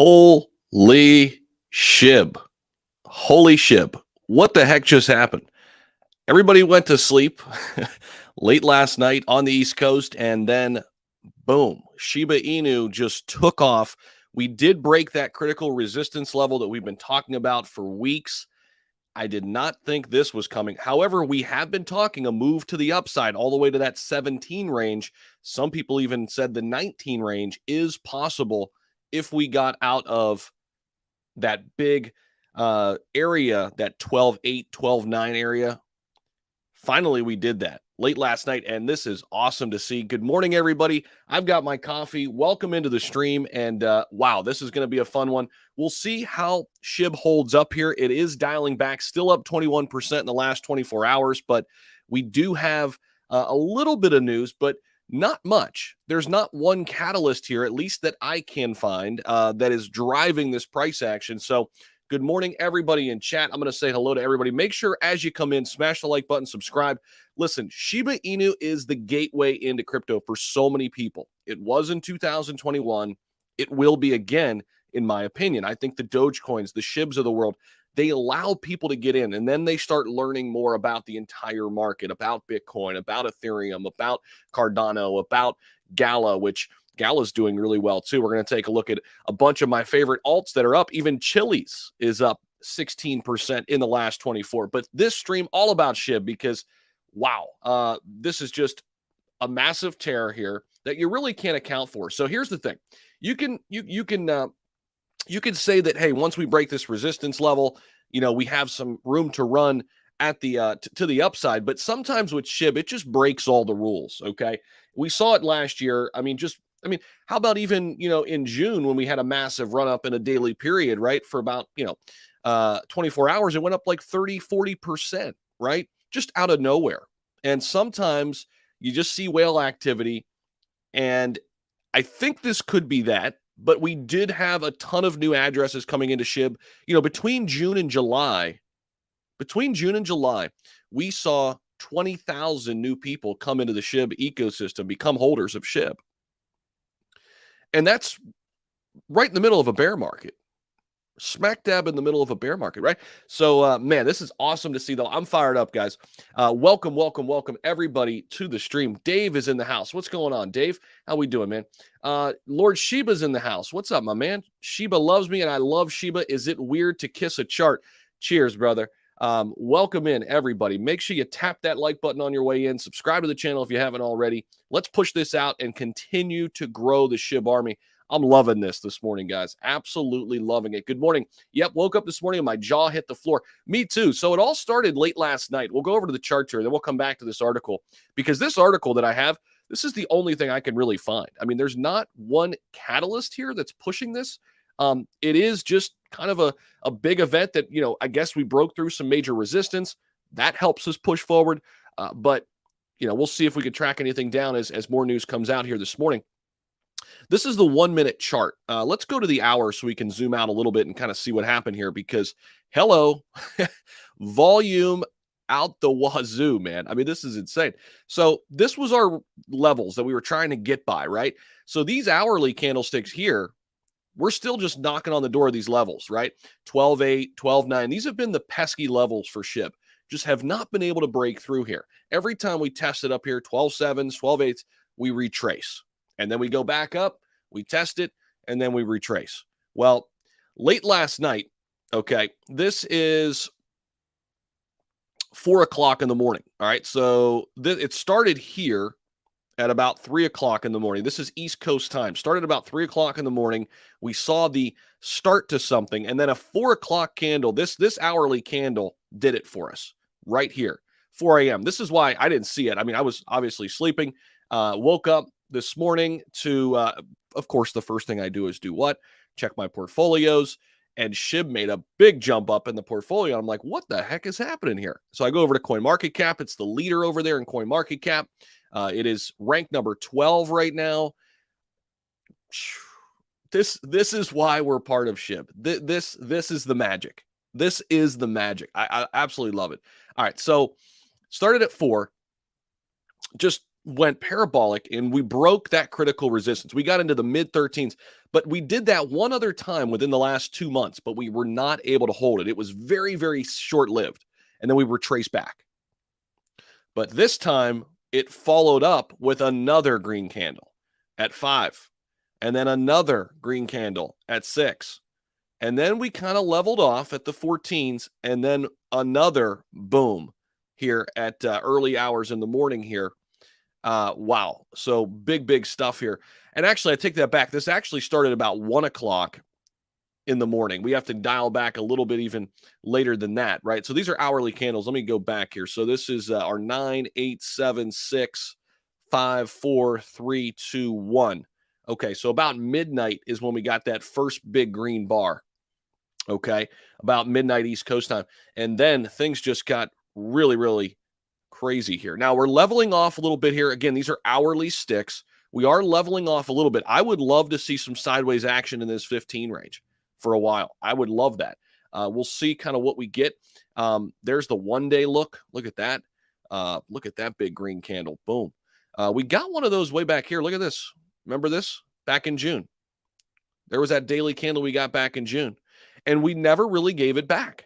Holy SHIB. Holy SHIB. What the heck just happened? Everybody went to sleep late last night on the East Coast, and then boom, Shiba Inu just took off. We did break that critical resistance level that we've been talking about for weeks. I did not think this was coming. However, we have been talking a move to the upside all the way to that 17 range. Some people even said the 19 range is possible if we got out of that big area, that 12.8, 12.9 area. Finally, we did that late last night, and this is awesome to see. Good morning, everybody. I've got my coffee. Welcome into the stream, and wow, this is going to be a fun one. We'll see how SHIB holds up here. It is dialing back, still up 21% in the last 24 hours, but we do have a little bit of news, but not much. There's not one catalyst here, at least that I can find, that is driving this price action. So good morning, everybody in chat. I'm going to say hello to everybody. Make sure as you come in, smash the like button, subscribe. Listen, Shiba Inu is the gateway into crypto for so many people. It was in 2021. It will be again, in my opinion. I think the Dogecoins, the SHIBs of the world, they allow people to get in, and then they start learning more about the entire market, about Bitcoin, about Ethereum, about Cardano, about Gala, which Gala's doing really well too. We're going to take a look at a bunch of my favorite alts that are up. Even Chili's is up 16% in the last 24. But this stream all about SHIB because, wow, this is just a massive tear here that you really can't account for. So here's the thing: you can say that, hey, once we break this resistance level, we have some room to run at the to the upside. But sometimes with SHIB, it just breaks all the rules. Okay, we saw it last year. I mean, how about even, in June when we had a massive run up in a daily period, right? For about, 24 hours, it went up like 30-40%, right? Just out of nowhere. And sometimes you just see whale activity. And I think this could be that, but we did have a ton of new addresses coming into SHIB. Between June and July, we saw 20,000 new people come into the SHIB ecosystem, become holders of SHIB. And that's right in the middle of a bear market, smack dab in the middle of a bear market, right? So, man, this is awesome to see, though. I'm fired up, guys. Welcome, everybody to the stream. Dave is in the house. What's going on, Dave? How we doing, man? Lord Shiba's in the house. What's up, my man? Shiba loves me, and I love Shiba. Is it weird to kiss a chart? Cheers, brother. Welcome in, everybody. Make sure you tap that like button on your way in. Subscribe to the channel if you haven't already. Let's push this out and continue to grow the SHIB army. I'm loving this morning, guys. Absolutely loving it. Good morning. Yep, woke up this morning and my jaw hit the floor. Me too. So it all started late last night. We'll go over to the chart here, then we'll come back to this article, because this article that I have, this is the only thing I can really find. I mean, there's not one catalyst here that's pushing this. It is just kind of a big event that, I guess we broke through some major resistance. That helps us push forward. But, we'll see if we could track anything down as more news comes out here this morning. This is the 1 minute chart. Let's go to the hour so we can zoom out a little bit and kind of see what happened here, because hello, volume out the wazoo, man. I mean, this is insane. So this was our levels that we were trying to get by, right? So these hourly candlesticks here, we're still just knocking on the door of these levels, right? 12.8, 12.9. These have been the pesky levels for SHIB. Just have not been able to break through here. Every time we test it up here, 12.7s, 12.8s, we retrace. And then we go back up, we test it, and then we retrace. Well, late last night, okay, this is 4 o'clock in the morning. All right, so it started here at about 3 o'clock in the morning. This is East Coast time. Started about 3 o'clock in the morning. We saw the start to something, and then a 4 o'clock candle. This hourly candle did it for us right here, 4 a.m. This is why I didn't see it. I mean, I was obviously sleeping. Woke up this morning to, of course, the first thing I do is do what? Check my portfolios. And SHIB made a big jump up in the portfolio. I'm like, what the heck is happening here? So I go over to CoinMarketCap. It's the leader over there in CoinMarketCap. It is ranked number 12 right now. This is why we're part of SHIB. This is the magic. This is the magic. I absolutely love it. All right, so started at 4. Just went parabolic and we broke that critical resistance. We got into the mid 13s, but we did that one other time within the last 2 months, but we were not able to hold it. It was very, very short lived. And then we were traced back. But this time it followed up with another green candle at 5, and then another green candle at 6. And then we kind of leveled off at the 14s, and then another boom here at early hours in the morning here. Wow. So big stuff here. And actually, I take that back. This actually started about 1 o'clock in the morning. We have to dial back a little bit even later than that, right? So these are hourly candles. Let me go back here. So this is our 9, 8, 7, 6, 5, 4, 3, 2, 1. Okay, so about midnight is when we got that first big green bar. Okay, about midnight East Coast time. And then things just got really crazy here. Now we're leveling off a little bit here. Again, these are hourly sticks. We are leveling off a little bit. I would love to see some sideways action in this 15 range for a while. I would love that. We'll see kind of what we get. There's the 1 day look. Look at that. Look at that big green candle. Boom. We got one of those way back here. Look at this. Remember this? Back in June. There was that daily candle we got back in June. And we never really gave it back.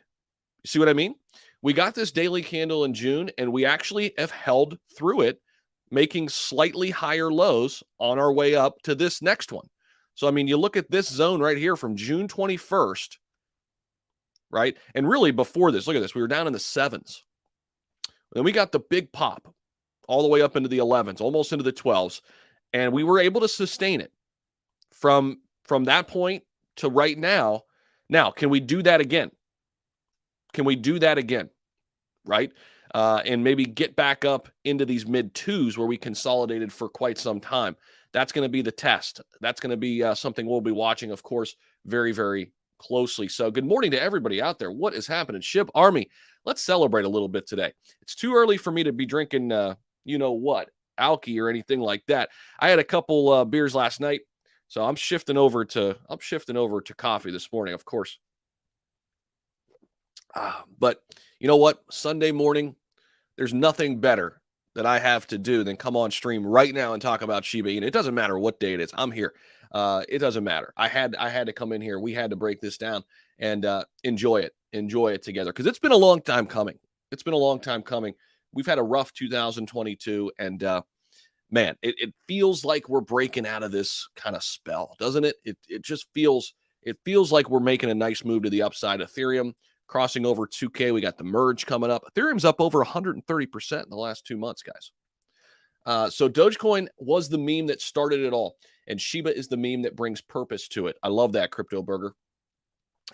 You see what I mean? We got this daily candle in June, and we actually have held through it, making slightly higher lows on our way up to this next one. So, I mean, you look at this zone right here from June 21st, right? And really before this, look at this. We were down in the 7s. Then we got the big pop all the way up into the 11s, almost into the 12s. And we were able to sustain it from that point to right now. Now, can we do that again? Can we do that again? Right? And maybe get back up into these mid 2s where we consolidated for quite some time. That's going to be the test. That's going to be something we'll be watching, of course, very closely. So good morning to everybody out there. What is happening? SHIB Army, let's celebrate a little bit today. It's too early for me to be drinking, you know what, alky or anything like that. I had a couple beers last night, so I'm shifting over to coffee this morning, of course. But you know what? Sunday morning, there's nothing better that I have to do than come on stream right now and talk about Shiba Inu. It doesn't matter what day it is. I'm here. It doesn't matter. I had to come in here. We had to break this down and enjoy it together, because it's been a long time coming. It's been a long time coming. We've had a rough 2022, and man, it feels like we're breaking out of this kind of spell, doesn't it? It just feels like we're making a nice move to the upside. Ethereum crossing over 2K. We got the merge coming up. Ethereum's up over 130% in the last 2 months, guys. So Dogecoin was the meme that started it all, and Shiba is the meme that brings purpose to it. I love that, Crypto Burger.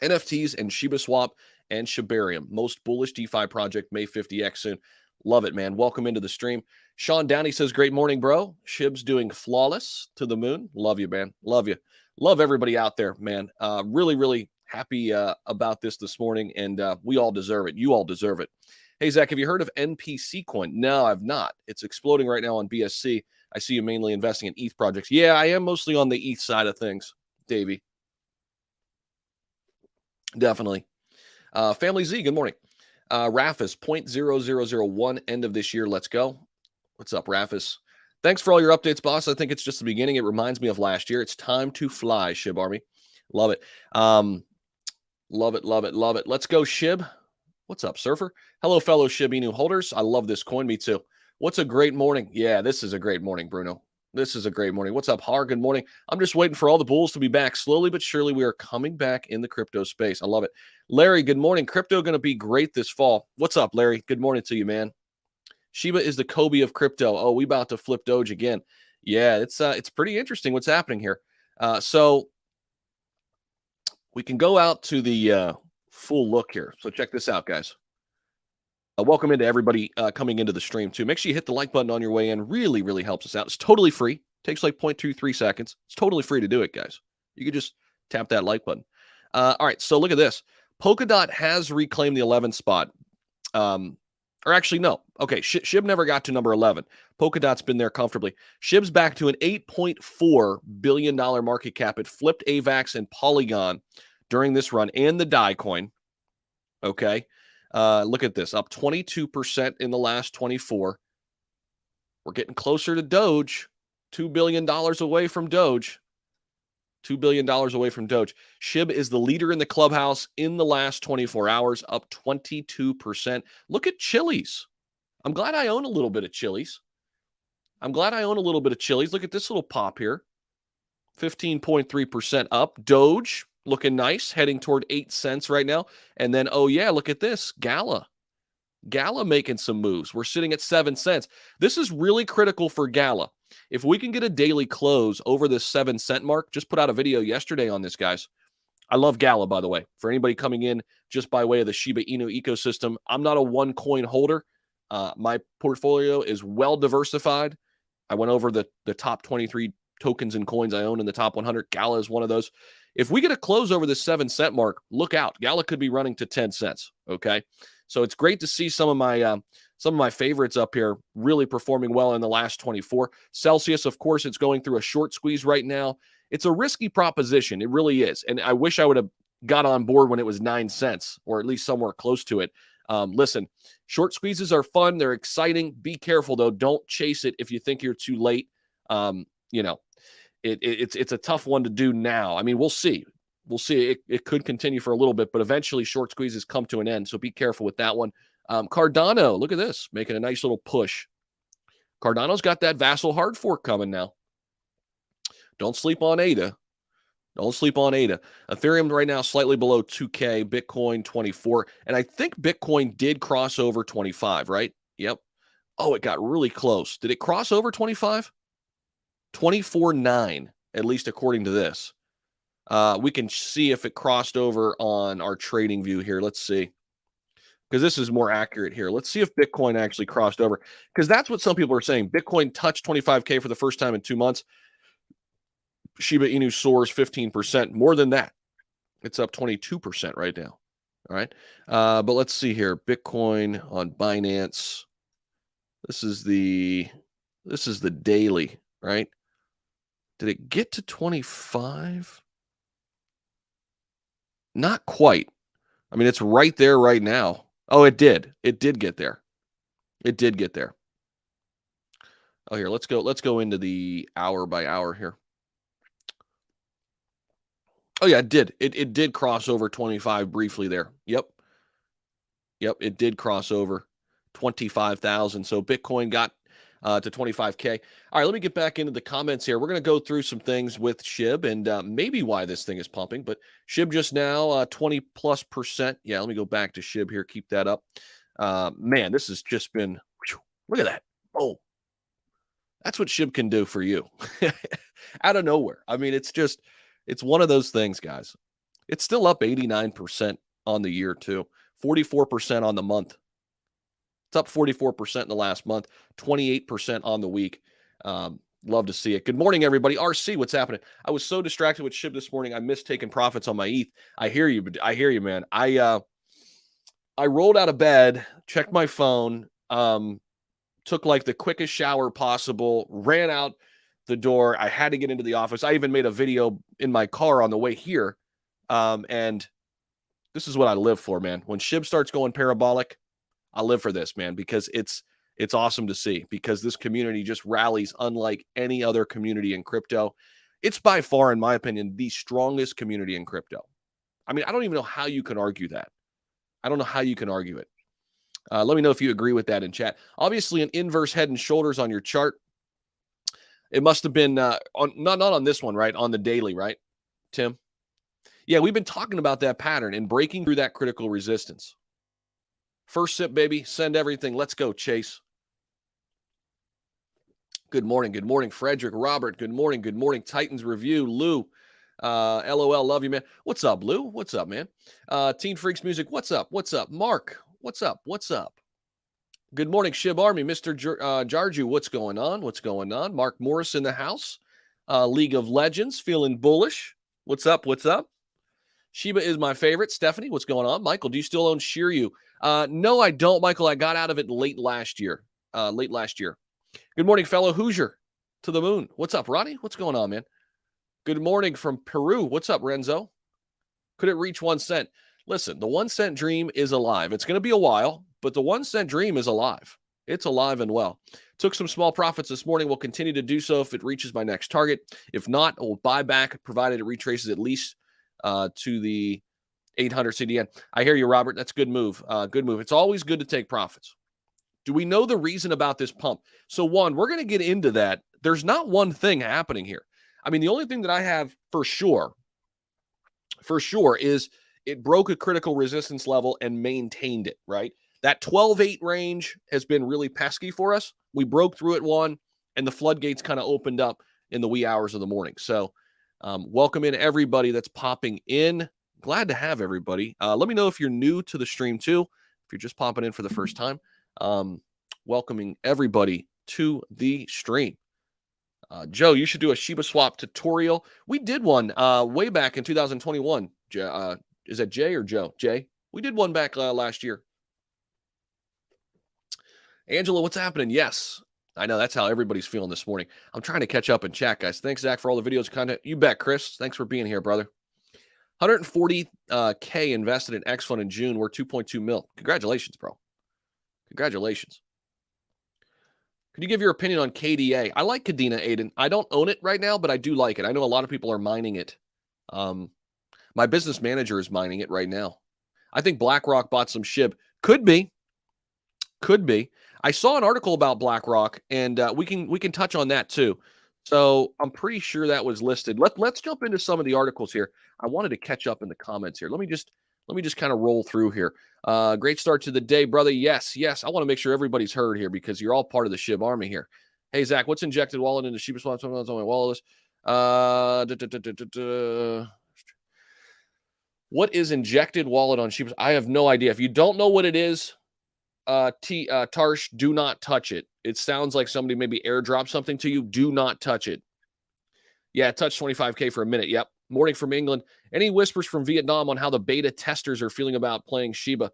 NFTs and Shiba Swap and Shibarium. Most bullish DeFi project, May 50X soon. Love it, man. Welcome into the stream. Sean Downey says, great morning, bro. Shib's doing flawless to the moon. Love you, man. Love you. Love everybody out there, man. Really happy about this morning, and we all deserve it. You all deserve it. Hey, Zach, have you heard of NPC coin? No, I've not. It's exploding right now on BSC. I see you mainly investing in ETH projects. Yeah, I am mostly on the ETH side of things, Davey. Definitely. Family Z, good morning. Rafis, 0.0001 end of this year. Let's go. What's up, Rafis? Thanks for all your updates, boss. I think it's just the beginning. It reminds me of last year. It's time to fly, SHIB Army. Love it. Love it. Let's go, SHIB. What's up, Surfer? Hello, fellow Shiba Inu holders. I love this coin. Me too. What's a great morning? Yeah, this is a great morning, Bruno. This is a great morning. What's up, Har? Good morning. I'm just waiting for all the bulls to be back. Slowly but surely, we are coming back in the crypto space. I love it. Larry, good morning. Crypto going to be great this fall. What's up, Larry? Good morning to you, man. Shiba is the Kobe of crypto. Oh, we about to flip Doge again. Yeah, it's pretty interesting what's happening here. So we can go out to the full look here. So check this out, guys. Welcome into everybody coming into the stream too. Make sure you hit the like button on your way in. Really helps us out. It's totally free. Takes like 0.23 seconds. It's totally free to do it, guys. You can just tap that like button. All right, so look at this. Polkadot has reclaimed the 11th spot. Or actually, no. Okay, SHIB never got to number 11. Polkadot's been there comfortably. SHIB's back to an $8.4 billion market cap. It flipped AVAX and Polygon during this run, and the DAI coin. Okay. Look at this, up 22% in the last 24. We're getting closer to Doge. $2 billion away from Doge. $2 billion away from Doge. SHIB is the leader in the clubhouse in the last 24 hours, up 22%. Look at Chili's. I'm glad I own a little bit of Chili's. Look at this little pop here. 15.3% up. Doge looking nice, heading toward 8 cents right now. And then, oh yeah, look at this. Gala making some moves. We're sitting at 7 cents. This is really critical for Gala. If we can get a daily close over this 7 cent mark, just put out a video yesterday on this, guys. I love Gala, by the way. For anybody coming in just by way of the Shiba Inu ecosystem, I'm not a one coin holder. My portfolio is well diversified. I went over the top 23 tokens and coins I own in the top 100. Gala is one of those. If we get a close over this 7 cent mark, look out. Gala could be running to 10 cents. Okay. So it's great to see some of my favorites up here really performing well in the last 24. Celsius, of course, it's going through a short squeeze right now. It's a risky proposition. It really is. And I wish I would have got on board when it was 9 cents or at least somewhere close to it. Listen, short squeezes are fun. They're exciting. Be careful, though. Don't chase it if you think you're too late. It's a tough one to do now. I mean, we'll see. It could continue for a little bit, but eventually short squeezes come to an end. So be careful with that one. Cardano, look at this, making a nice little push. Cardano's got that Vassal hard fork coming now. Don't sleep on ADA. Ethereum right now slightly below 2K, Bitcoin 24. And I think Bitcoin did cross over 25, right? Yep. Oh, it got really close. Did it cross over 25? 24.9, at least according to this. We can see if it crossed over on our trading view here. Let's see. Because this is more accurate here. Let's see if Bitcoin actually crossed over. Because that's what some people are saying. Bitcoin touched 25K for the first time in 2 months. Shiba Inu soars 15%. More than that. It's up 22% right now. All right. But let's see here. Bitcoin on Binance. This is the daily, right? Did it get to 25? Not quite. I mean, it's right there right now. Oh, it did. It did get there. Oh, here, let's go into the hour by hour here. Oh, yeah, it did. It did cross over 25 briefly there. Yep, it did cross over 25,000. So Bitcoin got to 25K. All right, let me get back into the comments here. We're going to go through some things with SHIB and maybe why this thing is pumping. But SHIB just now 20+%. Yeah, let me go back to SHIB here. Keep that up. Man, this has just been, look at that. Oh, that's what SHIB can do for you out of nowhere. I mean, it's one of those things, guys. It's still up 89% on the year, too. 44% on the month. It's up 44% in the last month, 28% on the week. Love to see it. Good morning, everybody. RC, what's happening? I was so distracted with SHIB this morning, I missed taking profits on my ETH. I hear you, man. I rolled out of bed, checked my phone, took like the quickest shower possible, ran out the door. I had to get into the office. I even made a video in my car on the way here. And this is what I live for, man. When SHIB starts going parabolic, I live for this, man, because it's awesome to see, because this community just rallies unlike any other community in crypto. It's by far, in my opinion, the strongest community in crypto. I mean, I don't even know how you can argue that. I don't know how you can argue it. Let me know if you agree with that in chat. Obviously, an inverse head and shoulders on your chart. It must have been not on this one, right? On the daily, right, Tim? Yeah, we've been talking about that pattern and breaking through that critical resistance. First sip, baby. Send everything. Let's go, Chase. Good morning, Frederick, Robert. Good morning. Titans Review, Lou. LOL, love you, man. What's up, Lou? What's up, man? Teen Freaks Music. What's up? Mark, what's up? Good morning, SHIB Army. Mr. Jarju, what's going on? Mark Morris in the house. League of Legends, feeling bullish. What's up? Shiba is my favorite. Stephanie, what's going on? Michael, do you still own Shiryu? No, I don't, Michael. I got out of it late last year. Good morning, fellow Hoosier to the moon. What's up, Ronnie? What's going on, man? Good morning from Peru. What's up, Renzo? Could it reach 1 cent? Listen, the 1 cent dream is alive. It's going to be a while, but the 1 cent dream is alive. It's alive and well. Took some small profits this morning. We'll continue to do so if it reaches my next target. If not, we'll buy back, provided it retraces at least to the 800 CDN. I hear you, Robert. That's a good move. Good move. It's always good to take profits. Do we know the reason about this pump? So, one, we're going to get into that. There's not one thing happening here. I mean, the only thing that I have for sure, is it broke a critical resistance level and maintained it, right? That 12.8 range has been really pesky for us. We broke through it one, and the floodgates kind of opened up in the wee hours of the morning. So, welcome in everybody that's popping in. Glad to have everybody. Let me know if you're new to the stream too. If you're just popping in for the first time, welcoming everybody to the stream. Joe, you should do a Shiba swap tutorial. We did one way back in 2021. Is that Jay or Joe? Jay. We did one back last year. Angela, what's happening? Yes, I know that's how everybody's feeling this morning. I'm trying to catch up in chat, guys. Thanks, Zach, for all the videos content. You bet, Chris. Thanks for being here, brother. 140K invested in X Fund in June. We're 2.2 mil. Congratulations, bro. Congratulations. Could you give your opinion on KDA? I like Kadena, Aiden. I don't own it right now, but I do like it. I know a lot of people are mining it. My business manager is mining it right now. I think BlackRock bought some SHIB. Could be. Could be. I saw an article about BlackRock, and we can touch on that too. So I'm pretty sure that was listed. Let's jump into some of the articles here. I wanted to catch up in the comments here. Let me just kind of roll through here. Great start to the day, brother. Yes. I want to make sure everybody's heard here because you're all part of the SHIB army here. Hey, Zach, what's injected wallet into Shiba Swap? On my wallet list. What is injected wallet on Shiba? I have no idea. If you don't know what it is, Tarsh, do not touch it. It sounds like somebody maybe airdropped something to you. Do not touch it. Yeah, touch 25K for a minute. Yep. Morning from England. Any whispers from Vietnam on how the beta testers are feeling about playing Shiba?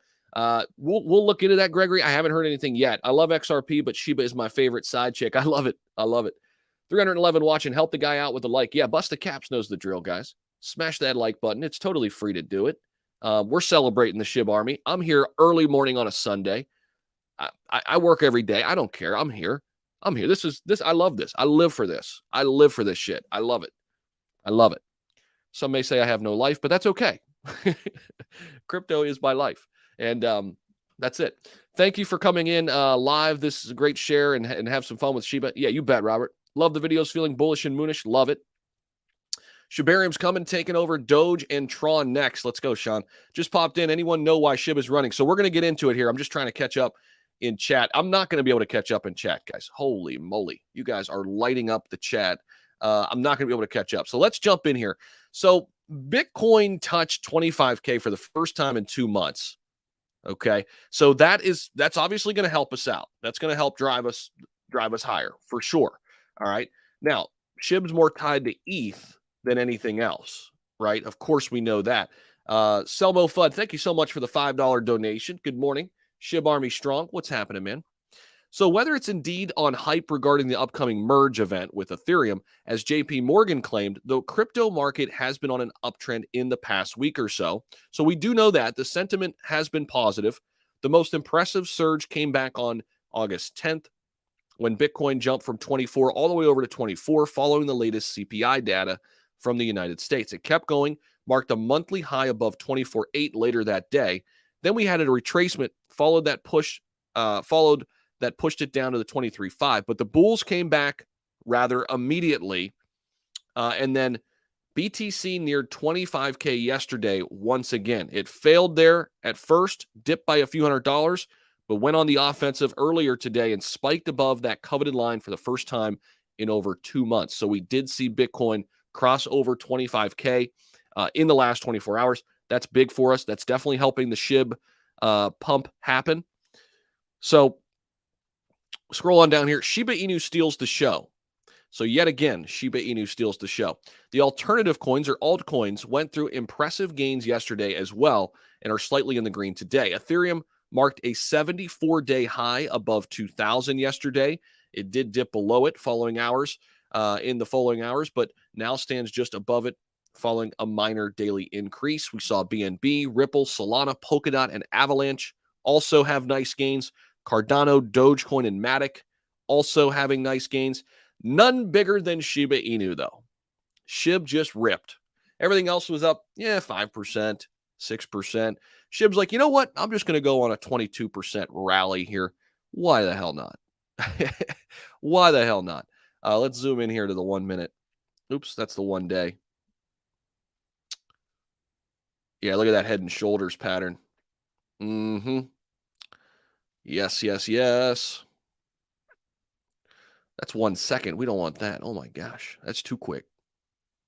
We'll look into that, Gregory. I haven't heard anything yet. I love XRP, but Shiba is my favorite side chick. I love it. 311 watching. Help the guy out with a like. Yeah, Bust the Caps knows the drill, guys. Smash that like button. It's totally free to do it. We're celebrating the SHIB army. I'm here early morning on a Sunday. I work every day. I don't care. I'm here. This. I love this. I live for this. I live for this shit. I love it. Some may say I have no life, but that's okay. Crypto is my life. And that's it. Thank you for coming in live. This is a great share and have some fun with Shiba. Yeah, you bet, Robert. Love the videos. Feeling bullish and moonish. Love it. Shibarium's coming, taking over Doge and Tron next. Let's go, Sean. Just popped in. Anyone know why SHIB is running? So we're going to get into it here. I'm just trying to catch up in chat. I'm not going to be able to catch up in chat, guys. Holy moly. You guys are lighting up the chat. I'm not going to be able to catch up. So let's jump in here. So Bitcoin touched 25K for the first time in 2 months. Okay. So that's obviously going to help us out. That's going to help drive us higher for sure. All right. Now, SHIB's more tied to ETH than anything else, right? Of course, we know that. Selmo Fudd, thank you so much for the $5 donation. Good morning. SHIB Army Strong. What's happening, man? So whether it's indeed on hype regarding the upcoming merge event with Ethereum, as JP Morgan claimed, the crypto market has been on an uptrend in the past week or so. So we do know that the sentiment has been positive. The most impressive surge came back on August 10th when Bitcoin jumped from 24 all the way over to 24 following the latest CPI data from the United States. It kept going, marked a monthly high above 24.8 later that day. Then we had a retracement, followed that pushed it down to the 23.5. But the bulls came back rather immediately. And then BTC neared 25K yesterday once again. It failed there at first, dipped by a few $100s, but went on the offensive earlier today and spiked above that coveted line for the first time in over 2 months. So we did see Bitcoin cross over 25K in the last 24 hours. That's big for us. That's definitely helping the SHIB pump happen. So scroll on down here. Shiba Inu steals the show. So yet again, Shiba Inu steals the show. The alternative coins or altcoins went through impressive gains yesterday as well and are slightly in the green today. Ethereum marked a 74-day high above 2,000 yesterday. It did dip below it in the following hours, but now stands just above it following a minor daily increase. We saw BNB, Ripple, Solana, Polkadot, and Avalanche also have nice gains. Cardano, Dogecoin, and Matic also having nice gains. None bigger than Shiba Inu, though. SHIB just ripped. Everything else was up, 5%, 6%. SHIB's like, you know what? I'm just going to go on a 22% rally here. Why the hell not? Why the hell not? Let's zoom in here to the 1 minute. Oops, that's the 1 day. Yeah, look at that head and shoulders pattern. Yes, yes, yes. That's 1 second. We don't want that. Oh my gosh, that's too quick.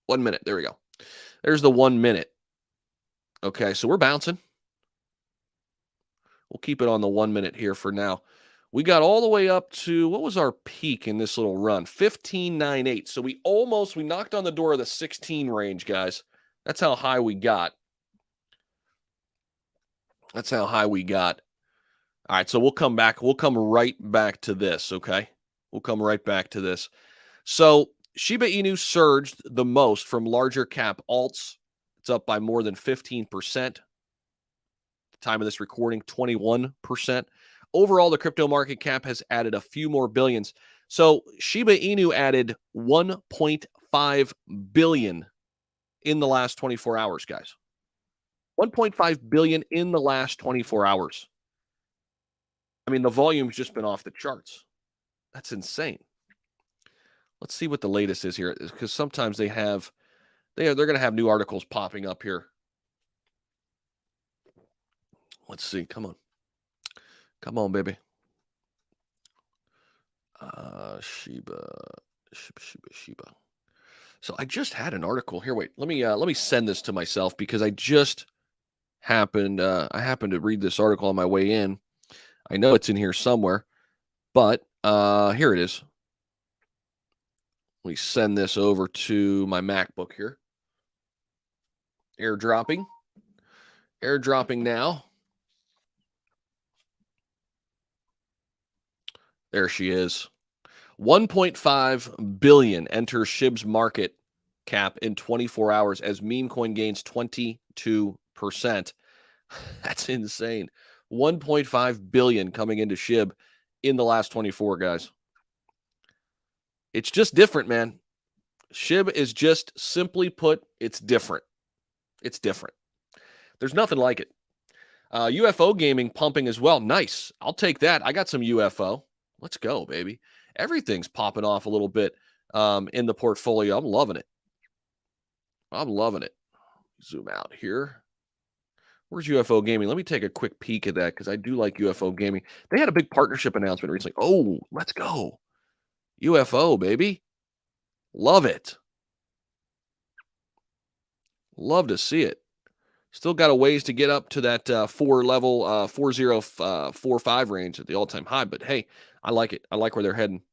1 minute. There we go. There's the 1 minute. Okay, so we're bouncing. We'll keep it on the 1 minute here for now. We got all the way up to, what was our peak in this little run? 15.98. So we knocked on the door of the 16 range, guys. That's how high we got. That's how high we got. All right, so we'll come back. We'll come right back to this, okay? We'll come right back to this. So Shiba Inu surged the most from larger cap alts. It's up by more than 15%. Time of this recording, 21%. Overall, the crypto market cap has added a few more billions. So Shiba Inu added 1.5 billion in the last 24 hours, guys. 1.5 billion in the last 24 hours. I mean, the volume's just been off the charts. That's insane. Let's see what the latest is here, because sometimes they're going to have new articles popping up here. Let's see. Come on. Come on, baby. Shiba. So I just had an article here. Wait, let me send this to myself because I just happened to read this article on my way in. I know it's in here somewhere, but here it is. Let me send this over to my MacBook here. Airdropping now. There she is. 1.5 billion enters SHIB's market cap in 24 hours as meme coin gains 22%. That's insane. 1.5 billion coming into SHIB in the last 24, guys. It's just different, man. SHIB is just, simply put, it's different. It's different. There's nothing like it. UFO gaming pumping as well. Nice. I'll take that. I got some UFO. Let's go, baby. Everything's popping off a little bit in the portfolio. I'm loving it. I'm loving it. Zoom out here. Where's UFO gaming? Let me take a quick peek at that because I do like UFO gaming. They had a big partnership announcement recently. Oh, let's go. UFO, baby. Love it. Love to see it. Still got a ways to get up to that 4045 range at the all-time high, but hey, I like it. I like where they're heading.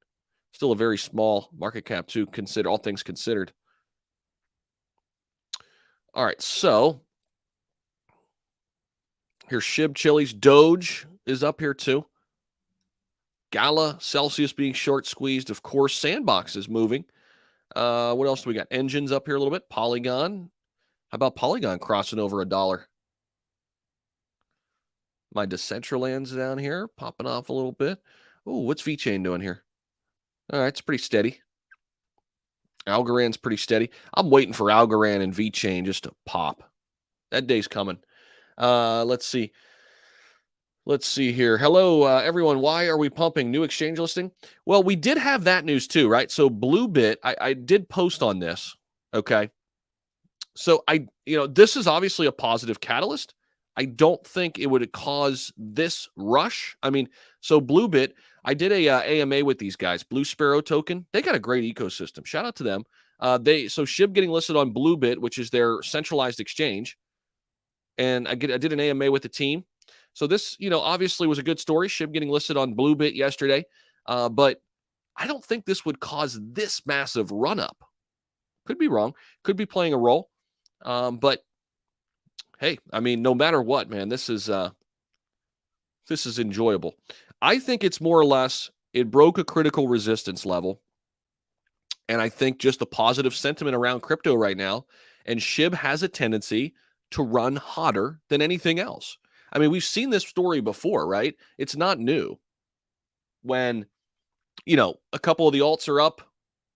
Still a very small market cap too, consider all things considered. All right, so here's SHIB Chili's. Doge is up here too. Gala, Celsius being short squeezed. Of course, Sandbox is moving. What else do we got? Engines up here a little bit. Polygon. How about Polygon crossing over $1? My Decentraland's down here, popping off a little bit. Oh, what's VeChain doing here? All right, it's pretty steady. Algorand's pretty steady. I'm waiting for Algorand and VeChain just to pop. That day's coming. Let's see. Let's see here. Hello, everyone. Why are we pumping? New exchange listing? Well, we did have that news too, right? So Bluebit, I did post on this. Okay. So this is obviously a positive catalyst. I don't think it would cause this rush. I mean, so Bluebit, I did a AMA with these guys, Blue Sparrow token. They got a great ecosystem. Shout out to them. So SHIB getting listed on Bluebit, which is their centralized exchange. And I did an AMA with the team. So this, obviously was a good story. SHIB getting listed on Bluebit yesterday. But I don't think this would cause this massive run up. Could be wrong. Could be playing a role. But hey, I mean, no matter what, man, this is enjoyable. I think it's more or less, it broke a critical resistance level. And I think just the positive sentiment around crypto right now, and SHIB has a tendency to run hotter than anything else. I mean, we've seen this story before, right? It's not new. when, a couple of the alts are up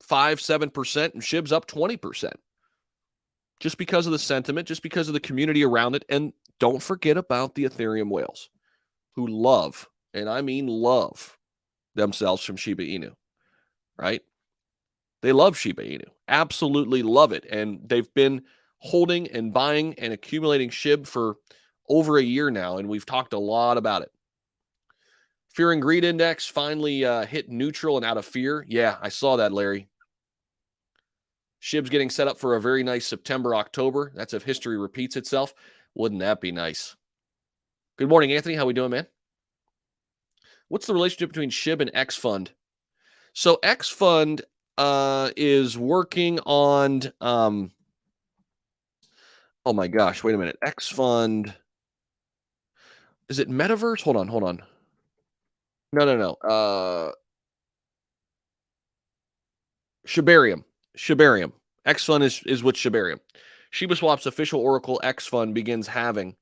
5-7% and SHIB's up 20%. Just because of the sentiment, just because of the community around it. And don't forget about the Ethereum whales who love, and I mean love, themselves from Shiba Inu, right? They love Shiba Inu, absolutely love it. And they've been holding and buying and accumulating SHIB for over a year now, and we've talked a lot about it. Fear and Greed Index finally hit neutral and out of fear. Yeah, I saw that, Larry. SHIB's getting set up for a very nice September, October. That's if history repeats itself. Wouldn't that be nice? Good morning, Anthony. How we doing, man? What's the relationship between SHIB and X Fund? So X Fund is working on, oh my gosh, wait a minute. X Fund, is it Metaverse? Hold on. No. Shibarium. X Fund is with Shibarium. Shiba Swap's official Oracle X Fund begins halving.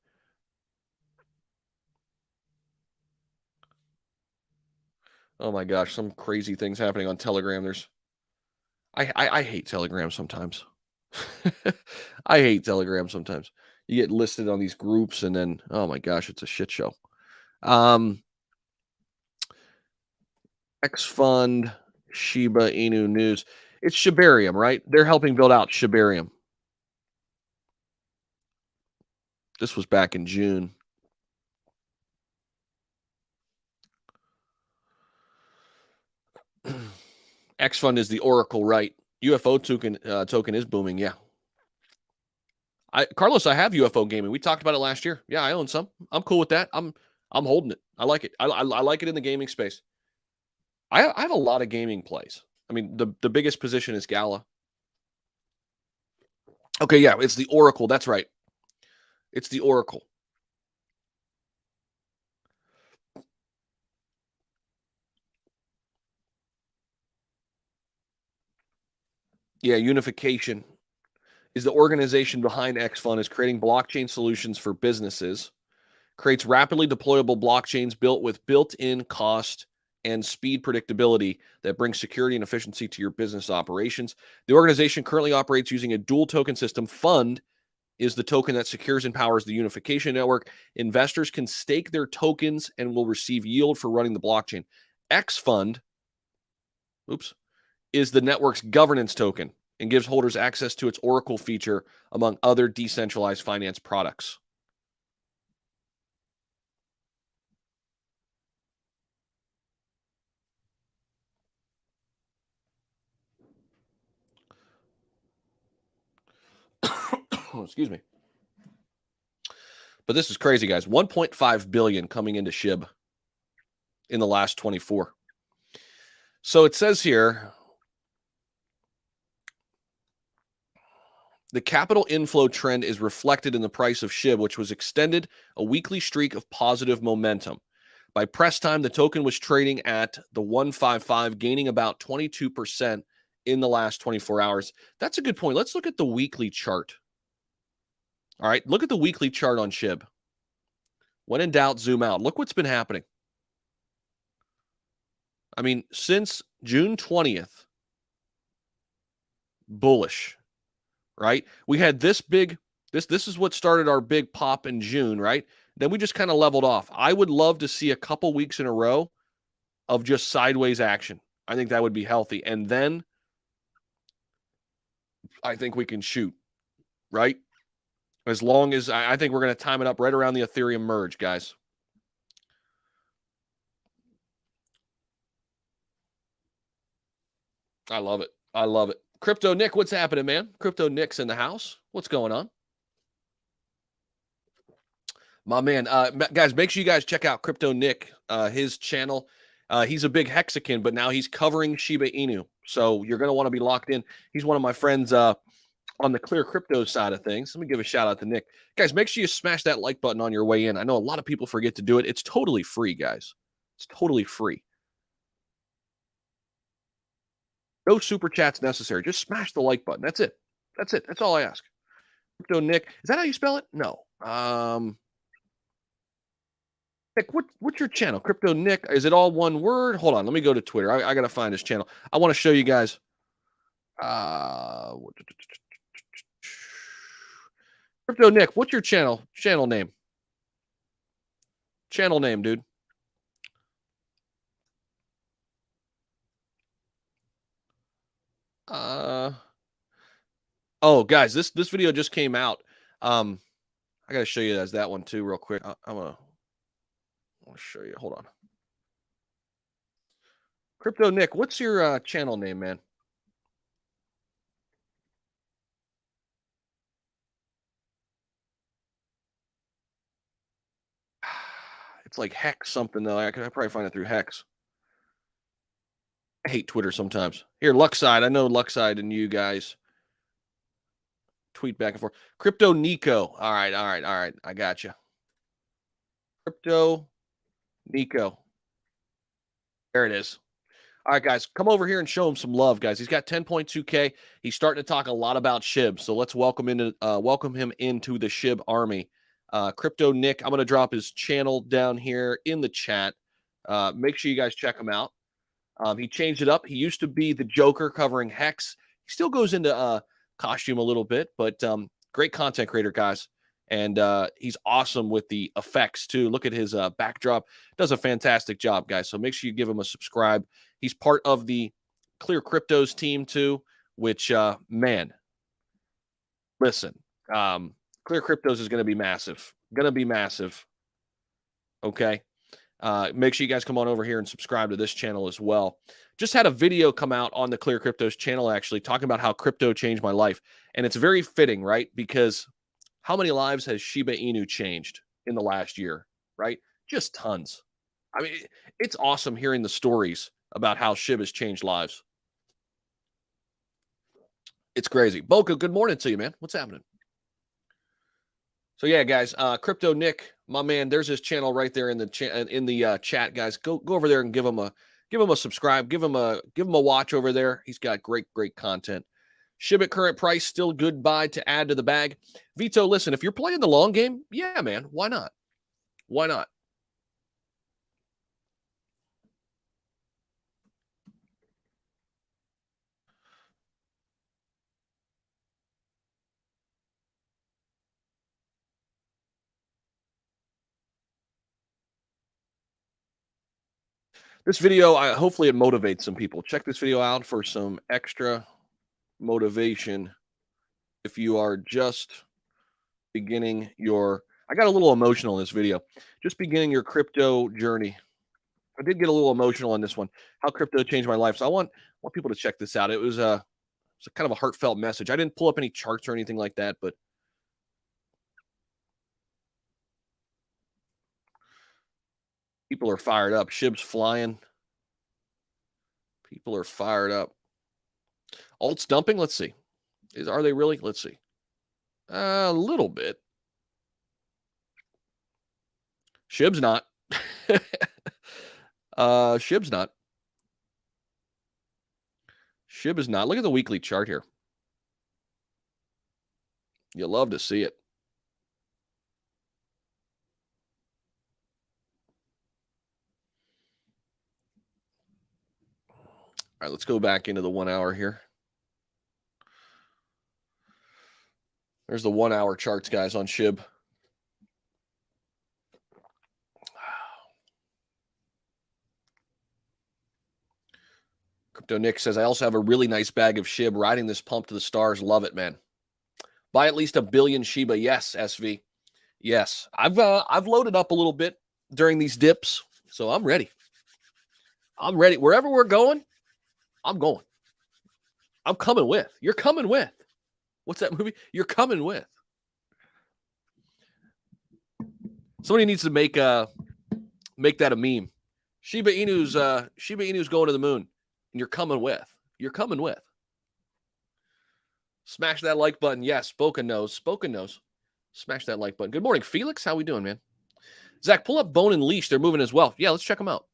Oh my gosh, some crazy things happening on Telegram. I hate Telegram sometimes. I hate Telegram sometimes. You get listed on these groups and then, oh my gosh, it's a shit show. X Fund, Shiba Inu news. It's Shibarium, right? They're helping build out Shibarium. This was back in June. X Fund is the Oracle, right? UFO token is booming. Yeah. Carlos, I have UFO gaming. We talked about it last year. Yeah, I own some. I'm cool with that. I'm holding it. I like it. I like it in the gaming space. I have a lot of gaming plays. I mean, the biggest position is Gala. Okay, yeah, it's the Oracle. That's right. It's the Oracle. Yeah, Unification is the organization behind X Fund, is creating blockchain solutions for businesses, creates rapidly deployable blockchains built with built-in cost and speed predictability that brings security and efficiency to your business operations. The organization currently operates using a dual token system. Fund is the token that secures and powers the unification network. Investors can stake their tokens and will receive yield for running the blockchain. X Fund, is the network's governance token and gives holders access to its Oracle feature, among other decentralized finance products. Excuse me. But this is crazy, guys. 1.5 billion coming into SHIB in the last 24. So it says here, the capital inflow trend is reflected in the price of SHIB, which was extended a weekly streak of positive momentum. By press time, the token was trading at the 155, gaining about 22% in the last 24 hours. That's a good point. Let's look at the weekly chart. All right, look at the weekly chart on SHIB. When in doubt, zoom out. Look what's been happening. I mean, since June 20th, bullish, right? We had this big, this is what started our big pop in June, right? Then we just kind of leveled off. I would love to see a couple weeks in a row of just sideways action. I think that would be healthy. And then I think we can shoot, right? As long as I think we're going to time it up right around the Ethereum merge, guys. I love it. I love it. Crypto Nick, what's happening, man? Crypto Nick's in the house. What's going on? My man, guys, make sure you guys check out Crypto Nick, his channel. He's a big Hexican, but now he's covering Shiba Inu. So you're going to want to be locked in. He's one of my friends on the Clear Crypto side of things. Let me give a shout out to Nick. Guys, make sure you smash that like button on your way in. I know a lot of people forget to do it. It's totally free, guys. It's totally free. No super chats necessary. Just smash the like button. That's it. That's it. That's all I ask. Crypto Nick. Is that how you spell it? No. Nick, what's your channel? Crypto Nick. Is it all one word? Hold on. Let me go to Twitter. I got to find his channel. I want to show you guys. Crypto Nick, what's your channel? Channel name. Channel name, dude. Oh, guys, this video just came out. I got to show you guys that one too, real quick. I want to show you. Hold on. Crypto Nick, what's your channel name, man? It's like Hex something though. I could probably find it through Hex. I hate Twitter sometimes. Here, Luckside. I know Luckside and you guys tweet back and forth. Crypto Nico. All right. I got you. Crypto Nico. There it is. All right, guys, come over here and show him some love, guys. He's got 10.2K. He's starting to talk a lot about SHIB, so let's welcome him into the SHIB army. Crypto Nick, I'm going to drop his channel down here in the chat. Make sure you guys check him out. He changed it up. He used to be the Joker covering Hex. He still goes into costume a little bit, but great content creator, guys. And he's awesome with the effects, too. Look at his backdrop. Does a fantastic job, guys. So make sure you give him a subscribe. He's part of the Clear Cryptos team, too, which, man, listen, Clear Cryptos is going to be massive. Okay? Make sure you guys come on over here and subscribe to this channel as well. Just had a video come out on the Clear Cryptos channel, actually, talking about how crypto changed my life. And it's very fitting, right? Because how many lives has Shiba Inu changed in the last year, right? Just tons. I mean, it's awesome hearing the stories about how SHIB has changed lives. It's crazy. Boca, good morning to you, man. What's happening? So yeah, guys, Crypto Nick, my man, there's his channel right there in the chat, guys. Go over there and give him a subscribe, give him a watch over there. He's got great content. SHIB at current price, still good buy to add to the bag. Vito, listen, if you're playing the long game, yeah, man, why not? Why not? This video, hopefully it motivates some people. Check this video out for some extra motivation if you are just beginning your, I got a little emotional in this video, just beginning your crypto journey. I did get a little emotional on this one, how crypto changed my life. So I want people to check this out. It was a kind of a heartfelt message. I didn't pull up any charts or anything like that, but people are fired up. SHIB's flying. People are fired up. Alts dumping. Let's see. Are they really? Let's see. A little bit. SHIB's not. SHIB's not. SHIB is not. Look at the weekly chart here. You'll love to see it. All right, let's go back into the 1 hour here. There's the 1 hour charts, guys, on SHIB. Crypto Nick says, I also have a really nice bag of SHIB riding this pump to the stars. Love it, man. Buy at least 1 billion Shiba. Yes, SV. Yes. I've loaded up a little bit during these dips, so I'm ready. I'm ready. Wherever we're going, I'm going. I'm coming with. You're coming with. What's that movie? You're coming with. Somebody needs to make that a meme. Shiba Inu's going to the moon, and you're coming with. You're coming with. Smash that like button. Yes, Spoken knows. Smash that like button. Good morning, Felix. How we doing, man? Zach, pull up Bone and Leash. They're moving as well. Yeah, let's check them out.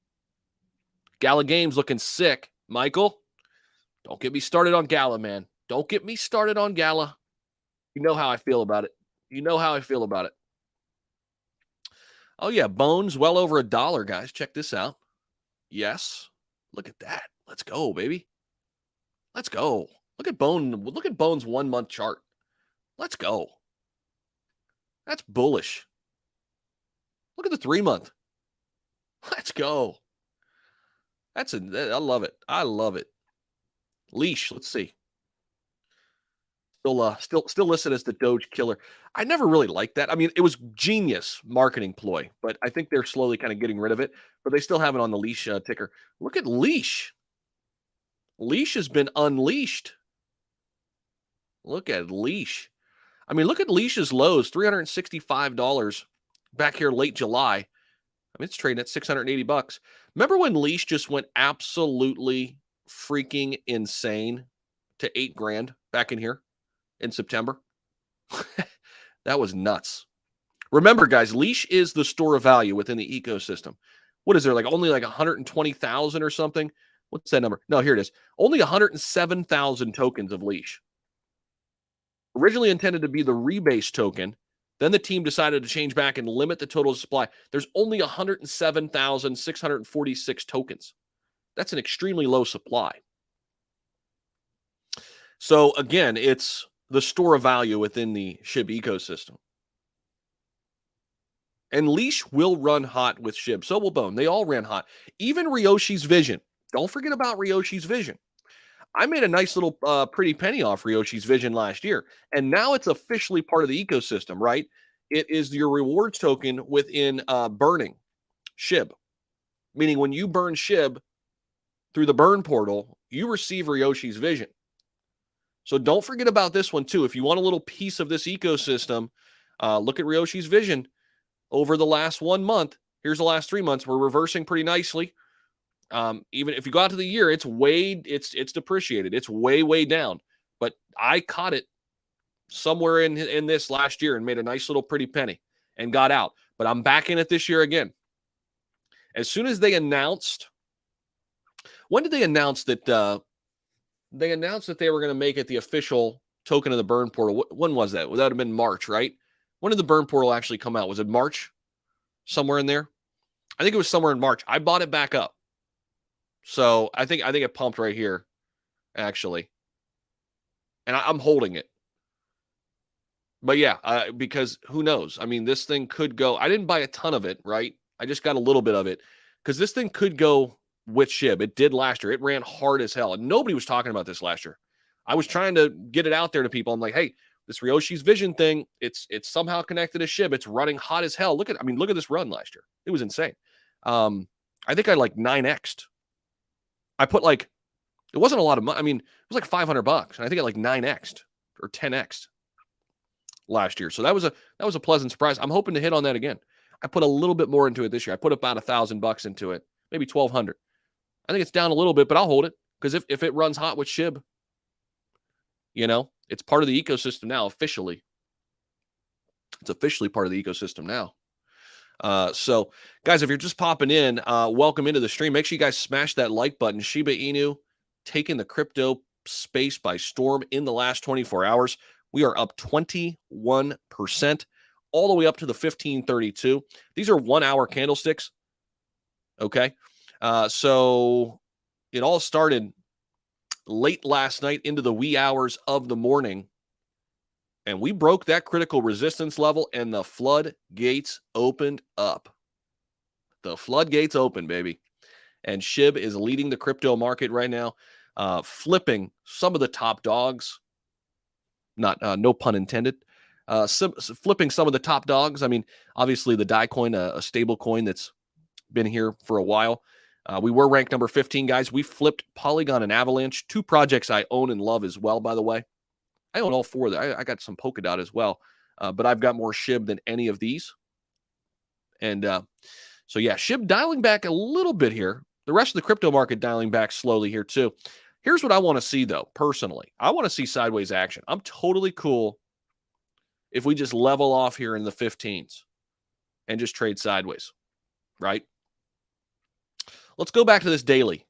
Gala Games looking sick. Michael, don't get me started on Gala, man. Don't get me started on Gala. You know how I feel about it. Oh, yeah. Bones well over $1, guys. Check this out. Yes. Look at that. Let's go, baby. Let's go. Look at Bone's 1 month chart. Let's go. That's bullish. Look at the 3 month. Let's go. I love it. I love it. Leash. Let's see. Still listed as the Doge killer. I never really liked that. I mean, it was genius marketing ploy, but I think they're slowly kind of getting rid of it. But they still have it on the Leash ticker. Look at Leash. Leash has been unleashed. Look at Leash. I mean, look at Leash's lows, $365 back here late July. I mean, it's trading at $680. Remember when Leash just went absolutely freaking insane to 8 grand back in here in September? That was nuts. Remember, guys, Leash is the store of value within the ecosystem. What is there, like only like 120,000 or something? What's that number? No, here it is. Only 107,000 tokens of Leash. Originally intended to be the rebase token. Then the team decided to change back and limit the total supply. There's only 107,646 tokens. That's an extremely low supply. So again, it's the store of value within the SHIB ecosystem. And Leash will run hot with SHIB. So will Bone. They all ran hot. Even Ryoshi's Vision. Don't forget about Ryoshi's Vision. I made a nice little pretty penny off Ryoshi's Vision last year. And now it's officially part of the ecosystem, right? It is your rewards token within burning SHIB. Meaning when you burn SHIB through the burn portal, you receive Ryoshi's Vision. So don't forget about this one too. If you want a little piece of this ecosystem, look at Ryoshi's Vision over the last 1 month. Here's the last 3 months. We're reversing pretty nicely. Even if you go out to the year, it's depreciated. It's way down. But I caught it somewhere in this last year and made a nice little pretty penny and got out. But I'm back in it this year again. As soon as they announced, when did they announce that? They announced that they were going to make it the official token of the burn portal. When was that? That would have been March, right? When did the burn portal actually come out? Was it March? Somewhere in there? I think it was somewhere in March. I bought it back up. So I think it pumped right here, actually. And I'm holding it. But yeah, because who knows? I mean, this thing could go. I didn't buy a ton of it, right? I just got a little bit of it because this thing could go with SHIB. It did last year. It ran hard as hell. And nobody was talking about this last year. I was trying to get it out there to people. I'm like, hey, this Ryoshi's Vision thing, it's somehow connected to SHIB. It's running hot as hell. Look at this run last year. It was insane. I think I like 9x'd. I put like, it wasn't a lot of money. I mean, it was like $500. And I think I like 9x'd or 10x'd last year. So that was a pleasant surprise. I'm hoping to hit on that again. I put a little bit more into it this year. I put about $1,000 into it, maybe 1,200. I think it's down a little bit, but I'll hold it because if it runs hot with SHIB, it's part of the ecosystem now officially. It's officially part of the ecosystem now. So, guys, if you're just popping in, welcome into the stream. Make sure you guys smash that like button. Shiba Inu taking the crypto space by storm in the last 24 hours. We are up 21%, all the way up to the 1532. These are 1 hour candlesticks. Okay. So it all started late last night into the wee hours of the morning. And we broke that critical resistance level and the floodgates opened up. The floodgates open, baby. And SHIB is leading the crypto market right now, flipping some of the top dogs. No pun intended. Flipping some of the top dogs. I mean, obviously the DAI coin, a stable coin that's been here for a while. We were ranked number 15, guys. We flipped Polygon and Avalanche, 2 projects I own and love as well, by the way. I own all 4 of them. I got some Polkadot as well, but I've got more SHIB than any of these. And so, yeah, SHIB dialing back a little bit here. The rest of the crypto market dialing back slowly here too. Here's what I want to see, though, personally. I want to see sideways action. I'm totally cool if we just level off here in the 15s and just trade sideways, right? Let's go back to this daily.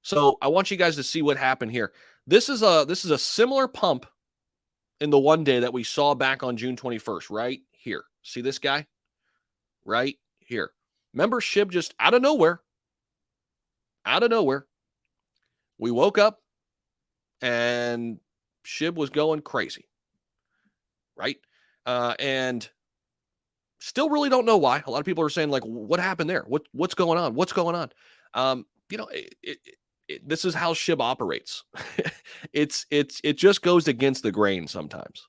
So I want you guys to see what happened here. This is a similar pump in the 1 day that we saw back on June 21st, right here. See this guy? Right here. Remember, SHIB just out of nowhere, we woke up and SHIB was going crazy, right? And still really don't know why. A lot of people are saying, like, what happened there? What's going on? What's going on? This is how SHIB operates. It just goes against the grain sometimes.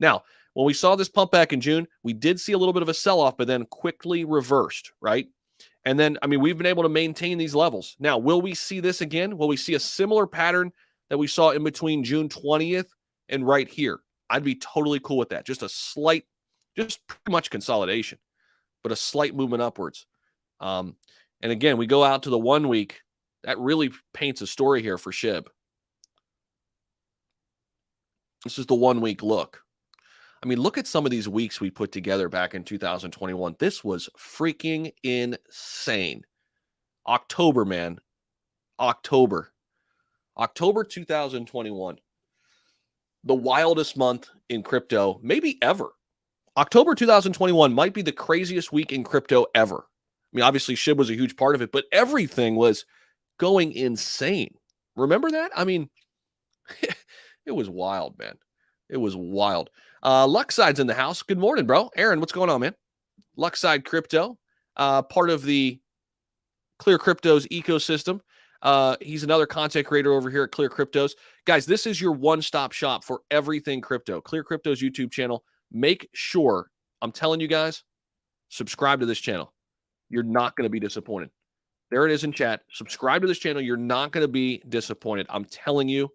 Now, when we saw this pump back in June, we did see a little bit of a sell-off, but then quickly reversed, right? And then, I mean, we've been able to maintain these levels. Now, will we see this again? Will we see a similar pattern that we saw in between June 20th and right here? I'd be totally cool with that. Just pretty much consolidation, but a slight movement upwards. And again, we go out to the 1 week. That really paints a story here for SHIB. This is the 1 week look. I mean, look at some of these weeks we put together back in 2021. This was freaking insane. October, man. October 2021. The wildest month in crypto, maybe ever. October 2021 might be the craziest week in crypto ever. I mean, obviously, SHIB was a huge part of it, but everything was going insane. Remember that? I mean, it was wild, man. It was wild. Luxide's in the house. Good morning, bro. Aaron, what's going on, man? Luxide Crypto, part of the Clear Cryptos ecosystem. He's another content creator over here at Clear Cryptos. Guys, this is your one-stop shop for everything crypto. Clear Cryptos YouTube channel. Make sure, I'm telling you guys, subscribe to this channel. You're not going to be disappointed. There it is in chat. Subscribe to this channel. You're not going to be disappointed. I'm telling you,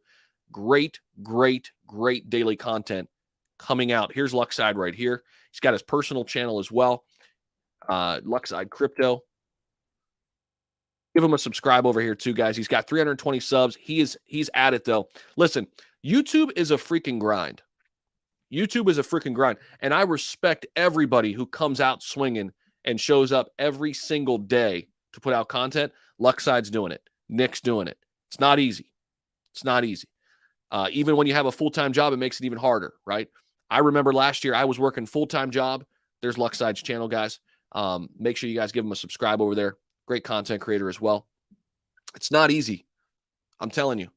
great, great, great daily content coming out. Here's Luxide right here. He's got his personal channel as well. Luxide Crypto. Give him a subscribe over here too, guys. He's got 320 subs. He's at it though. Listen, YouTube is a freaking grind. YouTube is a freaking grind. And I respect everybody who comes out swinging and shows up every single day to put out content. Luxide's doing it. Nick's doing it. It's not easy. It's not easy. Even when you have a full-time job, it makes it even harder, right? I remember last year I was working full-time job. There's Luxide's channel, guys. Make sure you guys give him a subscribe over there. Great content creator as well. It's not easy. I'm telling you.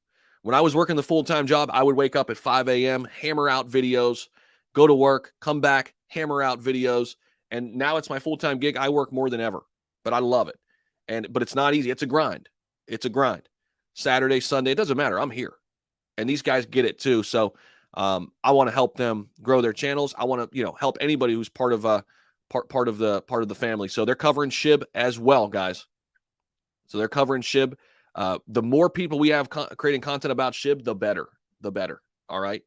When I was working the full-time job, I would wake up at 5 a.m., hammer out videos, go to work, come back, hammer out videos. And now it's my full-time gig. I work more than ever, but I love it. But it's not easy. It's a grind. It's a grind. Saturday, Sunday, it doesn't matter. I'm here. And these guys get it too. So I want to help them grow their channels. I want to, help anybody who's part of the family. So they're covering SHIB as well, guys. So they're covering SHIB. The more people we have creating content about SHIB, the better. All right.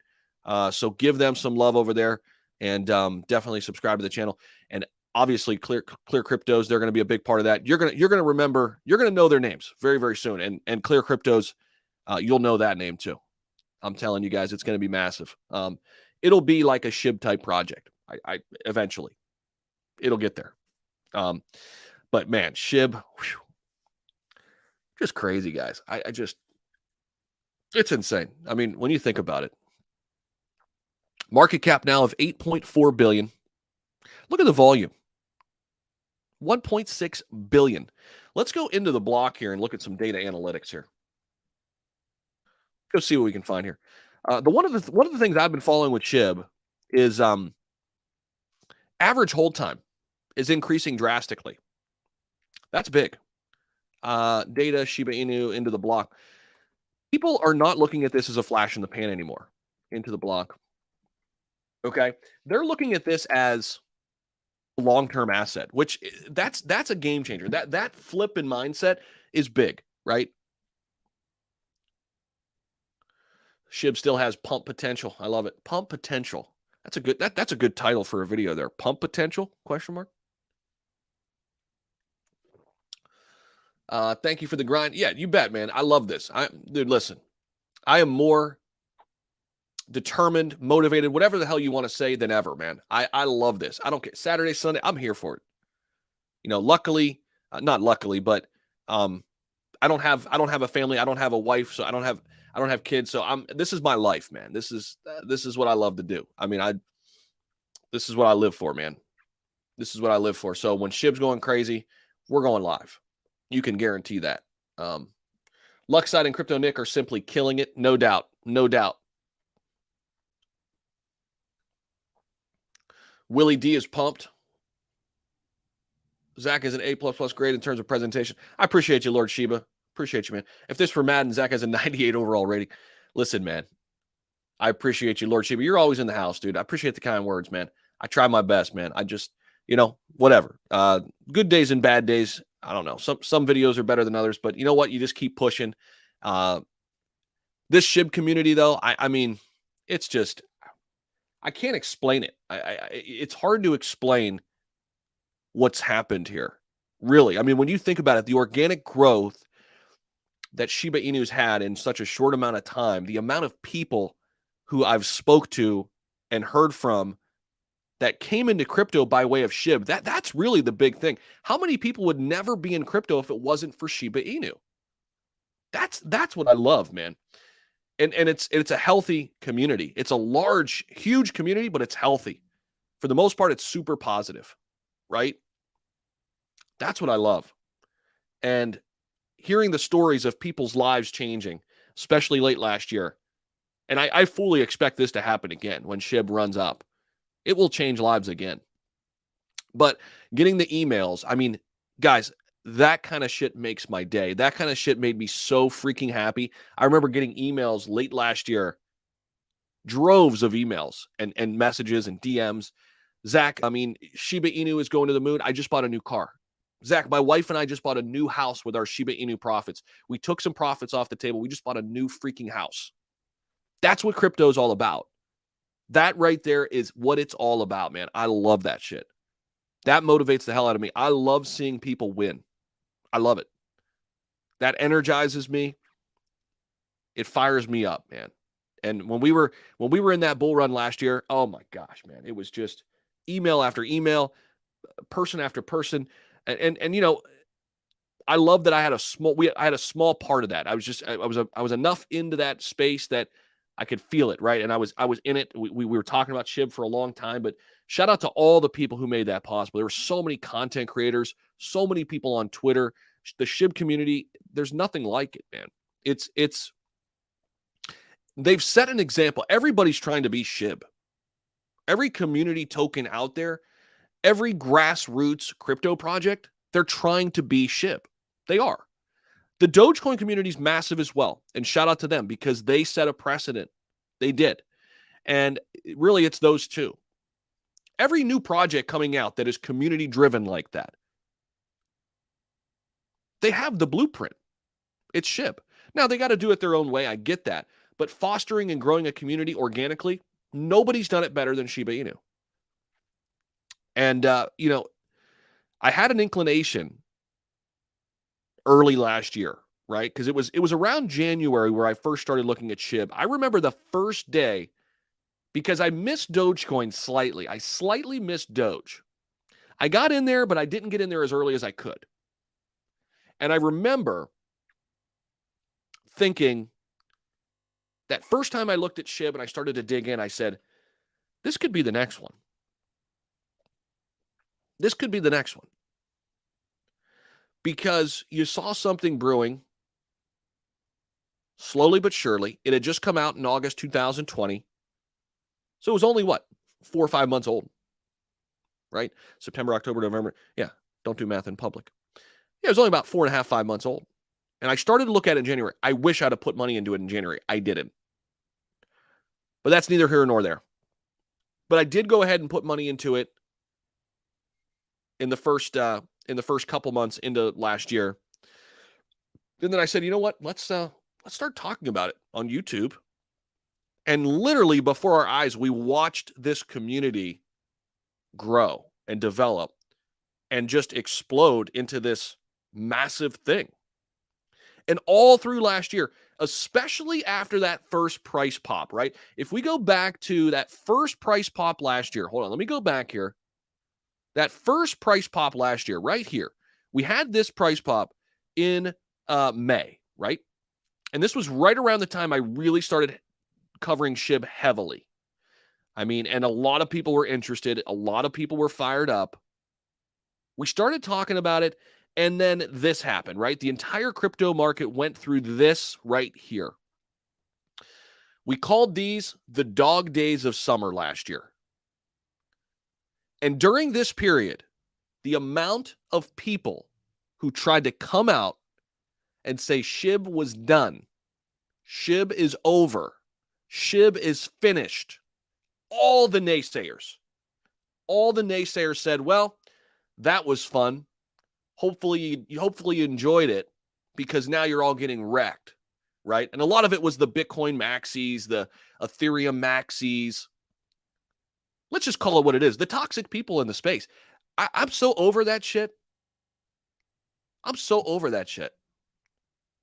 So give them some love over there, and definitely subscribe to the channel. And obviously, Clear Cryptos, they're going to be a big part of that. You're going to remember. You're going to know their names very, very soon. And Clear Cryptos, you'll know that name too. I'm telling you guys, it's going to be massive. It'll be like a SHIB type project. I eventually, it'll get there. But man, SHIB, whew, just crazy, guys. It's insane. I mean, when you think about it, market cap now of 8.4 billion. Look at the volume. 1.6 billion. Let's go into the block here and look at some data analytics here. Go see what we can find here. One of the things I've been following with SHIB is average hold time is increasing drastically. That's big. Data, Shiba Inu, into the block. People are not looking at this as a flash in the pan anymore. Into the block. Okay. They're looking at this as a long-term asset, which that's a game changer. That flip in mindset is big, right? SHIB still has pump potential. I love it. Pump potential. That's a good title for a video there. Pump potential? Question mark. Thank you for the grind. Yeah, you bet, man. I love this. Dude, listen. I am more determined, motivated, whatever the hell you want to say than ever, man. I love this. I don't care. Saturday, Sunday, I'm here for it. Luckily, not luckily, but I don't have a family. I don't have a wife, so I don't have kids. So this is my life, man. This is what I love to do. I mean, this is what I live for, man. This is what I live for. So when SHIB's going crazy, we're going live. You can guarantee that. Luckside and Crypto Nick are simply killing it. No doubt. No doubt. Willie D is pumped. Zach is an A++ grade in terms of presentation. I appreciate you, Lord Shiba. Appreciate you, man. If this were Madden, Zach has a 98 overall rating. Listen, man. I appreciate you, Lord Shiba. You're always in the house, dude. I appreciate the kind words, man. I try my best, man. I just, whatever. Good days and bad days. I don't know. Some videos are better than others, but you know what? You just keep pushing. This SHIB community, though, I mean, it's just, I can't explain it. It's hard to explain what's happened here. Really. I mean, when you think about it, the organic growth that Shiba Inu's had in such a short amount of time, the amount of people who I've spoke to and heard from that came into crypto by way of SHIB, that's really the big thing. How many people would never be in crypto if it wasn't for Shiba Inu? That's what I love, man. And it's a healthy community. It's a large, huge community, but it's healthy. For the most part, it's super positive, right? That's what I love. And hearing the stories of people's lives changing, especially late last year, and I fully expect this to happen again when SHIB runs up. It will change lives again. But getting the emails, I mean, guys, that kind of shit makes my day. That kind of shit made me so freaking happy. I remember getting emails late last year, droves of emails and messages and DMs. Zach, I mean, Shiba Inu is going to the moon. I just bought a new car. Zach, my wife and I just bought a new house with our Shiba Inu profits. We took some profits off the table. We just bought a new freaking house. That's what crypto is all about. That right there is what it's all about, man. I love that shit. That motivates the hell out of me. I love seeing people win. I love it. That energizes me. It fires me up, man. And when we were in that bull run last year, oh my gosh, man, it was just email after email, person after person, and I love that I had a small part of that. I was enough into that space that I could feel it, right? And I was in it. We were talking about SHIB for a long time, but shout out to all the people who made that possible. There were so many content creators, so many people on Twitter. The SHIB community, there's nothing like it, man. It's they've set an example. Everybody's trying to be SHIB. Every community token out there, every grassroots crypto project, they're trying to be SHIB. They are. The Dogecoin community is massive as well. And shout out to them because they set a precedent. They did. And really, it's those two. Every new project coming out that is community driven like that, they have the blueprint. It's SHIB. Now, they got to do it their own way. I get that. But fostering and growing a community organically, nobody's done it better than Shiba Inu. And, I had an inclination early last year, right? Because it was around January where I first started looking at SHIB. I remember the first day because I missed Dogecoin slightly. I slightly missed Doge. I got in there, but I didn't get in there as early as I could. And I remember thinking that first time I looked at SHIB and I started to dig in, I said, this could be the next one. This could be the next one. Because you saw something brewing slowly but surely. It had just come out in August 2020. So it was only, 4 or 5 months old, right? September, October, November. Yeah, don't do math in public. Yeah, it was only about 4.5, 5 months old. And I started to look at it in January. I wish I'd have put money into it in January. I didn't. But that's neither here nor there. But I did go ahead and put money into it in the first couple months into last year. And then I said, you know what? Let's start talking about it on YouTube. And literally before our eyes, we watched this community grow and develop and just explode into this massive thing. And all through last year, especially after that first price pop, right? If we go back to that first price pop last year, hold on, let me go back here. That first price pop last year, right here, we had this price pop in May, right? And this was right around the time I really started covering SHIB heavily. I mean, and a lot of people were interested. A lot of people were fired up. We started talking about it, and then this happened, right? The entire crypto market went through this right here. We called these the dog days of summer last year. And during this period, the amount of people who tried to come out and say SHIB was done, SHIB is over, SHIB is finished, all the naysayers said, well, that was fun. Hopefully you enjoyed it, because now you're all getting wrecked, right? And a lot of it was the Bitcoin maxis, the Ethereum maxis. Let's just call it what it is. The toxic people in the space. I'm so over that shit. I'm so over that shit.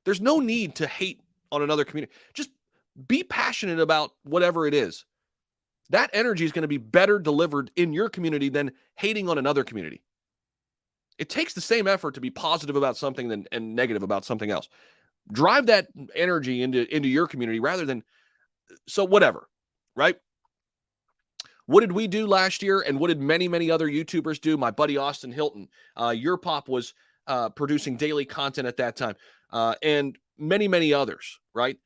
There's no need to hate on another community. Just be passionate about whatever it is. That energy is going to be better delivered in your community than hating on another community. It takes the same effort to be positive about something and negative about something else. Drive that energy into your community rather than, so whatever, right? What did we do last year, and what did many, many other YouTubers do? My buddy Austin Hilton, Your Pop was producing daily content at that time, and many, many others, right?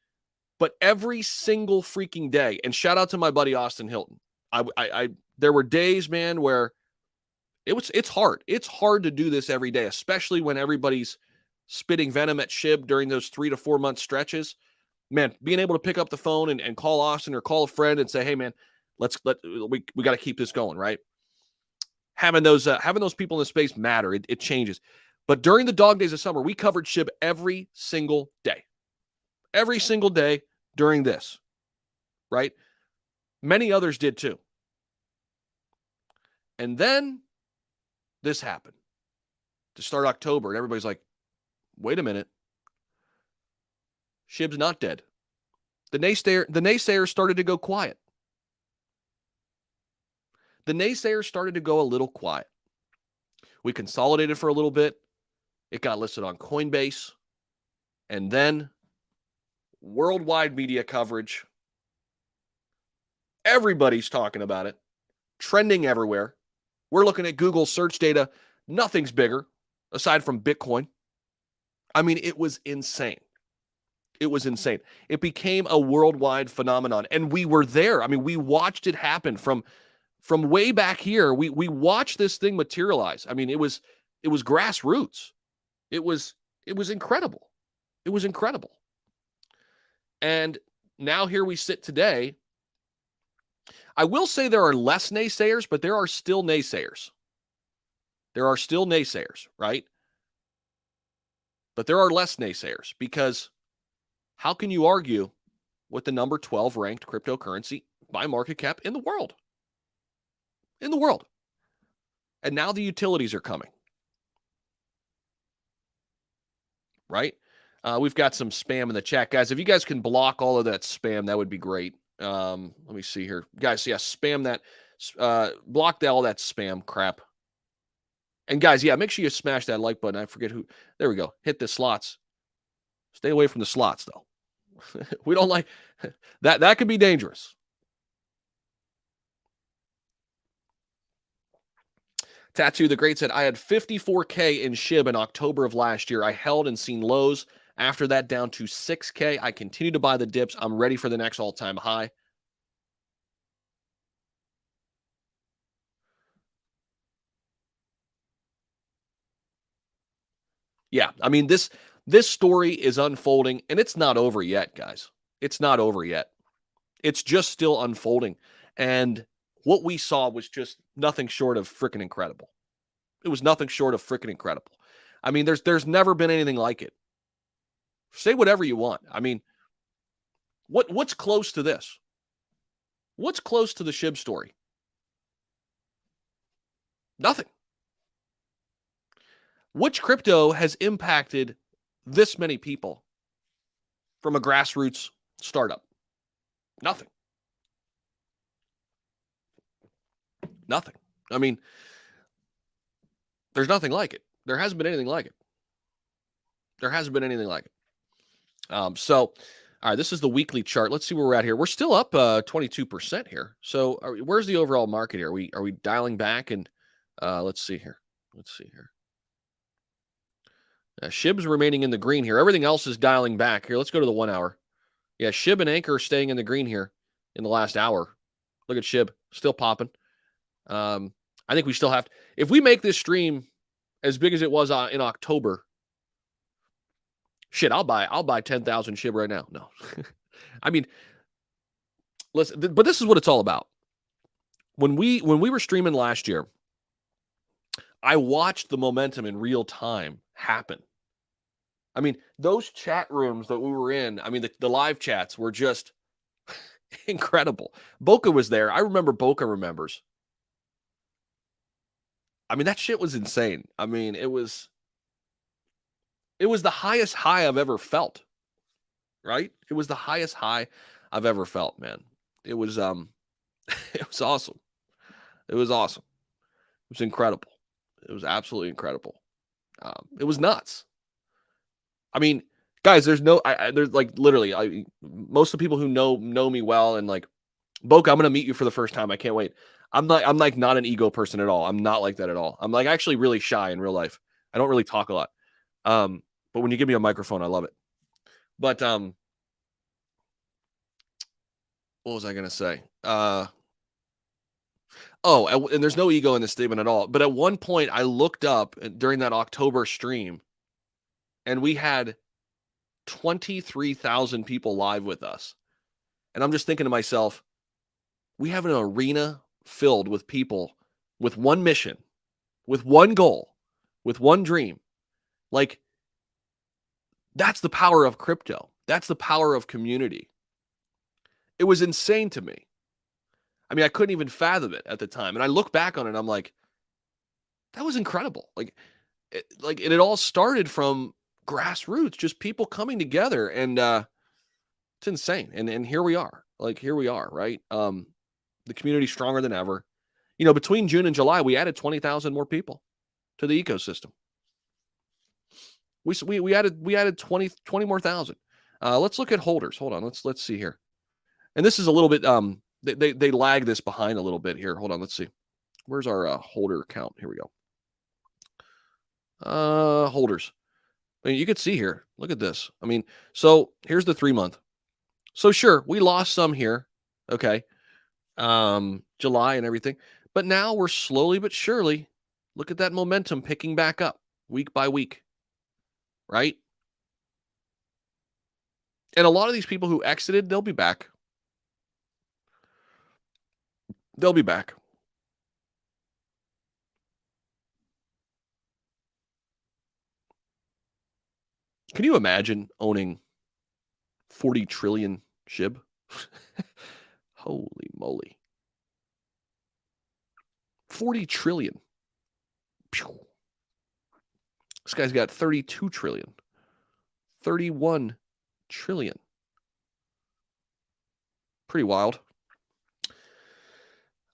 But every single freaking day, and shout out to my buddy Austin Hilton. There were days, man, where it's hard. It's hard to do this every day, especially when everybody's spitting venom at SHIB during those 3 to 4 month stretches. Man, being able to pick up the phone and call Austin or call a friend and say, hey, man, we got to keep this going, right? Having those people in the space matter. It changes. But during the dog days of summer, we covered SHIB every single day during this, right? Many others did too. And then this happened to start October, and everybody's like, wait a minute. SHIB's not dead. The naysayers started to go quiet. The naysayers started to go a little quiet. We consolidated for a little bit. It got listed on Coinbase. And then worldwide media coverage. Everybody's talking about it. Trending everywhere. We're looking at Google search data. Nothing's bigger aside from Bitcoin. I mean, it was insane. It was insane. It became a worldwide phenomenon. And we were there. I mean, we watched it happen from way back here. We watched this thing materialize. I mean, it was grassroots. It was incredible. It was incredible. And now here we sit today. I will say there are less naysayers, but there are still naysayers. There are still naysayers, right? But there are less naysayers, because how can you argue with the number 12 ranked cryptocurrency by market cap in the world? In the world. And now the utilities are coming. Right? We've got some spam in the chat. Guys, if you guys can block all of that spam, that would be great. Let me see here. Guys, yeah, spam that. Block all that spam crap. And guys, yeah, make sure you smash that like button. I forget who. There we go. Hit the slots. Stay away from the slots, though. We don't like that. That could be dangerous. Tattoo the Great said, I had 54K in SHIB in October of last year. I held and seen lows. After that, down to 6K. I continue to buy the dips. I'm ready for the next all-time high. Yeah, I mean, this story is unfolding, and it's not over yet, guys. It's not over yet. It's just still unfolding. And what we saw was just nothing short of freaking incredible. It was nothing short of freaking incredible. I mean, there's never been anything like it. Say whatever you want. I mean, what's close to this? What's close to the SHIB story? Nothing. Which crypto has impacted this many people from a grassroots startup? Nothing. Nothing. I mean, there's nothing like it. There hasn't been anything like it. There hasn't been anything like it. So, all right, this is the weekly chart. Let's see where we're at here. We're still up 22% here. So, where's the overall market here? Are we dialing back? And let's see here. Let's see here. SHIB's remaining in the green here. Everything else is dialing back. Here, let's go to the 1 hour. Yeah, SHIB and Anchor are staying in the green here in the last hour. Look at SHIB, still popping. I think we still have to, if we make this stream as big as it was in October, shit, I'll buy 10,000 SHIB right now. No. I mean, listen, but this is what it's all about. When we were streaming last year, I watched the momentum in real time happen. I mean, those chat rooms that we were in, I mean, the live chats were just incredible. Boca was there. I remember Boca remembers. I mean, that shit was insane. I mean, it was the highest high I've ever felt. Right? It was the highest high I've ever felt, man. It was it was awesome. It was awesome. It was incredible. It was absolutely incredible. It was nuts. I mean, guys, there's like literally, most of the people who know me well and like, Boca, I'm gonna meet you for the first time. I can't wait. I'm like not an ego person at all. I'm not like that at all. I'm like actually really shy in real life. I don't really talk a lot. But when you give me a microphone, I love it. But what was I gonna say? And there's no ego in this statement at all. But at one point, I looked up during that October stream, and we had 23,000 people live with us. And I'm just thinking to myself, we have an arena filled with people with one mission, with one goal, with one dream. Like, that's the power of crypto. That's the power of community. It was insane to me. I mean, I couldn't even fathom it at the time. And I look back on it, and I'm like, that was incredible. It all started from grassroots, just people coming together, and it's insane. And here we are. Like, here we are, right? The community's stronger than ever. You know, between June and July, we added 20,000 more people to the ecosystem. We added 20 more thousand. Let's look at holders. Hold on. Let's see here. And this is a little bit they lag this behind a little bit here. Hold on. Let's see. Where's our holder count? Here we go. Holders. I mean, you could see here. Look at this. I mean, so here's the 3 month. So sure, we lost some here. Okay. July and everything. But now we're slowly but surely, look at that momentum picking back up week by week. Right? And a lot of these people who exited, they'll be back. They'll be back. Can you imagine owning 40 trillion SHIB? Holy moly. 40 trillion. Pew. This guy's got 32 trillion. 31 trillion. Pretty wild.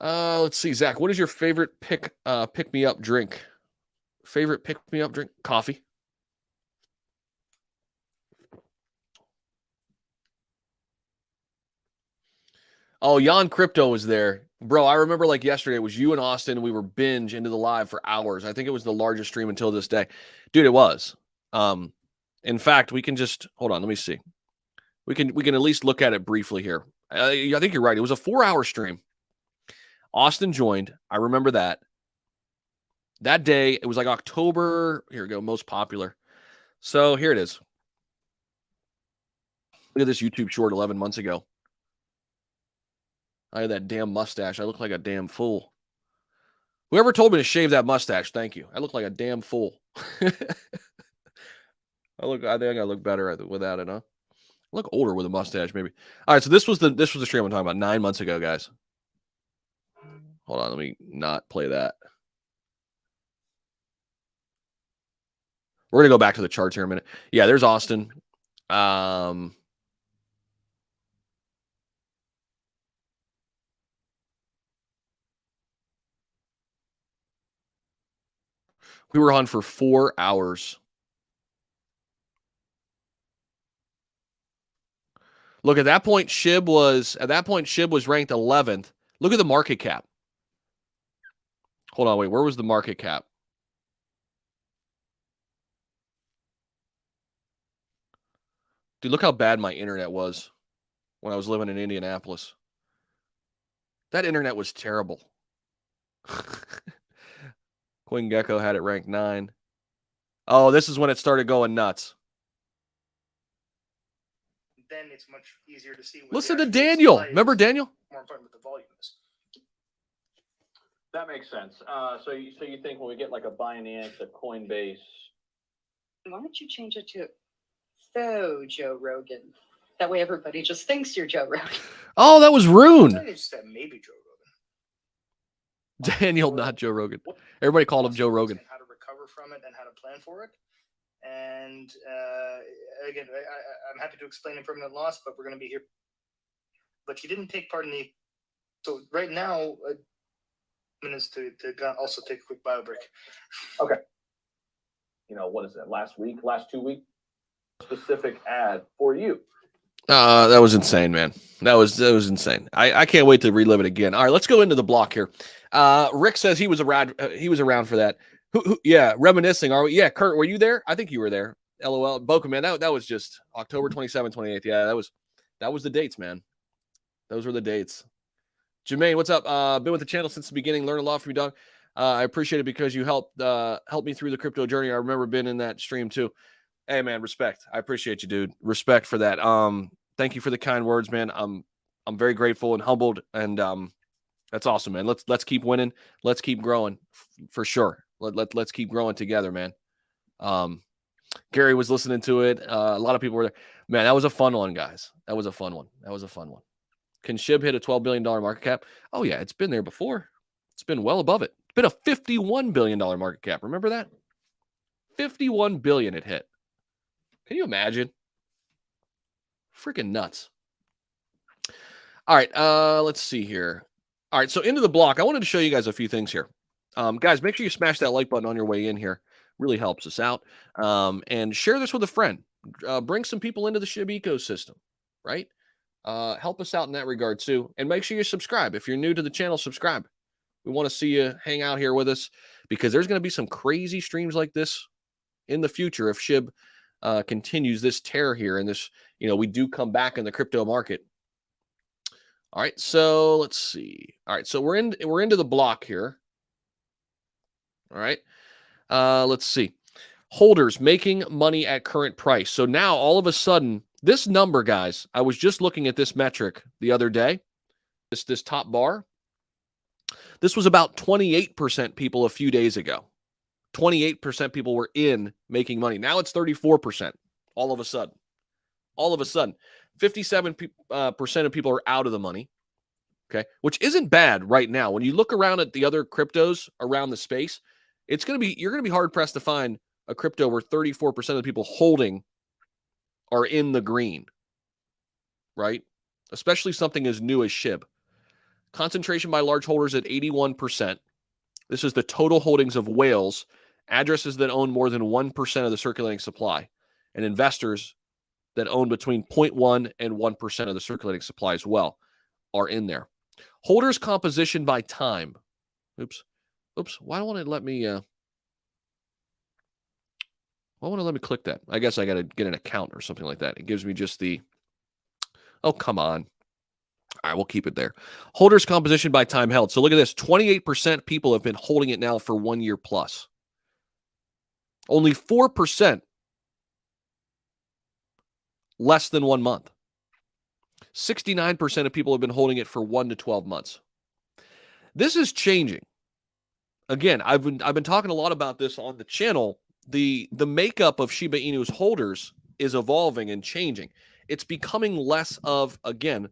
Let's see, Zach, what is your favorite pick me up drink? Favorite pick me up drink? Coffee. Oh, Jan Crypto was there. Bro, I remember like yesterday, it was you and Austin, and we were binge into the live for hours. I think it was the largest stream until this day. Dude, it was. In fact, we can just, hold on, let me see. We can at least look at it briefly here. I think you're right. It was a 4-hour stream. Austin joined. I remember that. That day, it was like October. Here we go, most popular. So here it is. Look at this YouTube short 11 months ago. I had that damn mustache. I look like a damn fool. Whoever told me to shave that mustache, thank you. I look like a damn fool. I think I look better without it, huh? I look older with a mustache, maybe. All right, so this was the stream I'm talking about 9 months ago, guys. Hold on, let me not play that. We're gonna go back to the charts here in a minute. Yeah, there's Austin. We were on for 4 hours. Look, at that point, SHIB was ranked 11th. Look at the market cap. Hold on, wait, where was the market cap? Dude, look how bad my internet was when I was living in Indianapolis. That internet was terrible. Queen Gecko had it ranked 9. Oh, this is when it started going nuts. Then it's much easier to see. Listen to Daniel. Remember Daniel? More important with the volume is. That makes sense. So you think when we get like a Binance, a Coinbase? Why don't you change it to faux Joe Rogan? That way everybody just thinks you're Joe Rogan. Oh, that was Rune. I just said maybe Joe Rogan. Daniel, not Joe Rogan. Everybody called him Joe Rogan. How to recover from it and how to plan for it. And again, I'm happy to explain impermanent loss, but we're going to be here. But he didn't take part in the. So right now, minutes to also take a quick bio break. Okay. You know, what is it? Last 2 weeks? Specific ad for you. That was insane, man. That was insane. I can't wait to relive it again. All right, let's go into the block here. Rick says he was around for that. Yeah, reminiscing. Are we? Yeah, Kurt, were you there? I think you were there. LOL. Boca, man, that was just October 27th, 28th. Yeah, that was the dates, man. Those were the dates. Jermaine, what's up? Been with the channel since the beginning. Learned a lot from you, dog. I appreciate it because you helped me through the crypto journey. I remember being in that stream too. Hey, man, respect. I appreciate you, dude. Respect for that. Thank you for the kind words, man. I'm very grateful and humbled, and that's awesome, man. Let's keep winning. Let's keep growing for sure. Let's keep growing together, man. Gary was listening to it. A lot of people were there. Man, that was a fun one, guys. That was a fun one. Can SHIB hit a $12 billion market cap? Oh, yeah, it's been there before. It's been well above it. It's been a $51 billion market cap. Remember that? $51 billion it hit. Can you imagine? Freaking nuts. All right, let's see here. All right, so into the block. I wanted to show you guys a few things here. Guys, make sure you smash that like button on your way in here. Really helps us out. And share this with a friend. Bring some people into the SHIB ecosystem, right? Help us out in that regard too. And make sure you subscribe. If you're new to the channel, subscribe. We want to see you hang out here with us because there's going to be some crazy streams like this in the future if SHIB continues this tear here and this, we do come back in the crypto market. All right, so let's see. All right, so we're into the block here. All right, let's see. Holders making money at current price. So now all of a sudden, this number, guys, I was just looking at this metric the other day. This top bar. This was about 28% people a few days ago. 28% people were in making money. Now it's 34%. All of a sudden. 57% of people are out of the money. Okay, which isn't bad right now. When you look around at the other cryptos around the space, you're going to be hard pressed to find a crypto where 34% of the people holding are in the green, right? Especially something as new as SHIB. Concentration by large holders at 81%. This is the total holdings of whales, addresses that own more than 1% of the circulating supply, and investors that own between 0.1 and 1% of the circulating supply as well are in there. Holders composition by time. Oops. Why don't it let me click that? I guess I got to get an account or something like that. It gives me just the, oh, come on. All right, we'll keep it there. Holders composition by time held. So look at this. 28% people have been holding it now for 1 year plus. Only 4% less than 1 month. 69% of people have been holding it for 1 to 12 months. This is changing. Again, I've been talking a lot about this on the channel. The makeup of Shiba Inu's holders is evolving and changing. It's becoming less of, again,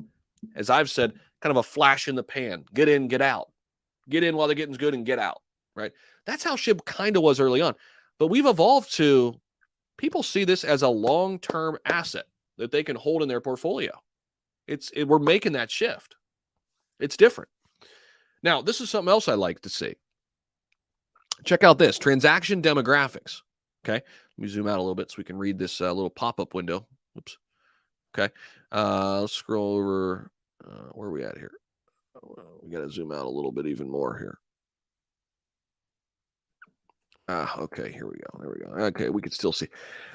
as I've said, kind of a flash in the pan. Get in, get out. Get in while the getting's good and get out, right? That's how SHIB kind of was early on. But we've evolved to, people see this as a long-term asset that they can hold in their portfolio. We're making that shift. It's different. Now, this is something else I like to see. Check out this, transaction demographics. Okay, let me zoom out a little bit so we can read this little pop-up window. Oops. Okay, let's scroll over. Where are we at here? We got to zoom out a little bit even more here. Okay, here we go. There we go. Okay, we can still see.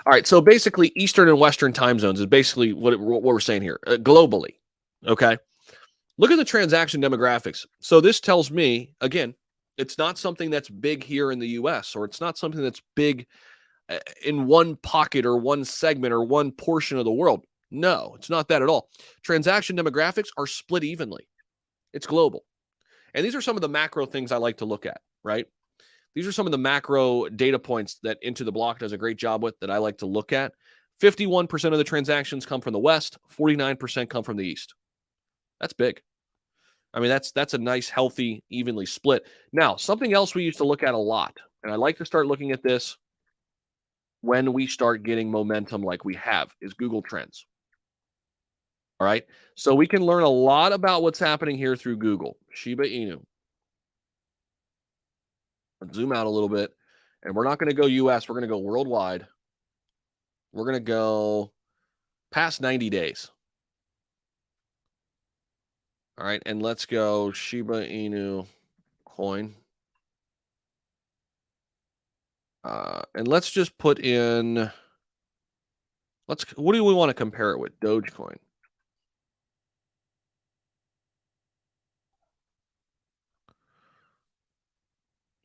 All right, so basically Eastern and Western time zones is basically what we're saying here globally. Okay, look at the transaction demographics. So this tells me, again, it's not something that's big here in the US, or it's not something that's big in one pocket or one segment or one portion of the world. No, it's not that at all. Transaction demographics are split evenly. It's global. And these are some of the macro things I like to look at, right? These are some of the macro data points that Into the Block does a great job with that I like to look at. 51% of the transactions come from the West, 49% come from the East. That's big. I mean, that's a nice, healthy, evenly split. Now, something else we used to look at a lot, and I like to start looking at this when we start getting momentum like we have, is Google Trends. All right. So we can learn a lot about what's happening here through Google. Shiba Inu. Let's zoom out a little bit. And we're not going to go US. We're going to go worldwide. We're going to go past 90 days. All right. And let's go Shiba Inu coin. And let's just put in, what do we want to compare it with? Dogecoin.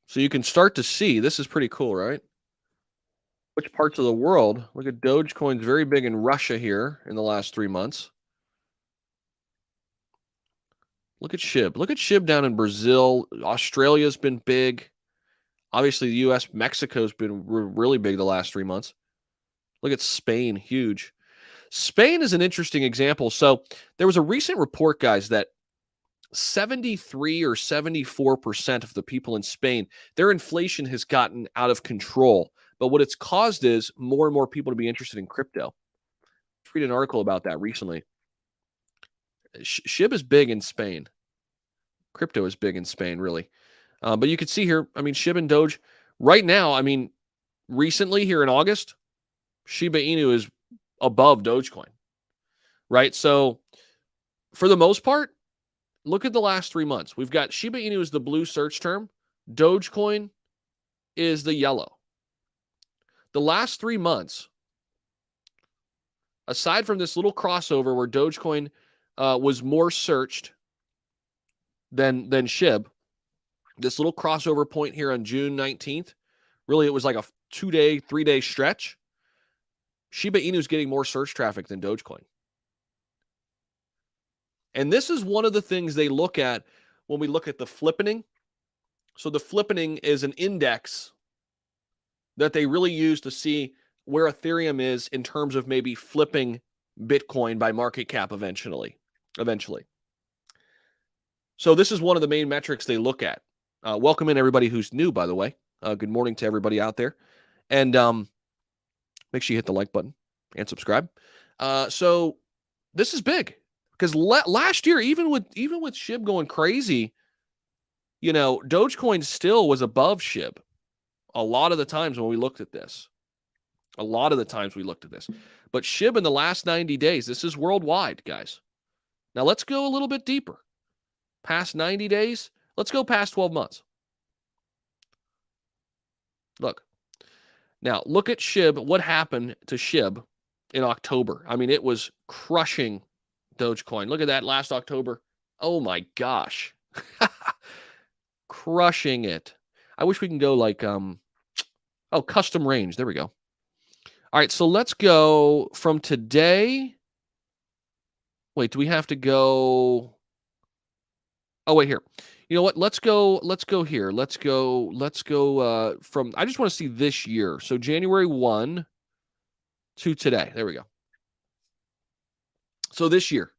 So you can start to see, this is pretty cool, right? Which parts of the world? Look at Dogecoin's very big in Russia here in the last 3 months. Look at SHIB. Look at SHIB down in Brazil. Australia's been big. Obviously, the U.S., Mexico's been really big the last 3 months. Look at Spain, huge. Spain is an interesting example. So there was a recent report, guys, that 73 or 74% of the people in Spain, their inflation has gotten out of control. But what it's caused is more and more people to be interested in crypto. I read an article about that recently. SHIB is big in Spain. Crypto is big in Spain, really. But you can see here, I mean, SHIB and Doge right now, I mean, recently here in August, Shiba Inu is above Dogecoin, right? So for the most part, look at the last 3 months. We've got Shiba Inu is the blue search term. Dogecoin is the yellow. The last 3 months, aside from this little crossover where Dogecoin was more searched than SHIB, this little crossover point here on June 19th, really it was like a 2-day, 3-day stretch. Shiba Inu is getting more search traffic than Dogecoin. And this is one of the things they look at when we look at the flippening. So the flippening is an index that they really use to see where Ethereum is in terms of maybe flipping Bitcoin by market cap eventually. So this is one of the main metrics they look at. Welcome in everybody who's new, by the way. Good morning to everybody out there. And make sure you hit the like button and subscribe. So this is big because last year, even with SHIB going crazy, you know, Dogecoin still was above SHIB a lot of the times when we looked at this. But SHIB in the last 90 days, this is worldwide, guys. Now let's go a little bit deeper. Past 90 days, let's go past 12 months. Look. Now, look at SHIB. What happened to SHIB in October? I mean, it was crushing Dogecoin. Look at that last October. Oh, my gosh. Crushing it. I wish we can go like, custom range. There we go. All right, so let's go from today. Wait, do we have to go? Oh, wait, here. You know what? Let's go here. Let's go from, I just want to see this year. So January 1 to today. There we go. So this year,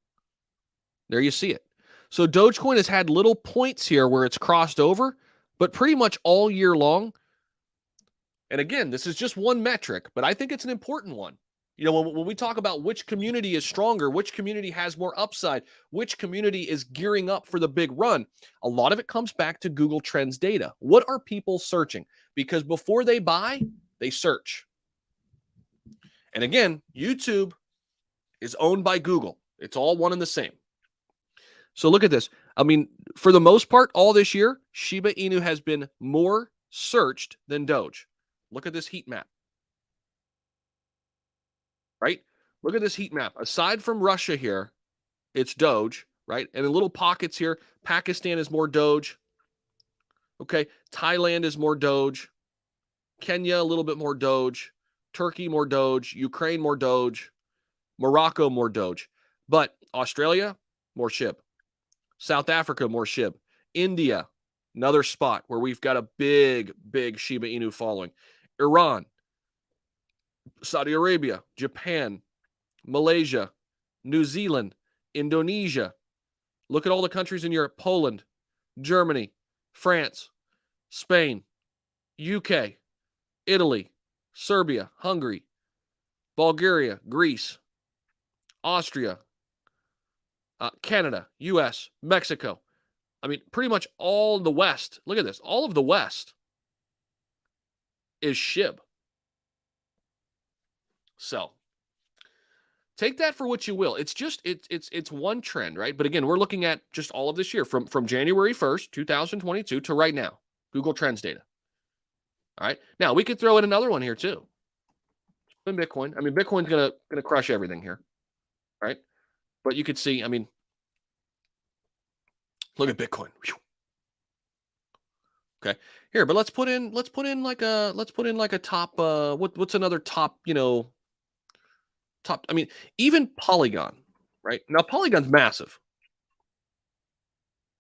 there you see it. So Dogecoin has had little points here where it's crossed over, but pretty much all year long. And again, this is just one metric, but I think it's an important one. You know, when we talk about which community is stronger, which community has more upside, which community is gearing up for the big run, a lot of it comes back to Google Trends data. What are people searching? Because before they buy, they search. And again, YouTube is owned by Google. It's all one and the same. So look at this. I mean, for the most part, all this year, Shiba Inu has been more searched than Doge. Look at this heat map. Right? Look at this heat map. Aside from Russia here, it's Doge, right? And in little pockets here, Pakistan is more Doge. Okay. Thailand is more Doge. Kenya, a little bit more Doge. Turkey, more Doge. Ukraine, more Doge. Morocco, more Doge. But Australia, more SHIB. South Africa, more SHIB. India, another spot where we've got a big, big Shiba Inu following. Iran, Saudi Arabia, Japan, Malaysia, New Zealand, Indonesia. Look at all the countries in Europe. Poland, Germany, France, Spain, UK, Italy, Serbia, Hungary, Bulgaria, Greece, Austria, Canada, US, Mexico. I mean, pretty much all the West. Look at this. All of the West is SHIB. So take that for what you will. It's just it's one trend, right? But again, we're looking at just all of this year from January 1st, 2022 to right now. Google Trends data. All right. Now we could throw in another one here too. In Bitcoin. I mean, Bitcoin's gonna crush everything here, right? But you could see, I mean, look at Bitcoin. Whew. Okay. Here, but let's put in like a top what's another top, top, I mean, even Polygon, right? Now Polygon's massive.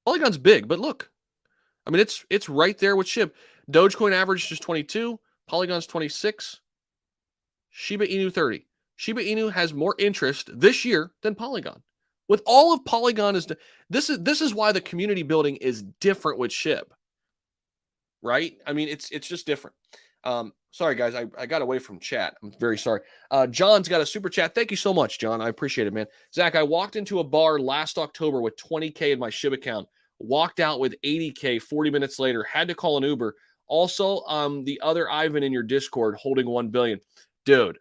Polygon's big, but look. I mean, it's right there with SHIB. Dogecoin average is 22, Polygon's 26, Shiba Inu 30. Shiba Inu has more interest this year than Polygon. With all of Polygon this is why the community building is different with SHIB. Right? I mean, it's just different. Sorry guys, I got away from chat. I'm very sorry. John's got a super chat. Thank you so much, John. I appreciate it, man. Zach, I walked into a bar last October with 20K in my SHIB account. Walked out with 80K 40 minutes later. Had to call an Uber. Also, the other Ivan in your Discord holding 1 billion. Dude,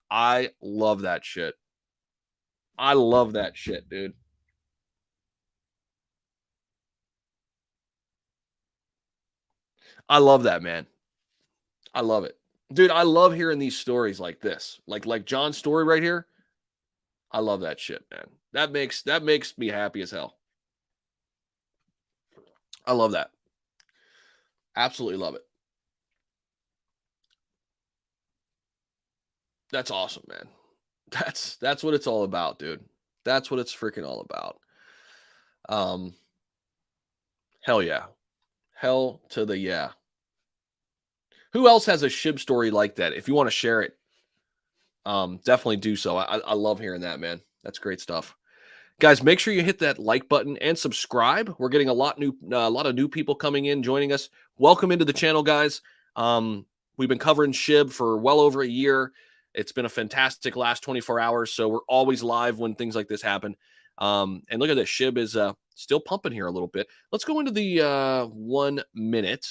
I love that shit. I love that shit, dude. I love that, man. I love it. Dude, I love hearing these stories like this. Like John's story right here. I love that shit, man. That makes me happy as hell. I love that. Absolutely love it. That's awesome, man. That's what it's all about, dude. That's what it's freaking all about. Hell yeah. Hell to the yeah. Who else has a SHIB story like that? If you want to share it, definitely do so. I love hearing that, man. That's great stuff. Guys, make sure you hit that like button and subscribe. We're getting a lot of new people coming in, joining us. Welcome into the channel, guys. We've been covering SHIB for well over a year. It's been a fantastic last 24 hours, so we're always live when things like this happen. And look at this. SHIB is still pumping here a little bit. Let's go into the 1 minute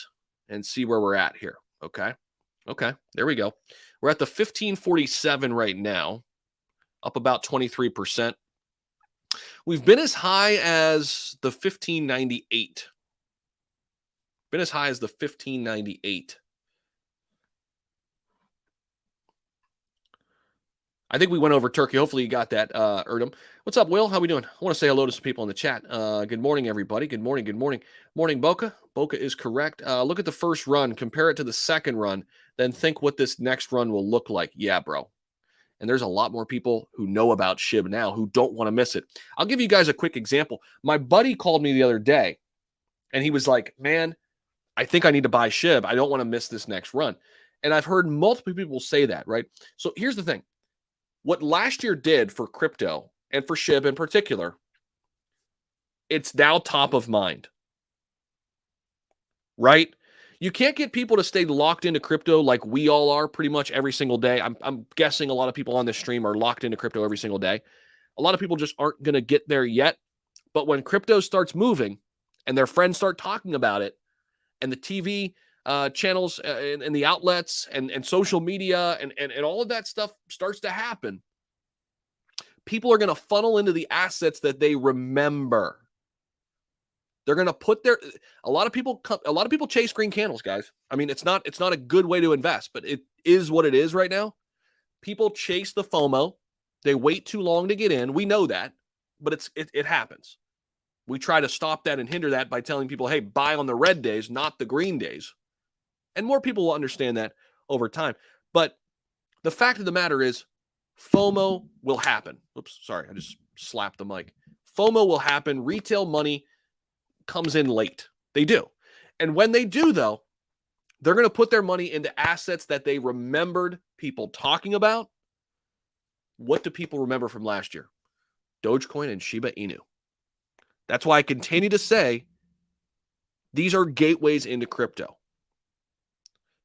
and see where we're at here. Okay. There we go. We're at the 1547 right now, up about 23%. We've been as high as the 1598. Been as high as the 1598. I think we went over Turkey. Hopefully you got that, Erdem. What's up, Will? How we doing? I want to say hello to some people in the chat. Good morning, everybody. Good morning. Morning, Boca. Boca is correct. Look at the first run. Compare it to the second run. Then think what this next run will look like. Yeah, bro. And there's a lot more people who know about SHIB now who don't want to miss it. I'll give you guys a quick example. My buddy called me the other day, and he was like, man, I think I need to buy SHIB. I don't want to miss this next run. And I've heard multiple people say that, right? So here's the thing. What last year did for crypto, and for SHIB in particular, it's now top of mind, right? You can't get people to stay locked into crypto like we all are pretty much every single day. I'm guessing a lot of people on this stream are locked into crypto every single day. A lot of people just aren't going to get there yet. But when crypto starts moving and their friends start talking about it, and the TV channels and the outlets and social media and all of that stuff starts to happen, people are going to funnel into the assets that they remember. They're going to put a lot of people chase green candles, guys. I mean, it's not a good way to invest, but it is what it is right now. People chase the FOMO. They wait too long to get in. We know that, but it happens. We try to stop that and hinder that by telling people, hey, buy on the red days, not the green days. And more people will understand that over time. But the fact of the matter is, FOMO will happen. Oops, sorry, I just slapped the mic. FOMO will happen. Retail money comes in late. They do. And when they do, though, they're going to put their money into assets that they remembered people talking about. What do people remember from last year? Dogecoin and Shiba Inu. That's why I continue to say these are gateways into crypto.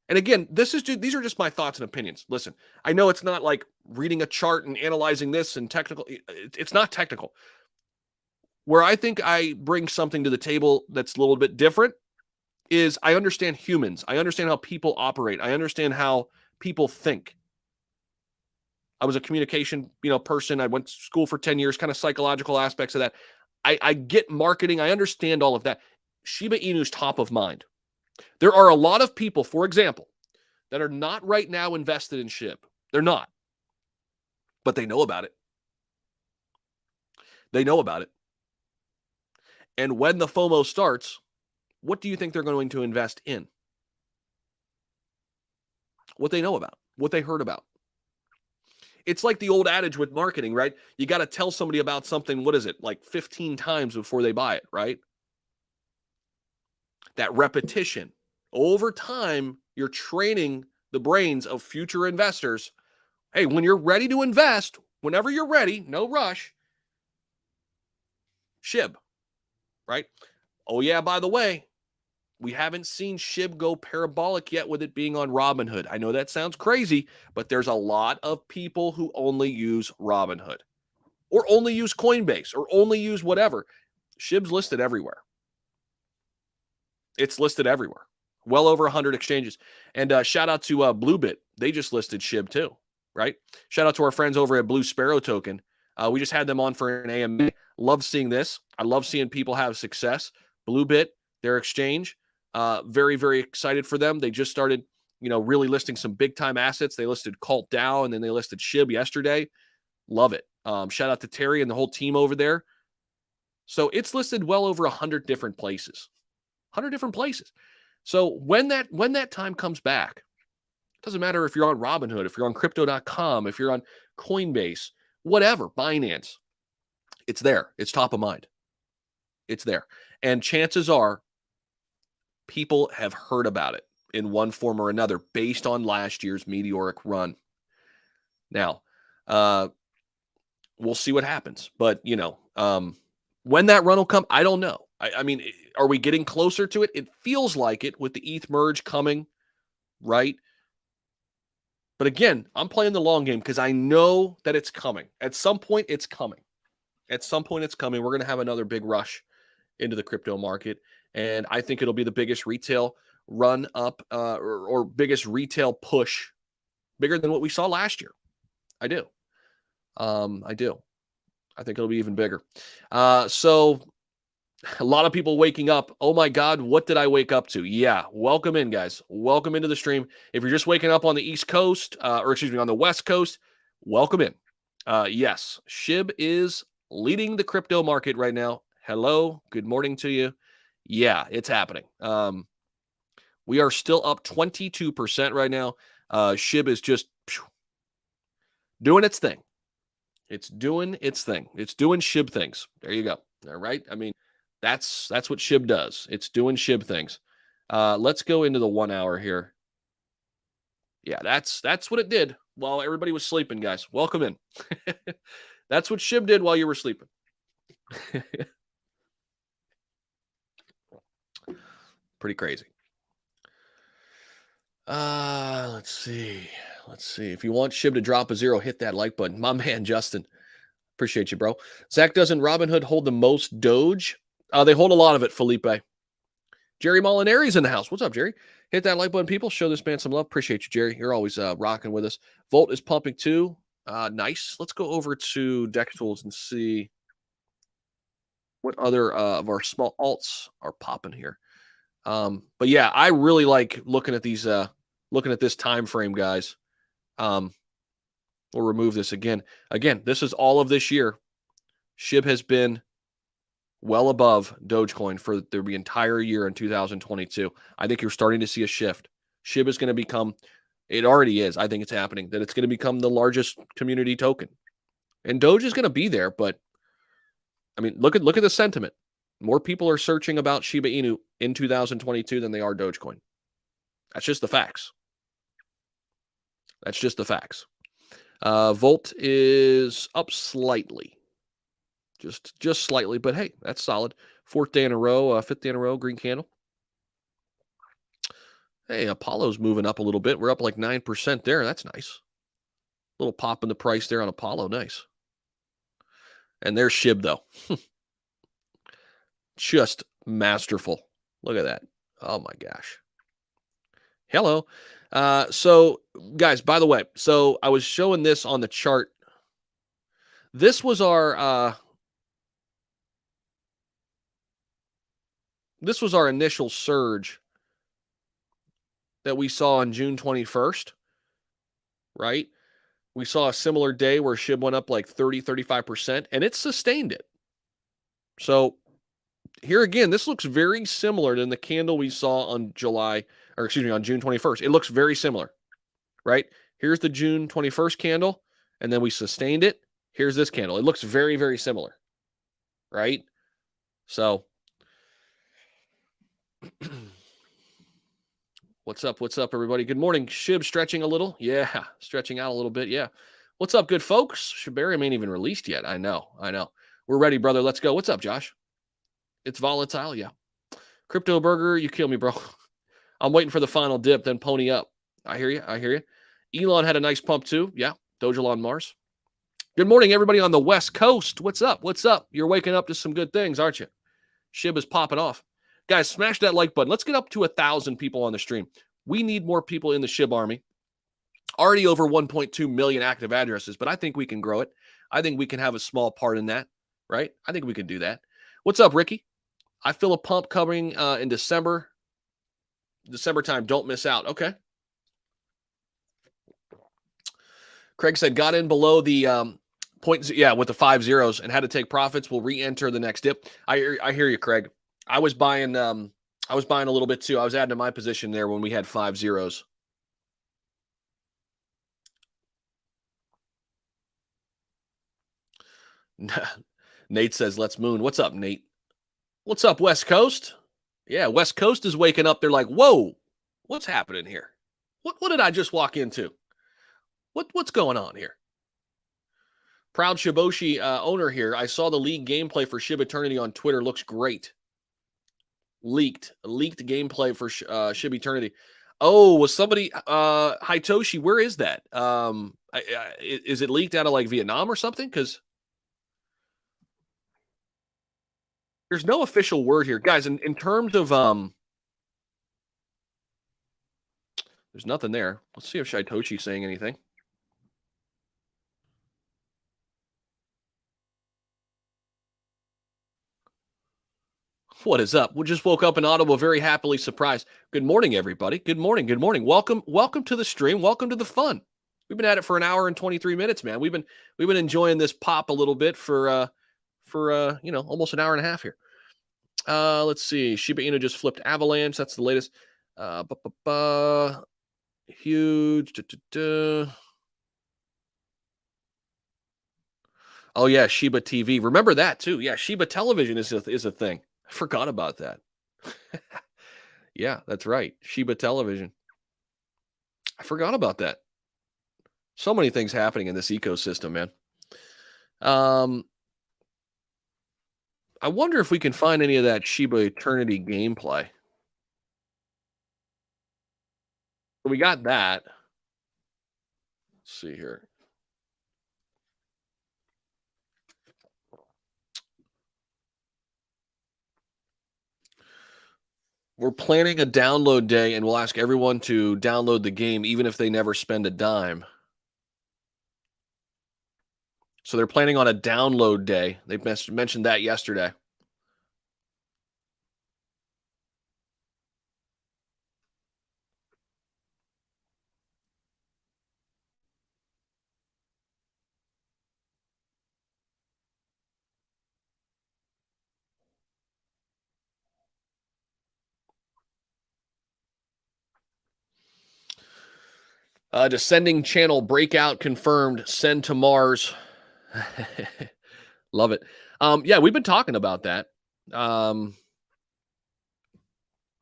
And again, these are just my thoughts and opinions. Listen, I know it's not like reading a chart and analyzing this and technical. It's not technical. Where I think I bring something to the table that's a little bit different is I understand humans. I understand how people operate. I understand how people think. I was a communication, person. I went to school for 10 years, kind of psychological aspects of that. I get marketing. I understand all of that. Shiba Inu's top of mind. There are a lot of people, for example, that are not right now invested in SHIB. They're not. But they know about it. They know about it. And when the FOMO starts, what do you think they're going to invest in? What they know about, what they heard about. It's like the old adage with marketing, right? You got to tell somebody about something, what is it, like 15 times before they buy it, right? That repetition. Over time, you're training the brains of future investors. Hey, when you're ready to invest, whenever you're ready, no rush, SHIB, right? Oh yeah, by the way, we haven't seen SHIB go parabolic yet with it being on Robinhood. I know that sounds crazy, but there's a lot of people who only use Robinhood or only use Coinbase or only use whatever. SHIB's listed everywhere. It's listed everywhere. Well over 100 exchanges. And shout out to Bluebit. They just listed SHIB too, right? Shout out to our friends over at Blue Sparrow Token. We just had them on for an AMA. Love seeing this. I love seeing people have success. Bluebit, their exchange. Very, very excited for them. They just started, really listing some big time assets. They listed Cult DAO and then they listed SHIB yesterday. Love it. Shout out to Terry and the whole team over there. So it's listed well over 100 different places. 100 different places. So when that time comes back, it doesn't matter if you're on Robinhood, if you're on crypto.com, if you're on Coinbase, whatever, Binance, it's there. It's top of mind. It's there. And chances are people have heard about it in one form or another based on last year's meteoric run. Now, we'll see what happens. But, when that run will come, I don't know. I mean, are we getting closer to it? It feels like it with the ETH merge coming, right? But again, I'm playing the long game because I know that it's coming. At some point, it's coming. At some point, it's coming. We're going to have another big rush into the crypto market. And I think it'll be the biggest retail run up or biggest retail push, bigger than what we saw last year. I do. I think it'll be even bigger. So a lot of people waking up. Oh my God, what did I wake up to? Yeah, welcome in, guys. Welcome into the stream. If you're just waking up on the East Coast, on the West Coast, welcome in. Yes, SHIB is leading the crypto market right now. Hello, good morning to you. Yeah, it's happening. We are still up 22% right now. SHIB is just doing its thing. It's doing its thing. It's doing SHIB things. There you go. All right. I mean, that's what SHIB does. It's doing SHIB things. Let's go into the 1 hour here. Yeah, that's what it did while everybody was sleeping, guys. Welcome in. That's what SHIB did while you were sleeping. Pretty crazy. Let's see. If you want SHIB to drop a 0, hit that like button. My man, Justin. Appreciate you, bro. Zach, doesn't Robinhood hold the most Doge? They hold a lot of it, Felipe. Jerry Molinari's in the house. What's up, Jerry? Hit that like button, people. Show this man some love. Appreciate you, Jerry. You're always rocking with us. Volt is pumping too. Nice. Let's go over to Dex Tools and see. what other of our small alts are popping here. But yeah, I really like looking at these, looking at this time frame, guys. We'll remove this again. Again, this is all of this year. SHIB has been well above Dogecoin for the entire year in 2022. I think you're starting to see a shift. SHIB is going to become, it already is, I think it's happening, that it's going to become the largest community token. And Doge is going to be there, but I mean, look at the sentiment. More people are searching about Shiba Inu in 2022 than they are Dogecoin. That's just the facts. That's just the facts. Volt is up slightly. Just slightly, but hey, that's solid. Fourth day in a row, fifth day in a row, green candle. Hey, Apollo's moving up a little bit. We're up like 9% there. That's nice. Little pop in the price there on Apollo. Nice. And there's SHIB, though. Just masterful. Look at that. Oh, my gosh. Hello. So, guys, by the way, so I was showing this on the chart. This was our initial surge that we saw on June 21st, right? We saw a similar day where SHIB went up like 35%, and it sustained it. So here again, this looks very similar than the candle we saw on on June 21st. It looks very similar, right? Here's the June 21st candle, and then we sustained it. Here's this candle. It looks very, very similar, right? So what's up, everybody? Good morning. SHIB stretching a little. Yeah, stretching out a little bit. Yeah. What's up, good folks? Shibarium ain't even released yet. I know. We're ready, brother. Let's go. What's up, Josh? It's volatile. Yeah. Crypto Burger, you kill me, bro. I'm waiting for the final dip, then pony up. I hear you. Elon had a nice pump too. Yeah. Dogelon Mars. Good morning, everybody on the West Coast. What's up? You're waking up to some good things, aren't you? SHIB is popping off. Guys, smash that like button. Let's get up to 1,000 people on the stream. We need more people in the SHIB army. Already over 1.2 million active addresses, but I think we can grow it. I think we can have a small part in that, right? I think we can do that. What's up, Ricky? I feel a pump coming in December. December time. Don't miss out. Okay. Craig said, got in below the point. Yeah, with the 5 zeros and had to take profits. We'll re-enter the next dip. I hear you, Craig. I was buying a little bit too. I was adding to my position there when we had 5 zeros. Nate says, let's moon. What's up, Nate? What's up, West Coast? Yeah, West Coast is waking up. They're like, whoa, what's happening here? What did I just walk into? What's going on here? Proud Shiboshi owner here. I saw the league gameplay for SHIB Eternity on Twitter. Looks great. Leaked gameplay for SHIB Eternity. Oh, was somebody Hitoshi? Where is that? Is it leaked out of like Vietnam or something? Because there's no official word here, guys. In terms of there's nothing there. Let's see if Shitoshi's saying anything. What is up? We just woke up in Ottawa, very happily surprised. Good morning, everybody. Good morning. Welcome to the stream. Welcome to the fun. We've been at it for an hour and 23 minutes, man. We've been enjoying this pop a little bit for almost an hour and a half here. Let's see. Shiba Inu just flipped Avalanche. That's the latest. Huge. Oh yeah, Shiba TV. Remember that too. Yeah, Shiba Television is a thing. I forgot about that. Yeah, that's right. Shiba Television. I forgot about that. So many things happening in this ecosystem, man. I wonder if we can find any of that Shiba Eternity gameplay. We got that. Let's see here. We're planning a download day, and we'll ask everyone to download the game, even if they never spend a dime. So they're planning on a download day. They mentioned that yesterday. Descending channel breakout confirmed. Send to Mars. Love it. Yeah, we've been talking about that.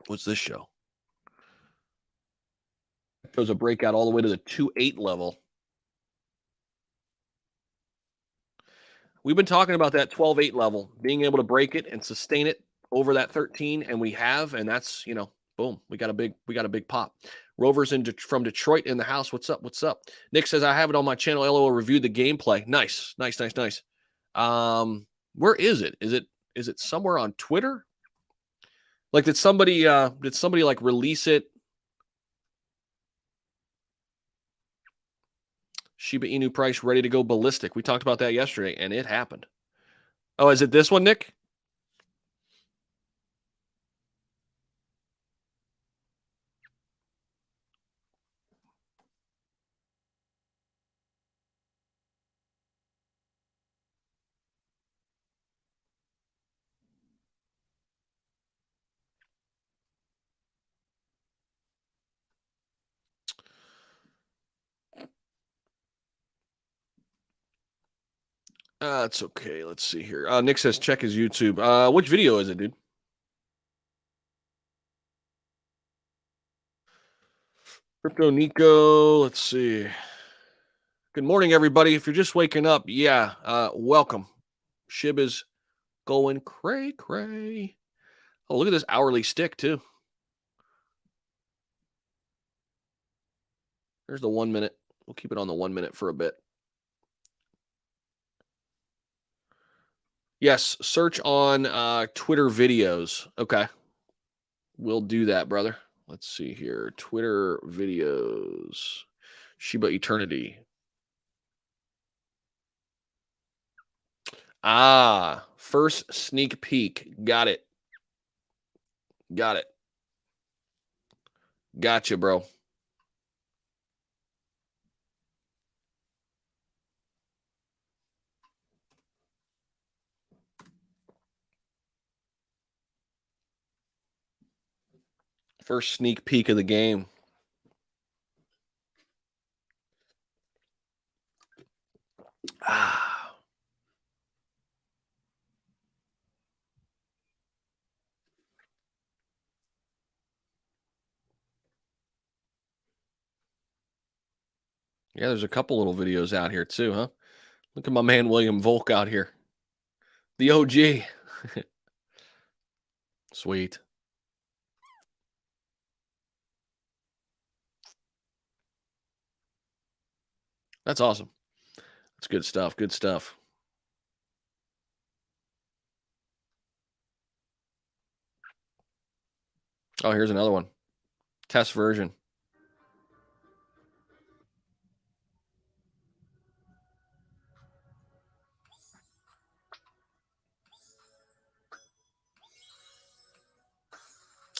What's this show? Shows a breakout all the way to the 2.8 level. We've been talking about that 12.8 level, being able to break it and sustain it over that 13, and we have, and that's, you know, boom, we got a big pop. Rovers from Detroit in the house. What's up? What's up? Nick says, I have it on my channel. LO reviewed the gameplay. Nice. Where is it? Is it somewhere on Twitter? Like, did somebody like release it? Shiba Inu price ready to go ballistic. We talked about that yesterday, and it happened. Oh, is it this one, Nick? It's okay. Let's see here. Nick says check his YouTube. Which video is it, dude? Crypto Nico. Let's see. Good morning, everybody. If you're just waking up, welcome. SHIB is going cray. Oh, look at this hourly stick, too. There's the 1 minute. We'll keep it on the 1 minute for a bit. Yes, search on Twitter videos. Okay. We'll do that, brother. Let's see here. Twitter videos. Shiba Eternity. First sneak peek. Got it. Gotcha, bro. First sneak peek of the game. Yeah, there's a couple little videos out here too, huh? Look at my man William Volk out here. The OG. Sweet. That's awesome. That's good stuff. Good stuff. Oh, here's another one. Test version.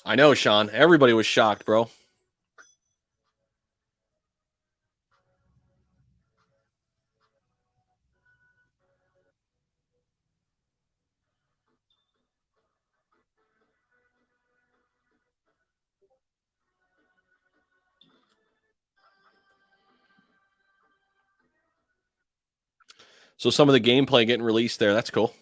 I know, Sean. Everybody was shocked, bro. So some of the gameplay getting released there. That's cool.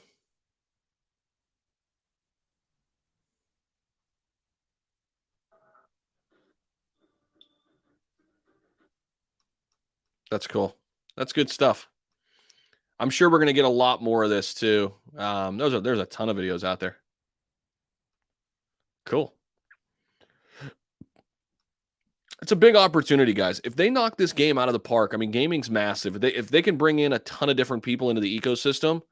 That's cool. That's good stuff. I'm sure we're going to get a lot more of this too. There's a ton of videos out there. Cool. It's a big opportunity, guys. If they knock this game out of the park, I mean, gaming's massive. If they can bring in a ton of different people into the ecosystem,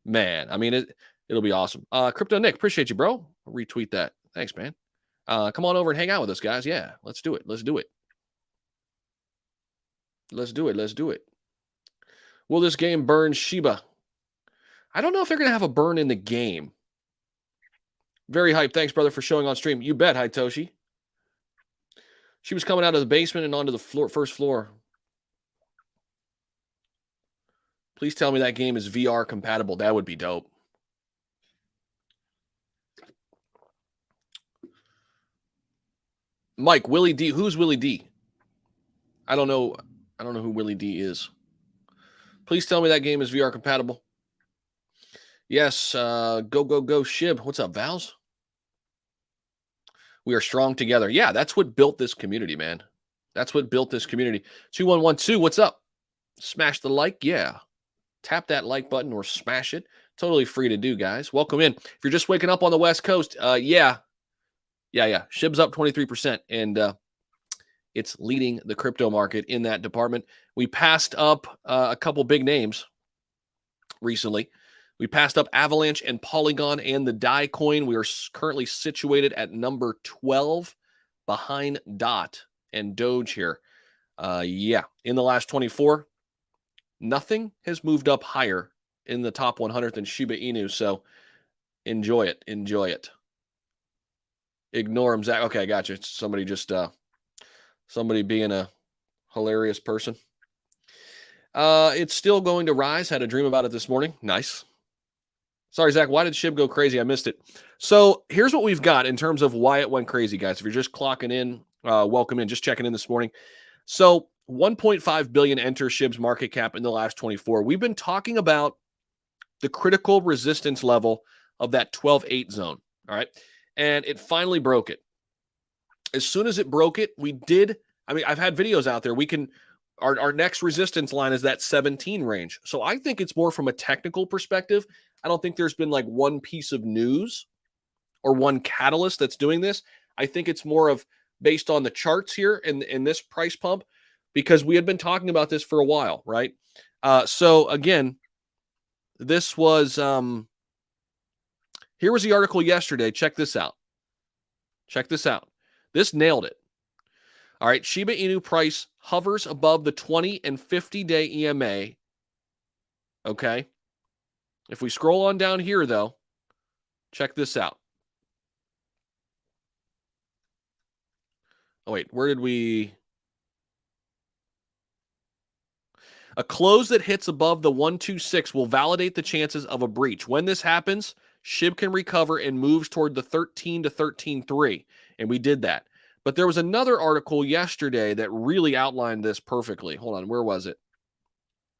man, I mean, it'll be awesome. Crypto Nick, appreciate you, bro. I'll retweet that. Thanks, man. Come on over and hang out with us, guys. Yeah, let's do it. Let's do it. Will this game burn Shiba? I don't know if they're going to have a burn in the game. Very hyped. Thanks, brother, for showing on stream. You bet, Hitoshi. She was coming out of the basement and onto the floor, first floor. Please tell me that game is VR compatible. That would be dope. Mike, Willie D. Who's Willie D? I don't know who Willie D is. Please tell me that game is VR compatible. Yes, go SHIB. What's up, Vals? We are strong together. Yeah, that's what built this community, man. That's what built this community. 2112, what's up? Smash the like, yeah. Tap that like button or smash it. Totally free to do, guys. Welcome in. If you're just waking up on the West Coast, yeah. SHIB's up 23%, and it's leading the crypto market in that department. We passed up a couple big names recently. We passed up Avalanche and Polygon and the DAI coin. We are currently situated at number 12 behind DOT and Doge here. In the last 24, nothing has moved up higher in the top 100 than Shiba Inu. So enjoy it. Ignore him, Zach. Okay, I got you. It's somebody somebody being a hilarious person. It's still going to rise. Had a dream about it this morning. Nice. Sorry, Zach, why did SHIB go crazy? I missed it. So here's what we've got in terms of why it went crazy, guys. If you're just clocking in, welcome in, just checking in this morning. So 1.5 billion enters SHIB's market cap in the last 24. We've been talking about the critical resistance level of that 12.8 zone, all right? And it finally broke it. As soon as it broke it, I've had videos out there. Our next resistance line is that 17 range. So I think it's more from a technical perspective. I don't think there's been like one piece of news or one catalyst that's doing this. I think it's more of based on the charts here in this price pump, because we had been talking about this for a while, right? So again, this was, here was the article yesterday. Check this out. This nailed it. All right, Shiba Inu price hovers above the 20 and 50-day EMA. Okay. If we scroll on down here, though, check this out. Oh, wait, where did we... A close that hits above the 126 will validate the chances of a breach. When this happens, SHIB can recover and moves toward the 13 to 13.3, and we did that. But there was another article yesterday that really outlined this perfectly. Hold on, where was it?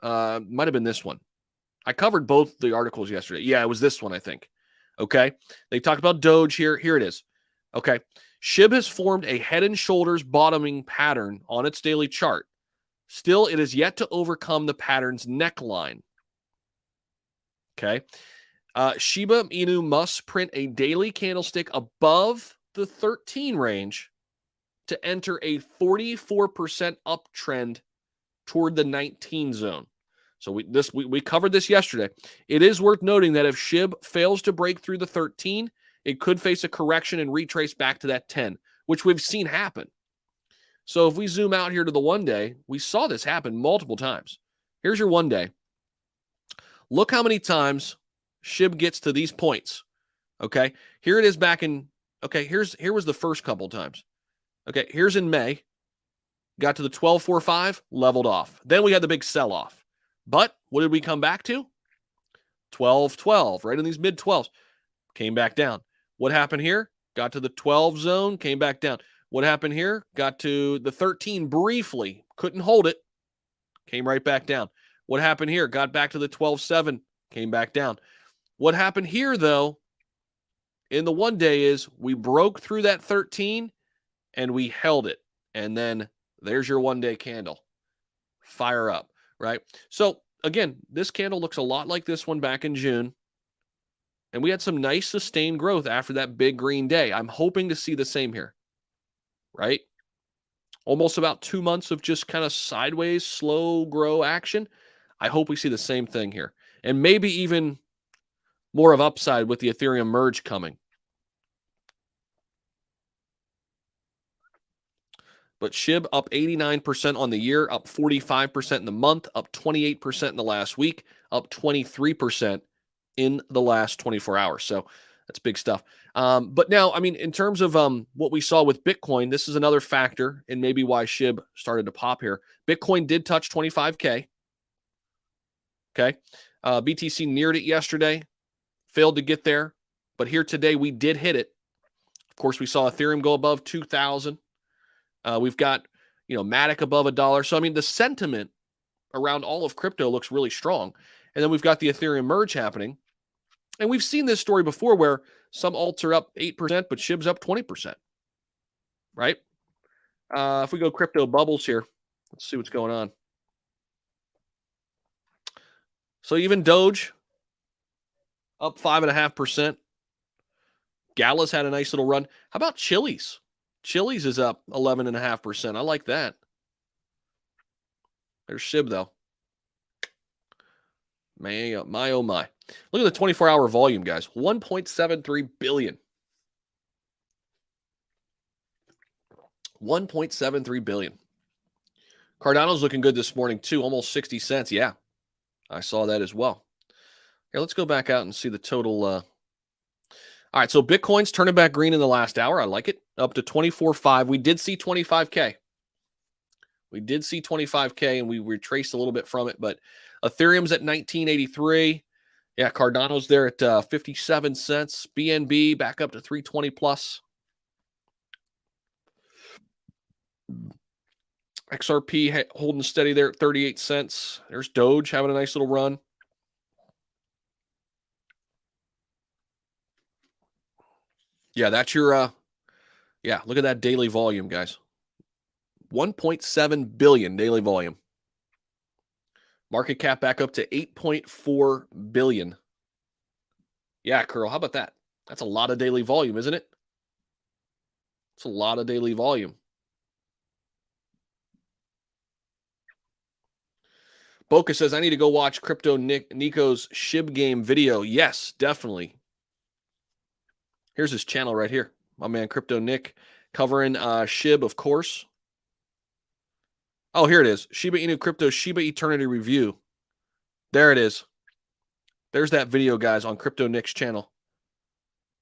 Might have been this one. I covered both the articles yesterday. Yeah, it was this one, I think. Okay. They talked about Doge here. Here it is. Okay. SHIB has formed a head and shoulders bottoming pattern on its daily chart. Still, it is yet to overcome the pattern's neckline. Okay. Shiba Inu must print a daily candlestick above the 13 range to enter a 44% uptrend toward the 19 zone. So we covered this yesterday. It is worth noting that if SHIB fails to break through the 13, it could face a correction and retrace back to that 10, which we've seen happen. So if we zoom out here to the 1 day, we saw this happen multiple times. Here's your 1 day. Look how many times SHIB gets to these points. Okay, here it is back in. Okay, here was the first couple times. Okay, here's in May. Got to the 12.45, leveled off. Then we had the big sell-off. But what did we come back to? 12.12, right in these mid-12s. Came back down. What happened here? Got to the 12 zone, came back down. What happened here? Got to the 13 briefly. Couldn't hold it. Came right back down. What happened here? Got back to the 12.7, came back down. What happened here, though, in the 1 day is we broke through that 13 and we held it. And then there's your 1 day candle. Fire up, right? So again, this candle looks a lot like this one back in June. And we had some nice sustained growth after that big green day. I'm hoping to see the same here, right? Almost about 2 months of just kind of sideways, slow grow action. I hope we see the same thing here. And maybe even more of upside with the Ethereum merge coming. But SHIB up 89% on the year, up 45% in the month, up 28% in the last week, up 23% in the last 24 hours. So that's big stuff. But now, I mean, in terms of what we saw with Bitcoin, this is another factor and maybe why SHIB started to pop here. Bitcoin did touch 25K. Okay. BTC neared it yesterday, failed to get there. But here today, we did hit it. Of course, we saw Ethereum go above 2,000. We've got, Matic above $1. So, I mean, the sentiment around all of crypto looks really strong. And then we've got the Ethereum merge happening. And we've seen this story before where some alts are up 8%, but SHIB's up 20%, right? If we go crypto bubbles here, let's see what's going on. So even Doge up 5.5%. Gala's had a nice little run. How about Chili's? Chili's is up 11.5%. I like that. There's SHIB though. My oh my. Look at the 24-hour volume, guys. 1.73 billion. 1.73 billion. Cardano's looking good this morning too, almost 60 cents. Yeah, I saw that as well. Here, let's go back out and see the total. All right, so Bitcoin's turning back green in the last hour. I like it. Up to 24.5. We did see 25K. We did see 25K, and we retraced a little bit from it, but Ethereum's at 1983. Yeah, Cardano's there at 57 cents. BNB back up to 320 plus. XRP holding steady there at 38 cents. There's Doge having a nice little run. Yeah, that's your, look at that daily volume, guys. 1.7 billion daily volume. Market cap back up to 8.4 billion. Yeah, Curl, how about that? That's a lot of daily volume, isn't it? It's a lot of daily volume. Boca says, I need to go watch Crypto Nico's SHIB game video. Yes, definitely. Here's his channel right here. My man Crypto Nick covering SHIB, of course. Oh, here it is. Shiba Inu Crypto Shiba Eternity Review. There it is. There's that video, guys, on Crypto Nick's channel.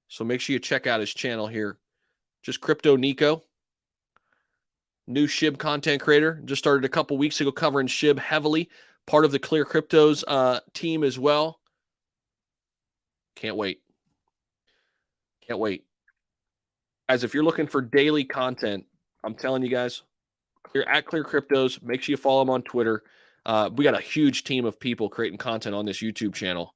So make sure you check out his channel here. Just Crypto Nico. New SHIB content creator. Just started a couple weeks ago covering SHIB heavily. Part of the Clear Cryptos team as well. Can't wait. Can't wait. Guys, if you're looking for daily content, I'm telling you guys, you're at Clear Cryptos. Make sure you follow them on Twitter. We got a huge team of people creating content on this YouTube channel.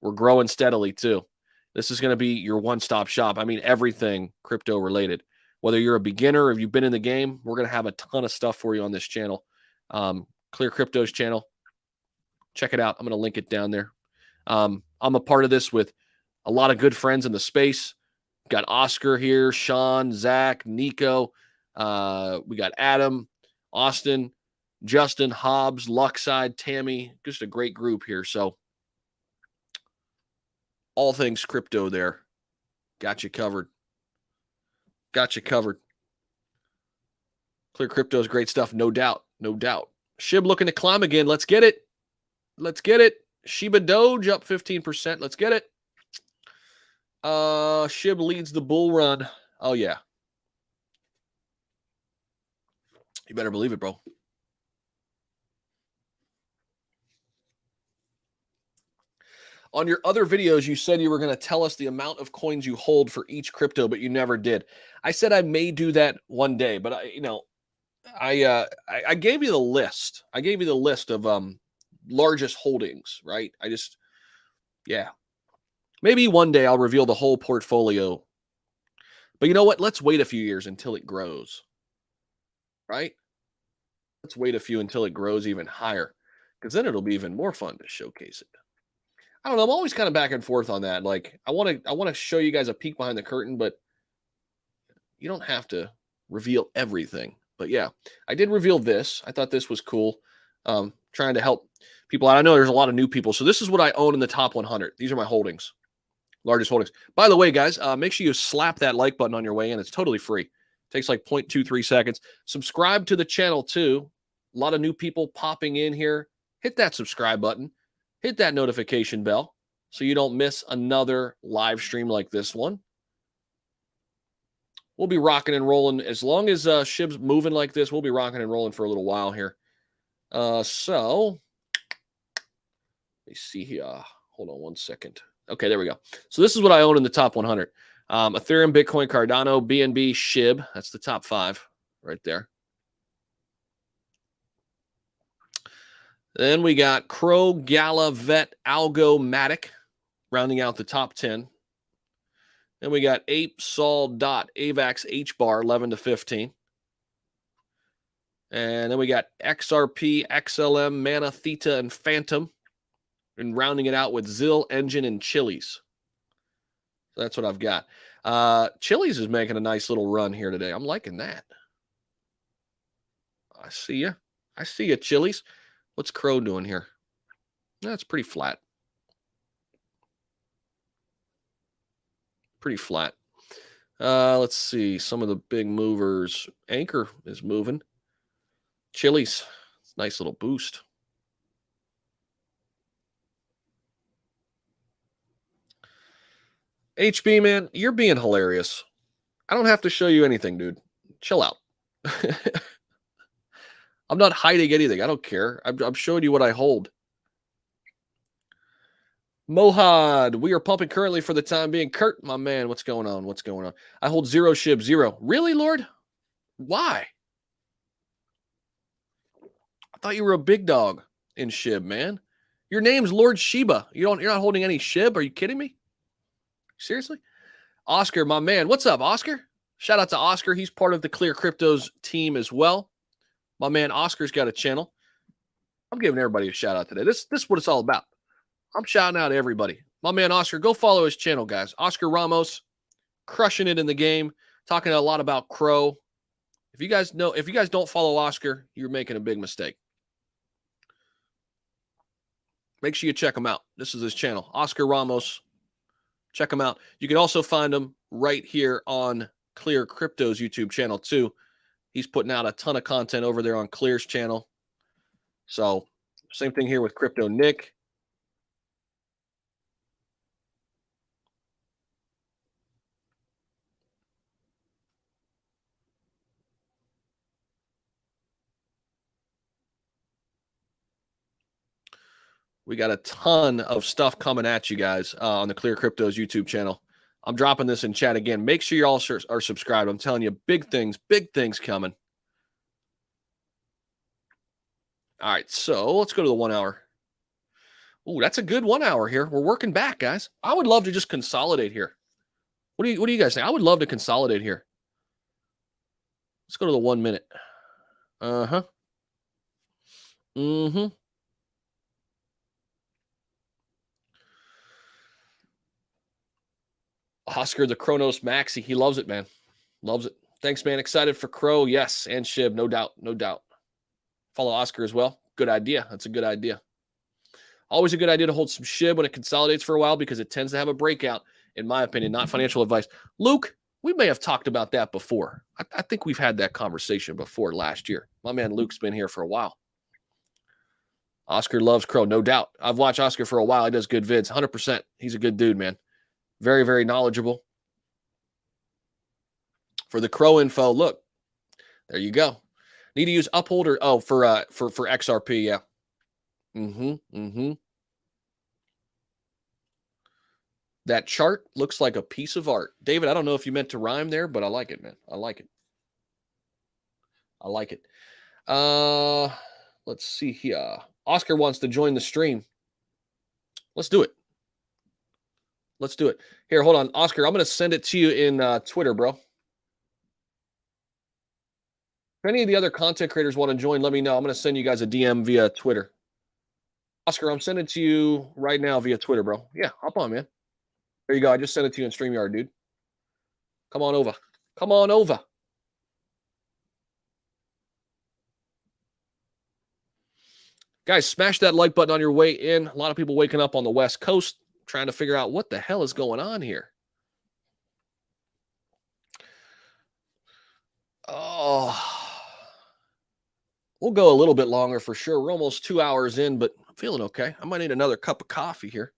We're growing steadily too. This is going to be your one-stop shop. I mean, everything crypto related. Whether you're a beginner or if you've been in the game, we're going to have a ton of stuff for you on this channel. Clear Cryptos channel. Check it out. I'm going to link it down there. I'm a part of this with a lot of good friends in the space. Got Oscar here, Sean, Zach, Nico. We got Adam, Austin, Justin, Hobbs, Luckside, Tammy. Just a great group here. So all things crypto there. Got you covered. Got you covered. Clear Crypto is great stuff. No doubt. No doubt. SHIB looking to climb again. Let's get it. Let's get it. Shiba Doge up 15%. Let's get it. SHIB leads the bull run. Oh, yeah. You better believe it, bro. On your other videos, you said you were going to tell us the amount of coins you hold for each crypto, but you never did. I said I may do that one day, but I gave you the list. I gave you the list of largest holdings, right? Maybe one day I'll reveal the whole portfolio. But you know what? Let's wait a few years until it grows, right? Let's wait a few until it grows even higher, because then it'll be even more fun to showcase it. I don't know. I'm always kind of back and forth on that. Like, I want to show you guys a peek behind the curtain, but you don't have to reveal everything. But yeah, I did reveal this. I thought this was cool. Trying to help people out. I know there's a lot of new people. So this is what I own in the top 100. These are my holdings, largest holdings. By the way, guys, make sure you slap that like button on your way in. It's totally free. It takes like 0.23 seconds. Subscribe to the channel too. A lot of new people popping in here. Hit that subscribe button. Hit that notification bell so you don't miss another live stream like this one. We'll be rocking and rolling. As long as SHIB's moving like this, we'll be rocking and rolling for a little while here. So, let me see here. Hold on one second. Okay, there we go. So this is what I own in the top 100. Ethereum, Bitcoin, Cardano, BNB, SHIB. That's the top 5 right there. Then we got Crow, Gala, Vet, Algo, Matic, rounding out the top 10. Then we got Ape, Sol, Dot, Avax, H-Bar, 11 to 15. And then we got XRP, XLM, Mana, Theta, and Phantom. And rounding it out with Zill, Engine, and Chili's. So that's what I've got. Chili's is making a nice little run here today. I'm liking that. I see you. I see you, Chili's. What's Crow doing here? That's pretty flat. Pretty flat. Let's see. Some of the big movers. Anchor is moving. Chili's. Nice little boost. HB, man, you're being hilarious. I don't have to show you anything, dude. Chill out. I'm not hiding anything. I don't care. I'm showing you what I hold. Mohad, we are pumping currently for the time being. Kurt, my man, what's going on? What's going on? I hold 0 SHIB, 0. Really, Lord? Why? I thought you were a big dog in SHIB, man. Your name's Lord Shiba. You're not holding any SHIB? Are you kidding me? Seriously? Oscar, my man. What's up, Oscar? Shout out to Oscar. He's part of the Clear Cryptos team as well. My man Oscar's got a channel. I'm giving everybody a shout out today. This is what it's all about. I'm shouting out to everybody. My man Oscar, go follow his channel, guys. Oscar Ramos, crushing it in the game, talking a lot about Crow. If you guys don't follow Oscar, you're making a big mistake. Make sure you check him out. This is his channel, Oscar Ramos. Check him out. You can also find him right here on Clear Crypto's YouTube channel too. He's putting out a ton of content over there on Clear's channel. So same thing here with Crypto Nick. We got a ton of stuff coming at you guys on the Clear Crypto's YouTube channel. I'm dropping this in chat again. Make sure you all are subscribed. I'm telling you, big things coming. All right, so let's go to the 1 hour. Ooh, that's a good 1 hour here. We're working back, guys. I would love to just consolidate here. What do you guys think? I would love to consolidate here. Let's go to the 1 minute. Uh-huh. Mm-hmm. Oscar, the Kronos Maxi. He loves it, man. Loves it. Thanks, man. Excited for Crow. Yes, and SHIB. No doubt. No doubt. Follow Oscar as well. Good idea. That's a good idea. Always a good idea to hold some SHIB when it consolidates for a while because it tends to have a breakout, in my opinion, not financial advice. Luke, we may have talked about that before. I think we've had that conversation before last year. My man Luke's been here for a while. Oscar loves Crow, no doubt. I've watched Oscar for a while. He does good vids, 100%. He's a good dude, man. Very, very knowledgeable. For the Crow info, look, there you go. Need to use Upholder. Oh, for XRP, yeah. That chart looks like a piece of art. David, I don't know if you meant to rhyme there, but I like it, man. I like it. I like it. Let's see here. Oscar wants to join the stream. Let's do it. Let's do it. Here, hold on. Oscar, I'm going to send it to you in Twitter, bro. If any of the other content creators want to join, let me know. I'm going to send you guys a DM via Twitter. Oscar, I'm sending it to you right now via Twitter, bro. Yeah, hop on, man. There you go. I just sent it to you in StreamYard, dude. Come on over. Come on over. Guys, smash that like button on your way in. A lot of people waking up on the West Coast trying to figure out what the hell is going on here. Oh, we'll go a little bit longer for sure. We're almost 2 hours in, but I'm feeling okay. I might need another cup of coffee here.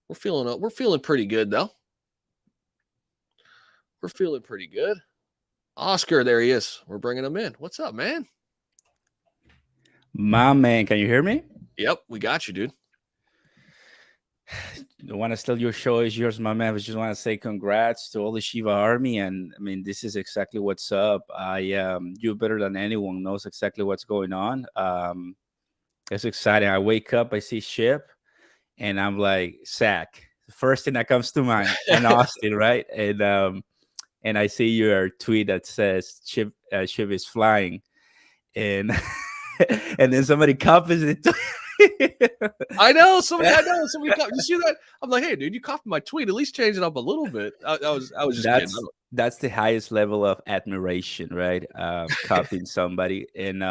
We're feeling pretty good though. We're feeling pretty good. Oscar, there he is. We're bringing him in. What's up, man? My man, can you hear me? Yep, we got you, dude. I want to steal your show is yours, my man. I just want to say congrats to all the Shiba army. And I mean, this is exactly what's up. You better than anyone knows exactly what's going on. It's exciting. I wake up, I see SHIB, and I'm like, Zach. The first thing that comes to mind, and Austin, right? And I see your tweet that says SHIB is flying, and and then somebody copies it. I know somebody. You see that? I'm like, hey, dude, you copied my tweet. At least change it up a little bit. I was just kidding. That's the highest level of admiration, right? Copying somebody, and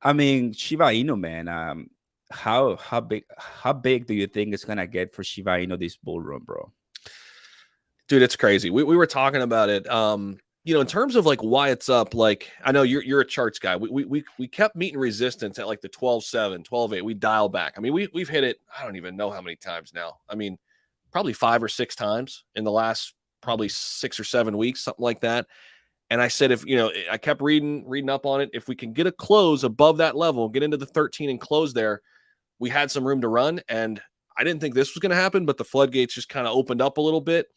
I mean, Shiba Inu, man. How big do you think it's gonna get for Shiba Inu this bull run, bro? Dude, it's crazy. We were talking about it. You know, in terms of like why it's up, like I know you're a charts guy. We kept meeting resistance at like the 12.7, 12.8. We dial back. I mean, we've hit it, I don't even know how many times now. I mean, probably 5 or 6 times in the last probably 6 or 7 weeks, something like that. And I said, if you know, I kept reading up on it. If we can get a close above that level, get into the 13 and close there, we had some room to run. And I didn't think this was going to happen, but the floodgates just kind of opened up a little bit.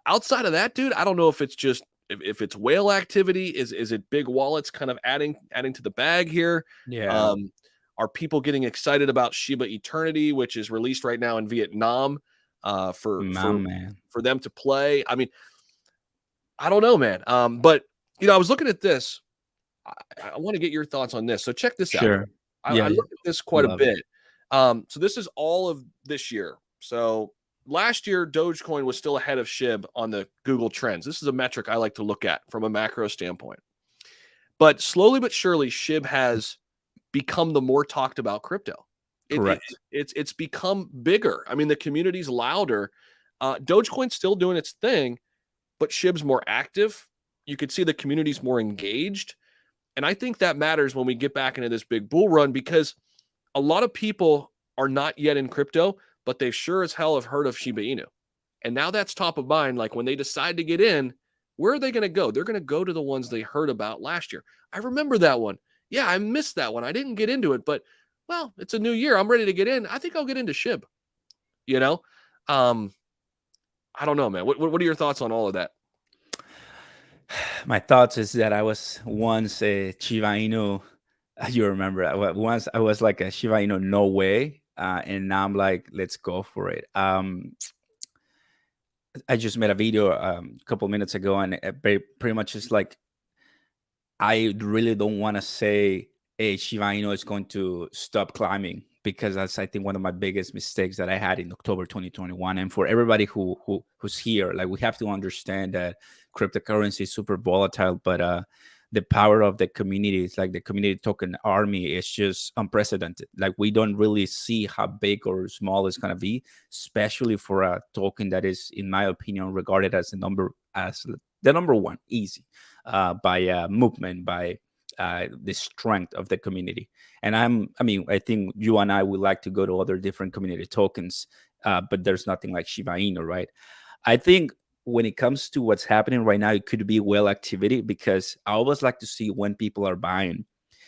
Outside of that, dude, I don't know if it's just if it's whale activity. Is it big wallets kind of adding to the bag here? Yeah. Are people getting excited about Shiba Eternity, which is released right now in Vietnam for them to play? I mean, I don't know, man. But you know, I was looking at this. I want to get your thoughts on this. So check this out. I looked at this quite a bit. So this is all of this year. So last year, Dogecoin was still ahead of SHIB on the Google Trends. This is a metric I like to look at from a macro standpoint. But slowly but surely, SHIB has become the more talked about crypto. It's become bigger. I mean, the community's louder. Dogecoin's still doing its thing, but SHIB's more active. You could see the community's more engaged. And I think that matters when we get back into this big bull run, because a lot of people are not yet in crypto, but they sure as hell have heard of Shiba Inu. And now that's top of mind. Like when they decide to get in, where are they going to go? They're going to go to the ones they heard about last year. I remember that one. Yeah, I missed that one. I didn't get into it, but well, it's a new year. I'm ready to get in. I think I'll get into SHIB. You know, I don't know, man. What are your thoughts on all of that? My thoughts is that I was once a Shiba Inu. You remember, once I was like a Shiba Inu, no way. And now I'm like, let's go for it. I just made a video a couple minutes ago, and it pretty much is like, I really don't want to say, hey, Shiba Inu is going to stop climbing, because that's, I think, one of my biggest mistakes that I had in October 2021. And for everybody who's here, like, we have to understand that cryptocurrency is super volatile, but the power of the community, is like the community token army, is just unprecedented. Like, we don't really see how big or small it's going to be, especially for a token that is, in my opinion, regarded as the number one, easy, by movement, by the strength of the community. And I think you and I would like to go to other different community tokens, but there's nothing like Shiba Inu, right? I think when it comes to what's happening right now, it could be whale activity, because I always like to see when people are buying.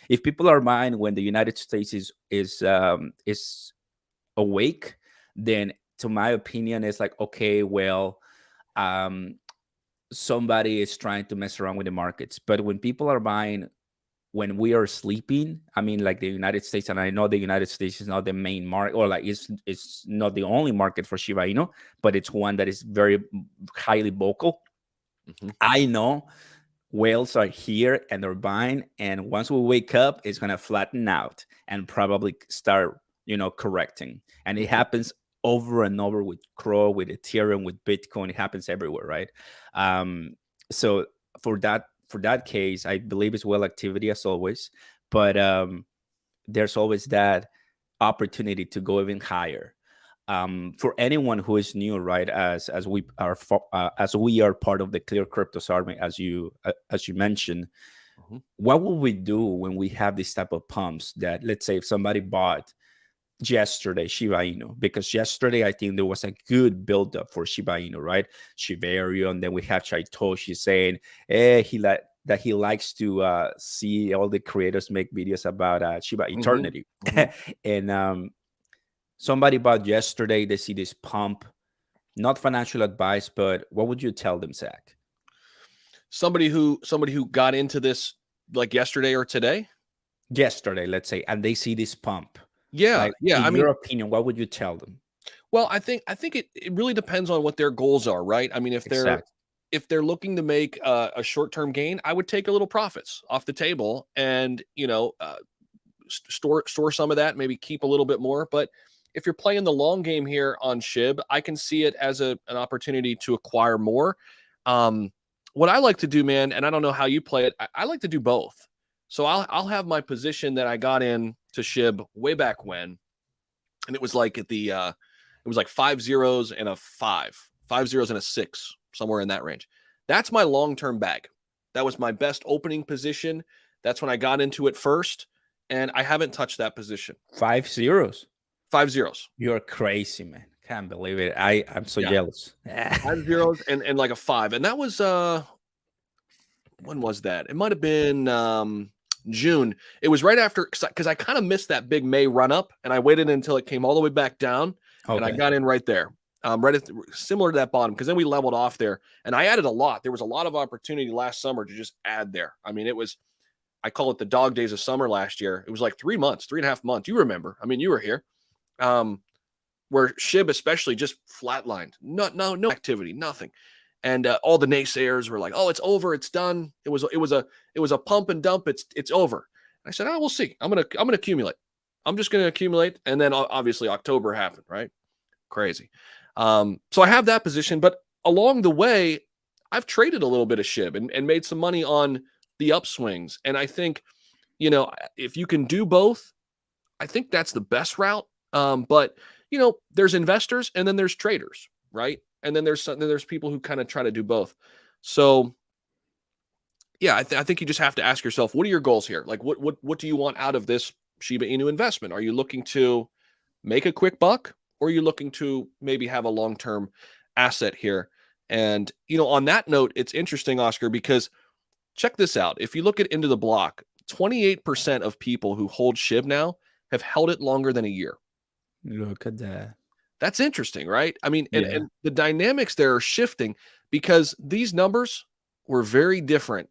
If people are buying when the United States is awake, then, to my opinion, it's like, okay, well, somebody is trying to mess around with the markets. But when people are buying when we are sleeping, I mean, like the United States, and I know the United States is not the main market, or like it's not the only market for Shiba Inu, but it's one that is very highly vocal. Mm-hmm. I know whales are here and they're buying, and once we wake up, it's gonna flatten out and probably start, correcting. And it happens over and over with Crow, with Ethereum, with Bitcoin. It happens everywhere, right? So for that case, I believe it's whale activity as always, but there's always that opportunity to go even higher. For anyone who is new, right, as we are part of the Clear Cryptos Army, as you mentioned, mm-hmm. What will we do when we have this type of pumps? That, let's say, if somebody bought yesterday Shiba Inu, because yesterday I think there was a good buildup for Shiba Inu, right? Shiverio, and then we have Chaitoshi saying, hey, that he likes to see all the creators make videos about Shiba Eternity. Mm-hmm. And somebody bought yesterday, they see this pump. Not financial advice, but what would you tell them, Zach? Somebody who got into this like yesterday or today? yesterday, let's say, and they see this pump, Yeah, like yeah. in I mean, your opinion, what would you tell them? well, I think it really depends on what their goals are, right? I mean, Exactly. if they're looking to make a short term gain, I would take a little profits off the table, and store some of that, maybe keep a little bit more. But if you're playing the long game here on SHIB, I can see it as an opportunity to acquire more. Um, what I like to do, man, and I don't know how you play it, I like to do both. So I'll have my position that I got in to SHIB way back when, and it was like it was like 5 zeros and a 5 zeros and a 6, somewhere in that range. That's my long term bag. That was my best opening position. That's when I got into it first, and I haven't touched that position. 5 zeros. 5 zeros. You're crazy, man. Can't believe it. I'm so Yeah. jealous. 5 zeros and like a 5. And that was when was that? It might have been June. It was right after, because I kind of missed that big May run up, and I waited until it came all the way back down, and I Okay. got in right there. Right at similar to that bottom, because then we leveled off there, and I added a lot. There was a lot of opportunity last summer to just add there. I mean, I call it the dog days of summer last year. It was like 3 months, 3.5 months. You remember? I mean, you were here. Where SHIB especially just flatlined, no activity, nothing, and all the naysayers were like, "Oh, it's over, it's done. It was a pump and dump. It's over." I said, "Oh, we'll see. I'm gonna accumulate. I'm just gonna accumulate." And then obviously October happened, right? Crazy. So I have that position, but along the way, I've traded a little bit of SHIB and made some money on the upswings. And I think, if you can do both, I think that's the best route. But there's investors and then there's traders, right? And then there's people who kind of try to do both. So yeah, I think you just have to ask yourself, what are your goals here? Like, what do you want out of this Shiba Inu investment? Are you looking to make a quick buck, or are you looking to maybe have a long-term asset here? And on that note, it's interesting, Oscar, because check this out. If you look at Into the Block, 28% of people who hold SHIB now have held it longer than a year. Look at that. That's interesting, right? I mean, Yeah. and the dynamics there are shifting, because these numbers were very different,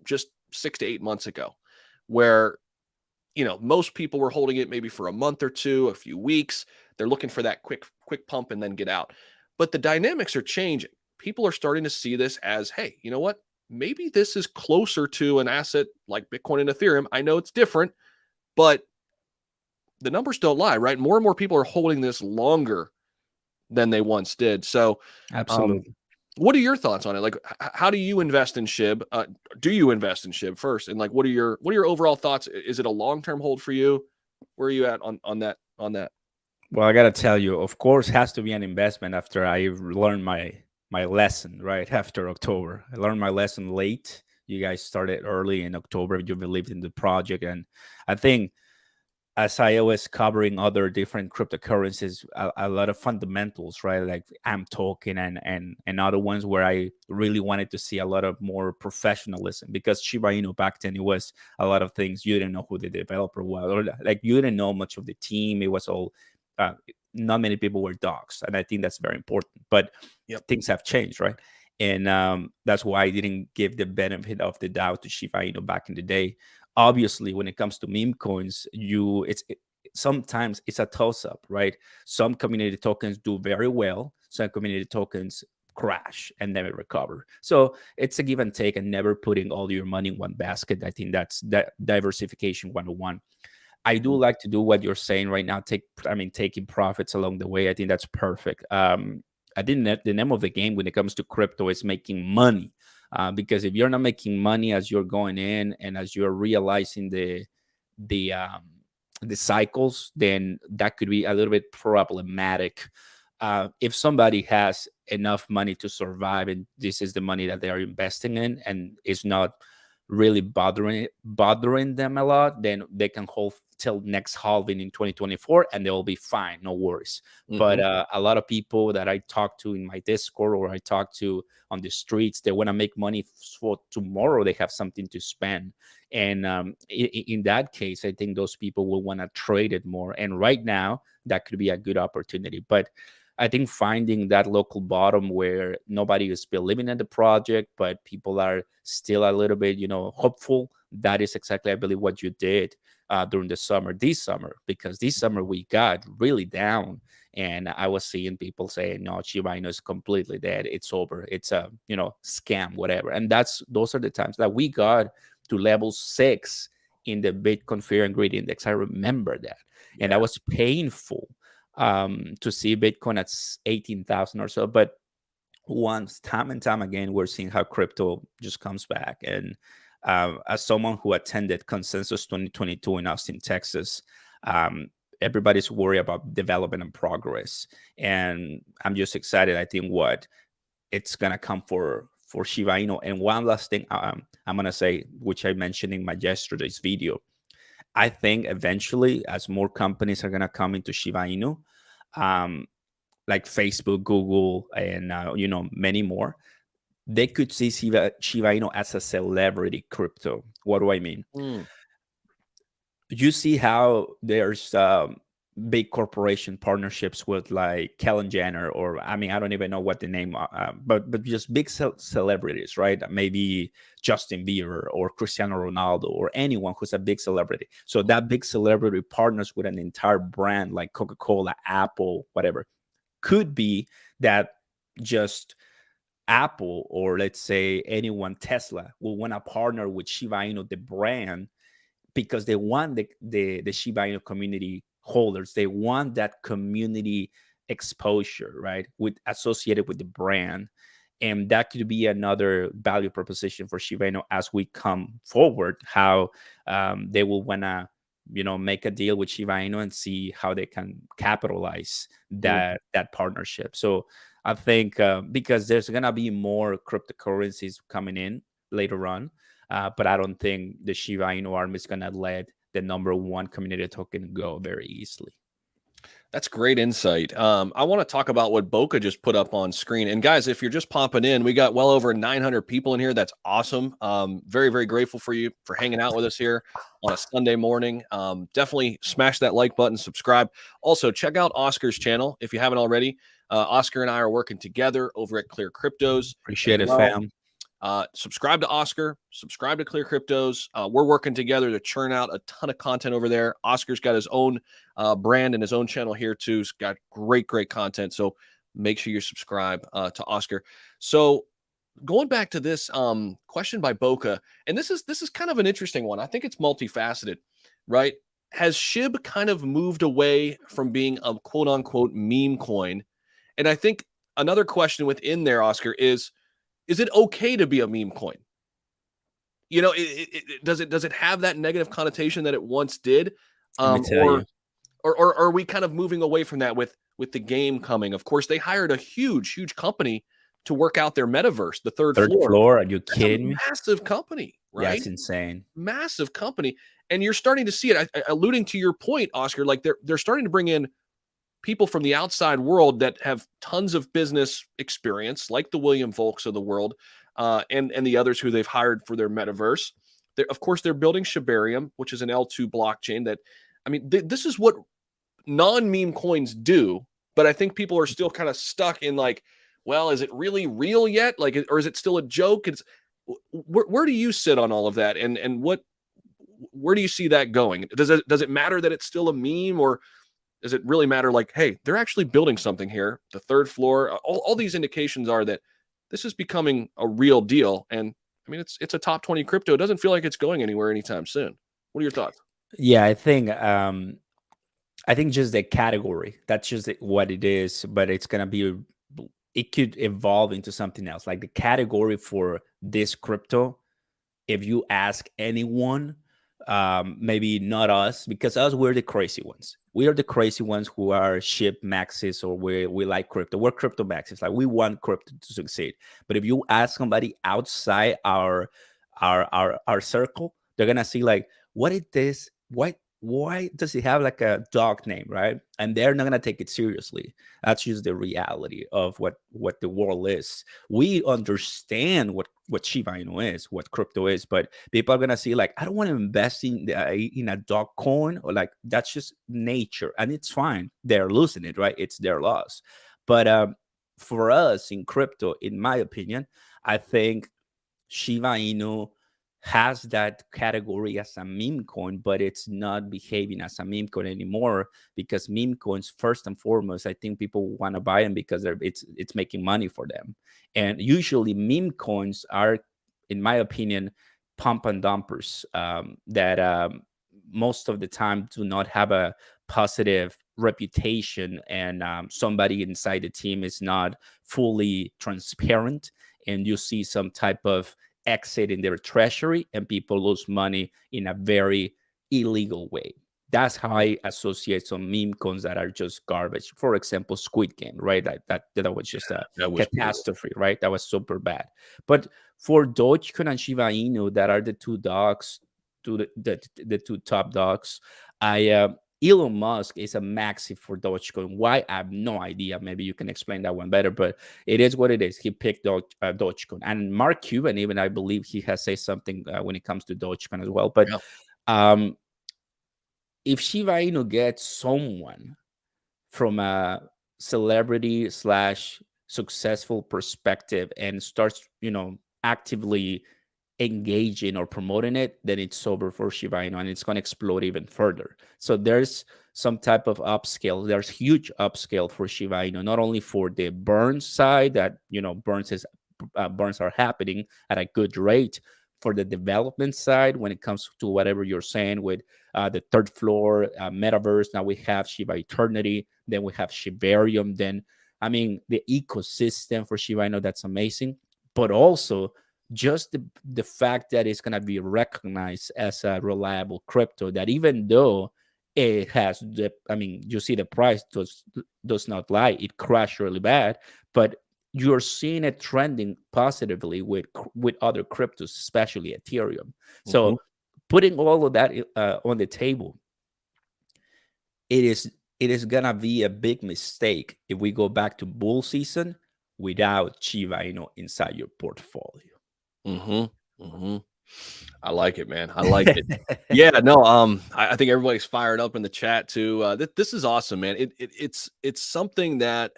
just 6 to 8 months ago, where, most people were holding it maybe for a month or two, a few weeks. They're looking for that quick pump and then get out. But the dynamics are changing. People are starting to see this as, hey, you know what? Maybe this is closer to an asset like Bitcoin and Ethereum. I know it's different, but the numbers don't lie, right? More and more people are holding this longer than they once did. So, Absolutely. what are your thoughts on it? Like, how do you invest in SHIB? Do you invest in SHIB first? And like, what are your overall thoughts? Is it a long-term hold for you? Where are you at on that? Well, I gotta tell you, of course, has to be an investment after I learned my lesson, right? After October, I learned my lesson late. You guys started early in October. You believed in the project, and I think, as I was covering other different cryptocurrencies, a lot of fundamentals, right? Like AMP token and other ones where I really wanted to see a lot of more professionalism, because Shiba Inu back then, it was a lot of things. You didn't know who the developer was, or like you didn't know much of the team. It was all, not many people were docs. And I think that's very important, but Yep. things have changed, right? And that's why I didn't give the benefit of the doubt to Shiba Inu back in the day. Obviously, when it comes to meme coins, sometimes it's a toss-up, right? Some community tokens do very well, some community tokens crash and never recover. So it's a give and take, and never putting all your money in one basket. I think that's that diversification 101. I do like to do what you're saying right now, taking profits along the way. I think that's perfect. I think that the name of the game when it comes to crypto is making money. Because if you're not making money as you're going in and as you're realizing the cycles, then that could be a little bit problematic. If somebody has enough money to survive, and this is the money that they are investing in, and it's not really bothering them a lot, then they can hold till next halving in 2024 and they'll be fine, no worries. But a lot of people that I talk to in my Discord, or I talk to on the streets, they want to make money for tomorrow. They have something to spend, and in that case, I think those people will want to trade it more, and right now that could be a good opportunity. But I think finding that local bottom where nobody is believing in the project, but people are still a little bit, hopeful. That is exactly, I believe, what you did during this summer, because this summer we got really down. And I was seeing people saying, no, Shiba Inu is completely dead. It's over. It's a, scam, whatever. And those are the times that we got to level 6 in the Bitcoin Fear and Greed Index. I remember that. And that was painful to see Bitcoin at 18,000 or so. But once, time and time again, we're seeing how crypto just comes back. And as someone who attended Consensus 2022 in Austin, Texas, everybody's worried about development and progress. And I'm just excited. I think what it's going to come for Shiba Inu. And one last thing I'm going to say, which I mentioned in my yesterday's video, I think eventually, as more companies are going to come into Shiba Inu, like Facebook, Google, and many more, they could see Shiba Inu as a celebrity crypto. What do I mean? You see how there's big corporation partnerships with like Kellen Jenner, or I don't even know what the name, but just big celebrities, right? Maybe Justin Bieber or Cristiano Ronaldo or anyone who's a big celebrity. So that big celebrity partners with an entire brand like Coca-Cola, Apple, whatever. Could be that just Apple, or let's say anyone, Tesla, will want to partner with Shiba Inu, the brand, because they want the Shiba Inu community holders. They want that community exposure, right, associated with the brand. And that could be another value proposition for Shiba Inu as we come forward, how they will want to make a deal with Shiba Inu and see how they can capitalize that partnership. So I think because there's going to be more cryptocurrencies coming in later on, but I don't think the Shiba Inu army is going to let the #1 community token go very easily. That's great insight. I want to talk about what Boca just put up on screen. And guys, if you're just popping in, we got well over 900 people in here. That's awesome. Very, very grateful for you for hanging out with us here on a Sunday morning. Definitely smash that like button, subscribe. Also, check out Oscar's channel if you haven't already. Oscar and I are working together over at Clear Cryptos. Appreciate it, fam. Subscribe to Oscar, subscribe to Clear Cryptos. We're working together to churn out a ton of content over there. Oscar's got his own brand and his own channel here too. He's got great content. So make sure you subscribe to Oscar. So going back to this question by Boca, and this is kind of an interesting one. I think it's multifaceted, right? Has SHIB kind of moved away from being a quote unquote meme coin? And I think another question within there, Oscar, is it okay to be a meme coin? Does it have that negative connotation that it once did? Or are we kind of moving away from that with the game coming? Of course, they hired a huge company to work out their metaverse, the third floor. Are you kidding me? Massive company, right? Yeah, it's insane. Massive company. And you're starting to see it. Alluding to your point, Oscar, like they're starting to bring in people from the outside world that have tons of business experience, like the William Volks of the world, and the others who they've hired for their metaverse. Of course, they're building Shibarium, which is an L2 blockchain that, this is what non-meme coins do, but I think people are still kind of stuck in like, well, is it really real yet? Like, or is it still a joke? Where do you sit on all of that? And where do you see that going? Does it matter that it's still a meme, or does it really matter? Like, hey, they're actually building something here. The third floor, all these indications are that this is becoming a real deal. And it's a top 20 crypto. It doesn't feel like it's going anywhere anytime soon. What are your thoughts? Yeah, I think just the category, that's just what it is, but it's going to be, it could evolve into something else. Like the category for this crypto, if you ask anyone, maybe not us, because we're the crazy ones. We are the crazy ones who are SHIB maxis, or we like crypto. We're crypto maxis. Like, we want crypto to succeed. But if you ask somebody outside our circle, they're gonna see like, what is this? Why does it have like a dog name, right? And they're not gonna take it seriously. That's just the reality of what the world is. We understand what Shiba Inu is, what crypto is, but people are gonna see like, I don't want to invest in a dog coin, or like, that's just nature, and it's fine. They're losing it, right? It's their loss. But for us in crypto, in my opinion, I think Shiba Inu has that category as a meme coin, but it's not behaving as a meme coin anymore, because meme coins, first and foremost, I think people want to buy them because it's making money for them. And usually meme coins are, in my opinion, pump and dumpers that most of the time do not have a positive reputation, and somebody inside the team is not fully transparent, and you see some type of exit in their treasury and people lose money in a very illegal way. That's how I associate some meme coins that are just garbage. For example, Squid Game, right? That was just a That was brutal. catastrophe, right? That was super bad. But for Dogecoin and Shiba Inu, that are the two dogs, the two top dogs, Elon Musk is a maxi for Dogecoin. Why? I have no idea. Maybe you can explain that one better, but it is what it is. He picked Dogecoin. And Mark Cuban, even, I believe he has said something when it comes to Dogecoin as well. But if Shiba Inu gets someone from a celebrity / successful perspective and starts, actively engaging or promoting it, then it's over for Shiba Inu, and it's going to explode even further. So there's some type of upscale. There's huge upscale for Shiba Inu, not only for the burns side that burns are happening at a good rate. For the development side, when it comes to whatever you're saying with the third floor metaverse, now we have Shiba Eternity, then we have Shibarium. Then, I mean, the ecosystem for Shiba Inu, that's amazing. But also, just the fact that it's going to be recognized as a reliable crypto, that even though it has you see the price does not lie, it crashed really bad, but you're seeing it trending positively with other cryptos, especially Ethereum. So putting all of that on the table, it is gonna be a big mistake if we go back to bull season without Shiba Inu inside your portfolio. I like it, man. I like it. Yeah, no, I think everybody's fired up in the chat too. This is awesome, man. It's something that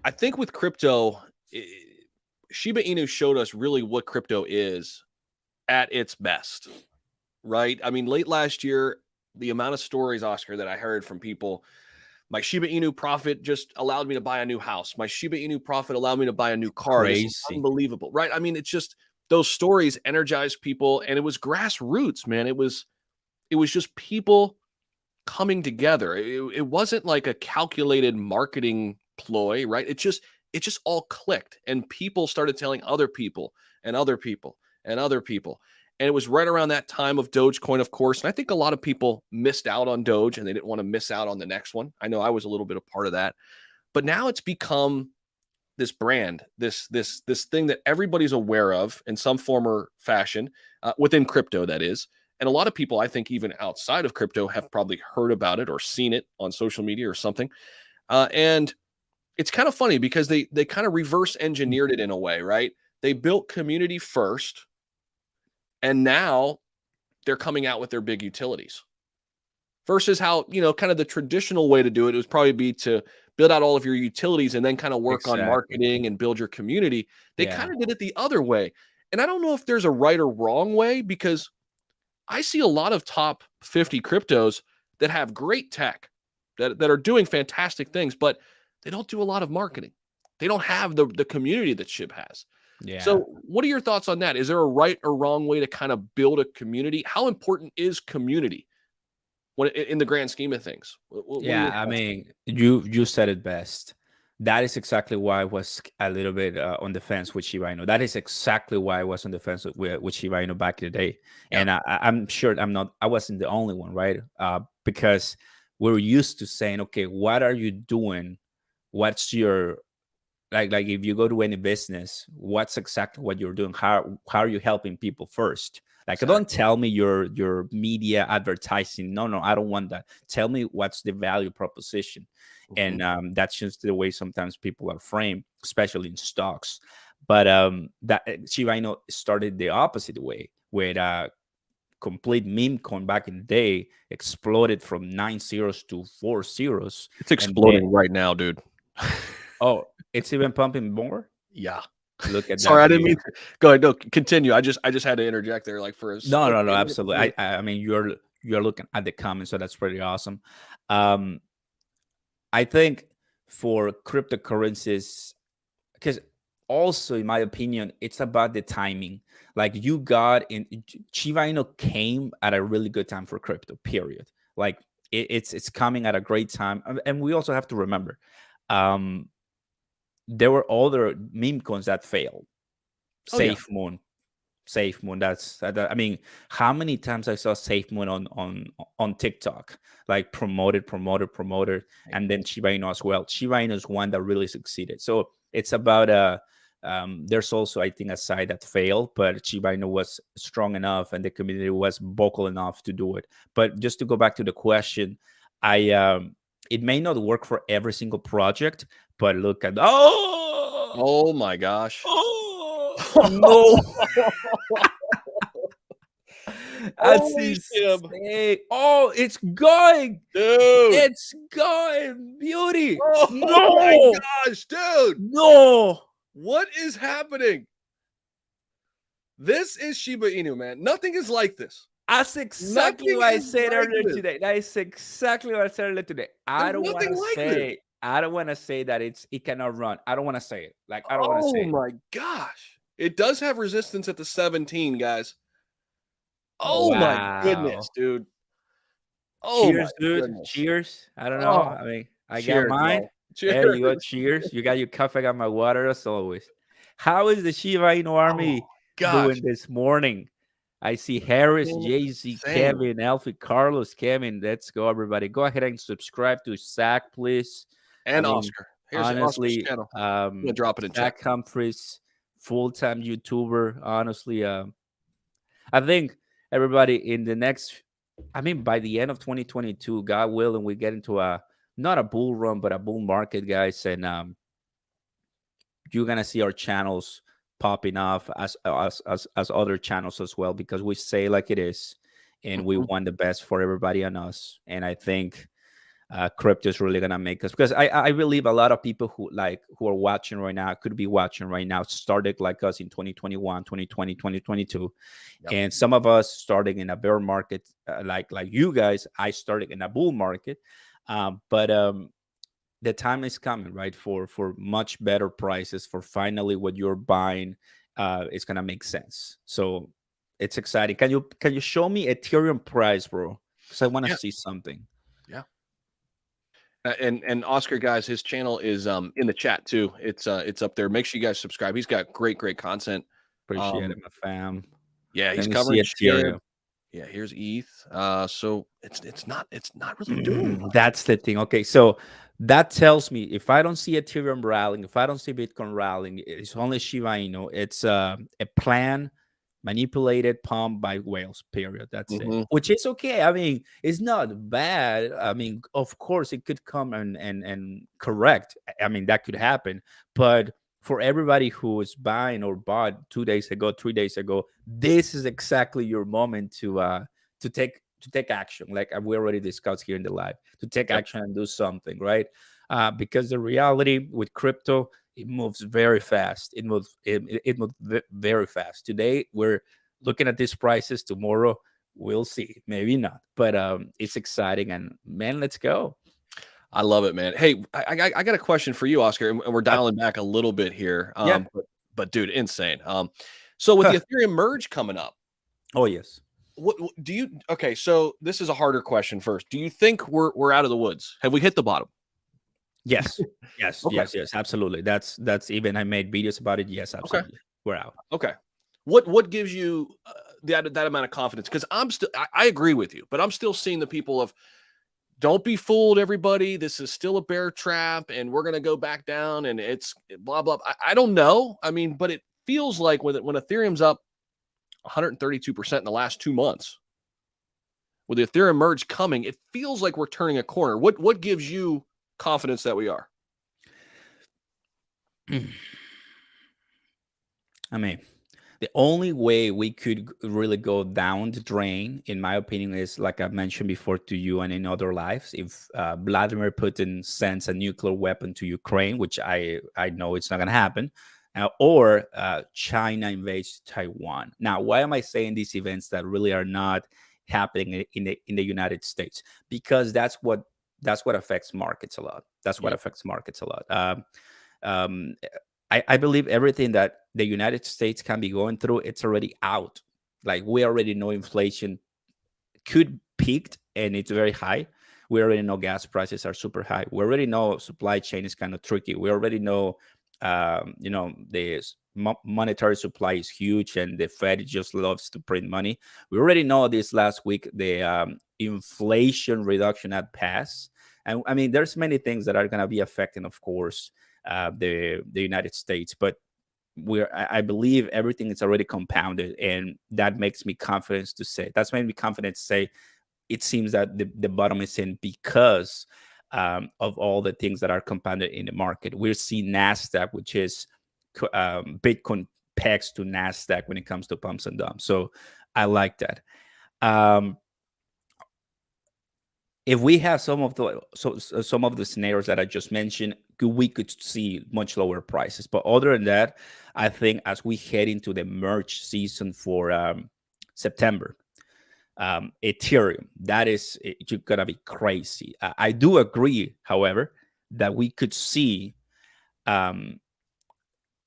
I think with crypto, Shiba Inu showed us really what crypto is at its best, right? I mean, late last year, the amount of stories, Oscar, that I heard from people, my Shiba Inu profit just allowed me to buy a new house. My Shiba Inu profit allowed me to buy a new car. This is unbelievable, right? I mean, it's just those stories energized people, and it was grassroots, man. It was just people coming together. It wasn't like a calculated marketing ploy, right? It just all clicked, and people started telling other people and other people and other people. And it was right around that time of Dogecoin, of course. And I think a lot of people missed out on Doge, and they didn't want to miss out on the next one. I know I was a little bit a part of that. But now it's become this brand, this thing that everybody's aware of in some form or fashion, within crypto, that is. And a lot of people, I think, even outside of crypto, have probably heard about it or seen it on social media or something. And it's kind of funny because they kind of reverse engineered it in a way, right? They built community first, and now they're coming out with their big utilities. Versus how, kind of the traditional way to do it would probably be to build out all of your utilities and then kind of work on marketing and build your community. They kind of did it the other way. And I don't know if there's a right or wrong way, because I see a lot of top 50 cryptos that have great tech, that are doing fantastic things, but they don't do a lot of marketing. They don't have the community that SHIB has. Yeah. So what are your thoughts on that? Is there a right or wrong way to kind of build a community? How important is community when in the grand scheme of things? I mean, you said it best. That is exactly why I was a little bit on the fence with Shiba Inu. That is exactly why I was on the fence with Shiba Inu back in the day. Yeah. And I'm sure I wasn't the only one, right? Because we're used to saying, okay, what are you doing? What's your, like if you go to any business, what's exactly what you're doing? How are you helping people first? Like, don't tell me your media advertising. No, I don't want that. Tell me what's the value proposition. And that's just the way sometimes people are framed, especially in stocks. But that Shiba Inu started the opposite way, with complete meme coin back in the day exploded from 9 zeros to 4 zeros. It's exploding right now, dude. Oh, it's even pumping more. Yeah. Look at Sorry, that. I didn't mean to. Go ahead. No, continue. I just had to interject there, like for a No, split second. absolutely. I mean, you're looking at the comments, so that's pretty awesome. I think for cryptocurrencies, because also, in my opinion, it's about the timing. Like you got in Shiba Inu came at a really good time for crypto. Period. Like it's coming at a great time, and we also have to remember, there were other meme coins that failed. Oh, yeah. Safe Moon. I mean, how many times I saw Safe Moon on TikTok, like promoted, and then Shiba Inu as well. Shiba Inu is one that really succeeded. So it's about there's also, I think, a side that failed, but Shiba Inu was strong enough and the community was vocal enough to do it. But just to go back to the question, it may not work for every single project, but look at Oh my gosh. No. That's Holy insane. Oh, it's going. Dude. It's going. Beauty. Oh No. my gosh, dude. No. What is happening? This is Shiba Inu, man. Nothing is like this. That's exactly Nothing what I is said like earlier this. today. That is exactly what I said earlier today. I don't want to say. I don't want to say that it cannot run. I don't want to say it. Like I don't want to say. Oh my gosh. It does have resistance at the 17, guys. Oh my goodness, dude. Oh, cheers, dude. goodness. Cheers. I don't know. I mean, I got mine. There you go. Cheers. You got your coffee. I got my water as always. How is the Shiba Inu army doing this morning? I see Harris, Jay-Z, Kevin, Alfie, Carlos, Kevin. Let's go, everybody. Go ahead and subscribe to Zach, please. And Oscar. Here's honestly, Oscar's channel. I'm gonna drop it in Zach Humphries, full-time YouTuber. Honestly, I think everybody in the next, I mean, by the end of 2022, God willing, we get into not a bull run, but a bull market, guys. And you're gonna see our channels popping off as other channels as well, because we say like it is, and we want the best for everybody and us. And I think crypto is really gonna make us, because I believe a lot of people who are watching right now, could be watching right now, started like us in 2021, 2020, 2022. And some of us starting in a bear market, like you guys. I started in a bull market, but the time is coming, right, for much better prices, for finally what you're buying is gonna make sense. So it's exciting. Can you show me Ethereum price, bro? Because I want to see something. Yeah. And Oscar, guys, his channel is in the chat too. It's up there. Make sure you guys subscribe. He's got great content. Appreciate it, my fam. Yeah, he's covering Ethereum. Yeah, here's ETH. So it's not really doing. That's the thing. Okay, so that tells me if I don't see Ethereum rallying, if I don't see Bitcoin rallying, it's only Shiba Inu. It's a plan, manipulated, pumped by whales. Period. That's it. Which is okay. I mean, it's not bad. I mean, of course, it could come and correct. I mean, that could happen. But for everybody who is buying or bought 2 days ago, 3 days ago, this is exactly your moment to take action, like we already discussed here in the live, to take action and do something, right? Because the reality with crypto, it moves very fast. It moves very fast. Today we're looking at these prices. Tomorrow we'll see, maybe not, but it's exciting. And man, let's go. I love it, man. Hey, I got a question for you, Oscar, and we're dialing back a little bit here. But dude, insane. So with the Ethereum merge coming up, oh yes. What do you? Okay, so this is a harder question first. Do you think we're out of the woods? Have we hit the bottom? Yes, yes, okay. yes, absolutely. That's even I made videos about it. Yes, absolutely. Okay. We're out. Okay. What gives you that amount of confidence? Because I agree with you, but I'm still seeing the people of, don't be fooled, everybody. This is still a bear trap, and we're gonna go back down, and it's blah blah. I don't know. I mean, but it feels like when Ethereum's up 132% in the last 2 months, with the Ethereum merge coming, it feels like we're turning a corner. What gives you confidence that we are? I mean, The only way we could really go down the drain, in my opinion, is like I mentioned before to you and in other lives, if Vladimir Putin sends a nuclear weapon to Ukraine, which I know it's not going to happen, or China invades Taiwan. Now, why am I saying these events that really are not happening in the United States? Because that's what affects markets a lot. That's what affects markets a lot. Um, I believe everything that the United States can be going through, it's already out. Like, we already know inflation could peaked and it's very high. We already know gas prices are super high. We already know supply chain is kind of tricky. We already know, the monetary supply is huge and the Fed just loves to print money. We already know this last week, the inflation reduction had passed. And I mean, there's many things that are going to be affecting, of course, the United States, but I believe everything is already compounded, and that makes me confident to say it seems that the bottom is in, because of all the things that are compounded in the market. We're seeing NASDAQ, which is Bitcoin pegs to NASDAQ when it comes to pumps and dumps. So I like that. If we have some of the scenarios that I just mentioned, we could see much lower prices. But other than that, I think as we head into the merge season for September, Ethereum, you're gonna be crazy. I do agree, however, that we could see a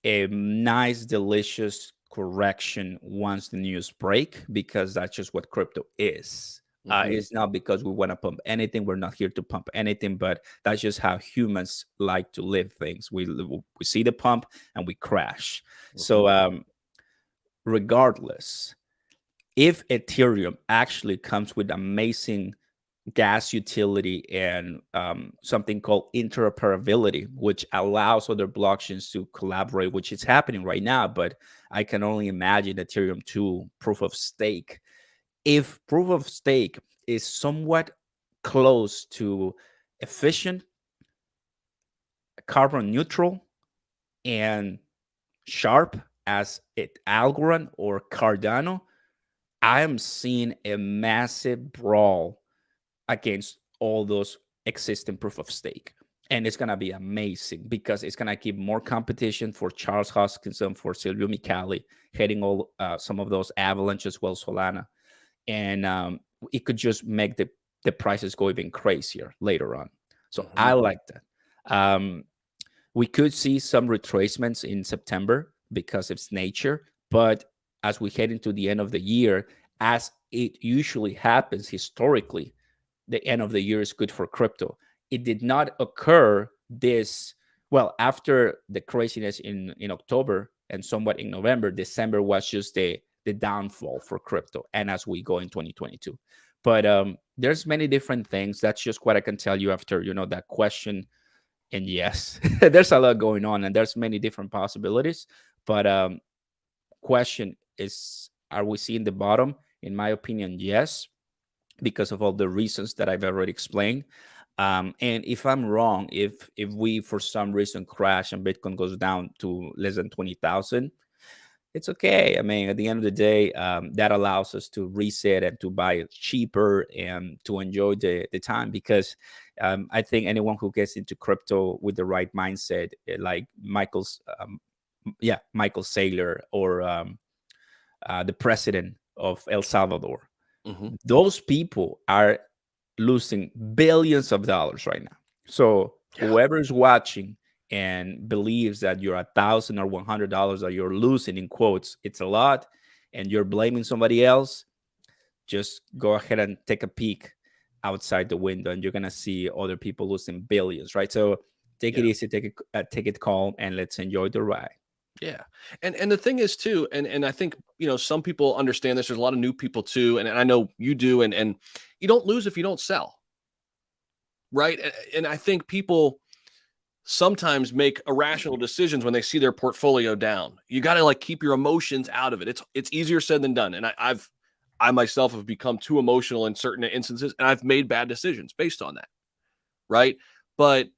nice, delicious correction once the news break, because that's just what crypto is. It's not because we want to pump anything. We're not here to pump anything, but that's just how humans like to live things. We see the pump and we crash. So regardless, if Ethereum actually comes with amazing gas utility and something called interoperability, which allows other blockchains to collaborate, which is happening right now, but I can only imagine Ethereum 2 proof of stake. If proof of stake is somewhat close to efficient, carbon neutral, and sharp as Algorand or Cardano, I am seeing a massive brawl against all those existing proof of stake. And it's going to be amazing, because it's going to give more competition for Charles Hoskinson, for Silvio Micali, heading all some of those Avalanche as well, Solana. And it could just make the prices go even crazier later on. So I like that. We could see some retracements in September because it's nature, but as we head into the end of the year, as it usually happens historically, the end of the year is good for crypto. It did not occur after the craziness in October and somewhat in November. December was just the downfall for crypto, and as we go in 2022. But there's many different things. That's just what I can tell you after that question. And yes, there's a lot going on, and there's many different possibilities. But question is, are we seeing the bottom? In my opinion, yes, because of all the reasons that I've already explained. And if I'm wrong, if we for some reason crash and Bitcoin goes down to less than 20,000, it's okay. I mean, at the end of the day, that allows us to reset and to buy it cheaper and to enjoy the time, because I think anyone who gets into crypto with the right mindset, like Michael Saylor, or the president of El Salvador, those people are losing billions of dollars right now. So whoever's watching and believes that you're $1,000 or $100 that you're losing, in quotes, it's a lot, and you're blaming somebody else, just go ahead and take a peek outside the window, and you're gonna see other people losing billions, right? So take it easy, take it calm, and let's enjoy the ride. Yeah. And the thing is too, and I think, some people understand this. There's a lot of new people too. And I know you do. And you don't lose if you don't sell. Right. And I think people sometimes make irrational decisions when they see their portfolio down. You got to keep your emotions out of it. It's easier said than done. And I myself have become too emotional in certain instances, and I've made bad decisions based on that. Right. But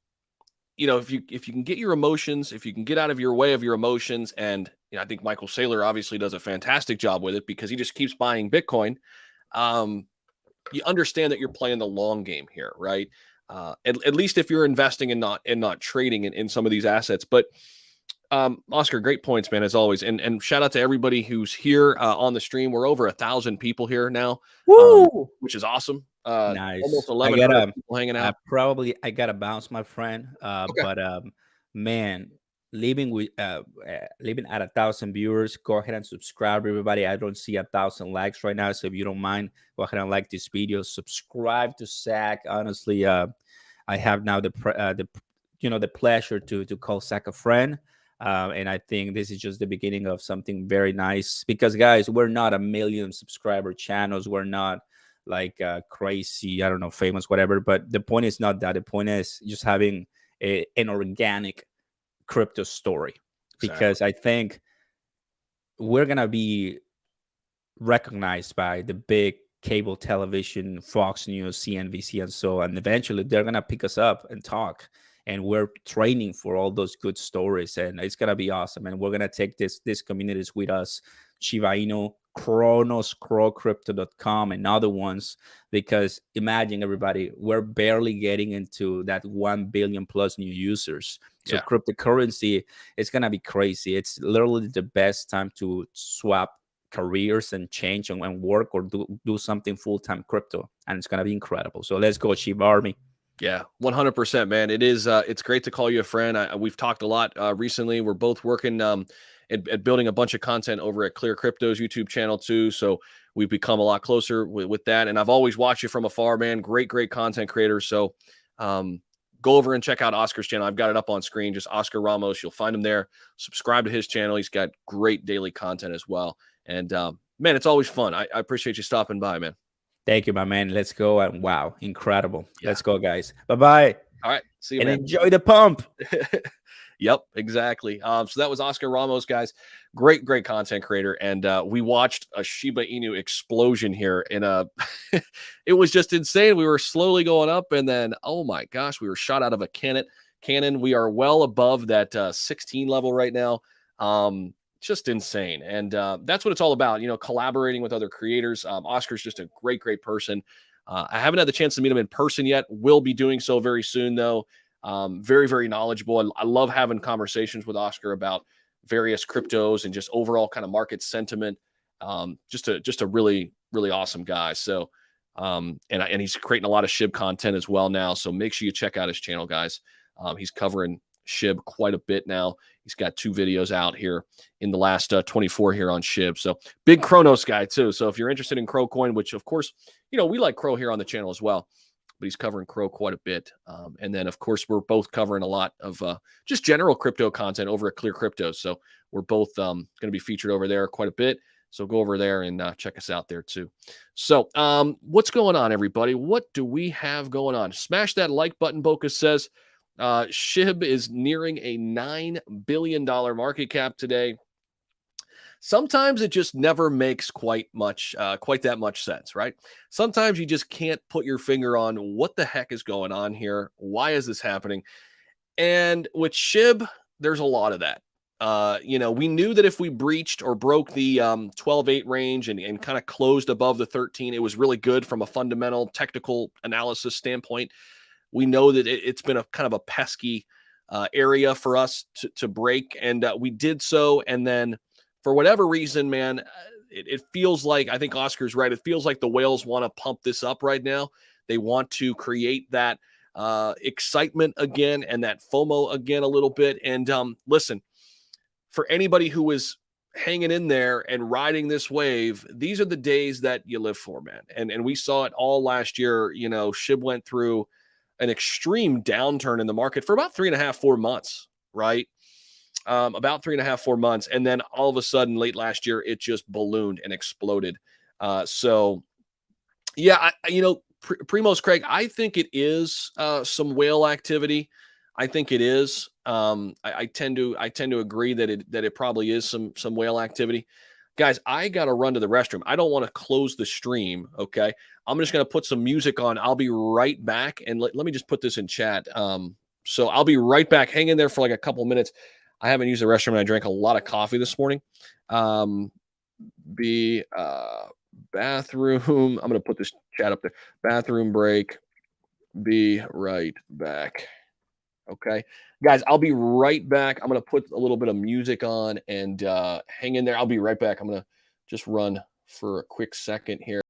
you know, if you can get your emotions, if you can get out of your way of your emotions, and you know, I think Michael Saylor obviously does a fantastic job with it because he just keeps buying Bitcoin. You understand that you're playing the long game here, right? At least if you're investing and not trading in some of these assets. But Oscar, great points, man, as always. And shout out to everybody who's here on the stream. We're over 1,000 people here now, which is awesome. Nice. Almost I 1,100 people hanging out. I gotta bounce, my friend. Okay. But man, leaving at 1,000 viewers, go ahead and subscribe, everybody. I don't see 1,000 likes right now, so if you don't mind, go ahead and like this video. Subscribe to Zach. Honestly, I have now the pleasure to call Zach a friend. And I think this is just the beginning of something very nice, because guys, we're not a million subscriber channels. We're not like crazy, I don't know, famous, whatever. But the point is not that. The point is just having an organic crypto story, because I think we're going to be recognized by the big cable television, Fox News, CNBC, and so on. And eventually they're going to pick us up and talk. And we're training for all those good stories, and it's gonna be awesome. And we're gonna take these communities with us, Shiba Inu, Kronos, CrowCrypto.com, and other ones. Because imagine, everybody, we're barely getting into that 1 billion plus new users. So cryptocurrency is gonna be crazy. It's literally the best time to swap careers and change and work or do something full-time crypto, and it's gonna be incredible. So let's go, Shiba Army. Yeah, 100%, man. It is. It's great to call you a friend. We've talked a lot recently. We're both working at building a bunch of content over at Clear Crypto's YouTube channel too. So we've become a lot closer with that. And I've always watched you from afar, man. Great content creator. So go over and check out Oscar's channel. I've got it up on screen. Just Oscar Ramos. You'll find him there. Subscribe to his channel. He's got great daily content as well. And man, it's always fun. I appreciate you stopping by, man. Thank you, my man. Let's go. And wow, incredible. Let's go, guys. Bye-bye. All right. See you, and man. Enjoy the pump. Yep, exactly. So that was Oscar Ramos, guys. Great content creator. And we watched a Shiba Inu explosion here in it was just insane. We were slowly going up, and then, oh my gosh, we were shot out of a cannon. We are well above that 16 level right now. Just insane. And that's what it's all about, you know, collaborating with other creators. Oscar's just a great person. I haven't had the chance to meet him in person yet. Will be doing so very soon, though. Very knowledgeable. I love having conversations with Oscar about various cryptos and just overall kind of market sentiment. Just a really awesome guy. So and he's creating a lot of SHIB content as well now. So make sure you check out his channel, guys. He's covering SHIB quite a bit now. He's got 2 videos out here in the last 24 here on SHIB. So big Kronos guy too. So if you're interested in Crow coin, which of course, you know, we like Crow here on the channel as well, but he's covering Crow quite a bit. And then of course, we're both covering a lot of just general crypto content over at Clear Crypto. So we're both going to be featured over there quite a bit. So go over there and check us out there too. So what's going on, everybody? What do we have going on? Smash that like button, Boca says. SHIB is nearing a $9 billion market cap today. Sometimes it just never makes quite that much sense, right? Sometimes you just can't put your finger on what the heck is going on here. Why is this happening? And with SHIB, there's a lot of that. You know, we knew that if we breached or broke the 12.8 range and kind of closed above the 13, it was really good from a fundamental technical analysis standpoint. We know that it's been a kind of a pesky area for us to break, and we did so. And then for whatever reason, man, it feels like, I think Oscar's right. It feels like the whales want to pump this up right now. They want to create that excitement again and that FOMO again a little bit. And listen, for anybody who is hanging in there and riding this wave, these are the days that you live for, man. And we saw it all last year. You know, SHIB went through an extreme downturn in the market for about 3.5, 4 months, right? About 3.5, 4 months. And then all of a sudden, late last year, it just ballooned and exploded. So yeah, you know, Primos Craig, I think it is some whale activity. I think it is. I tend to agree that it probably is some whale activity. Guys, I got to run to the restroom. I don't want to close the stream, okay? I'm just going to put some music on. I'll be right back. And let me just put this in chat. So I'll be right back. Hang in there for like a couple minutes. I haven't used the restroom and I drank a lot of coffee this morning. Bathroom. I'm going to put this chat up there. Bathroom break. Be right back. Okay, guys, I'll be right back. I'm going to put a little bit of music on and hang in there. I'll be right back. I'm going to just run for a quick second here.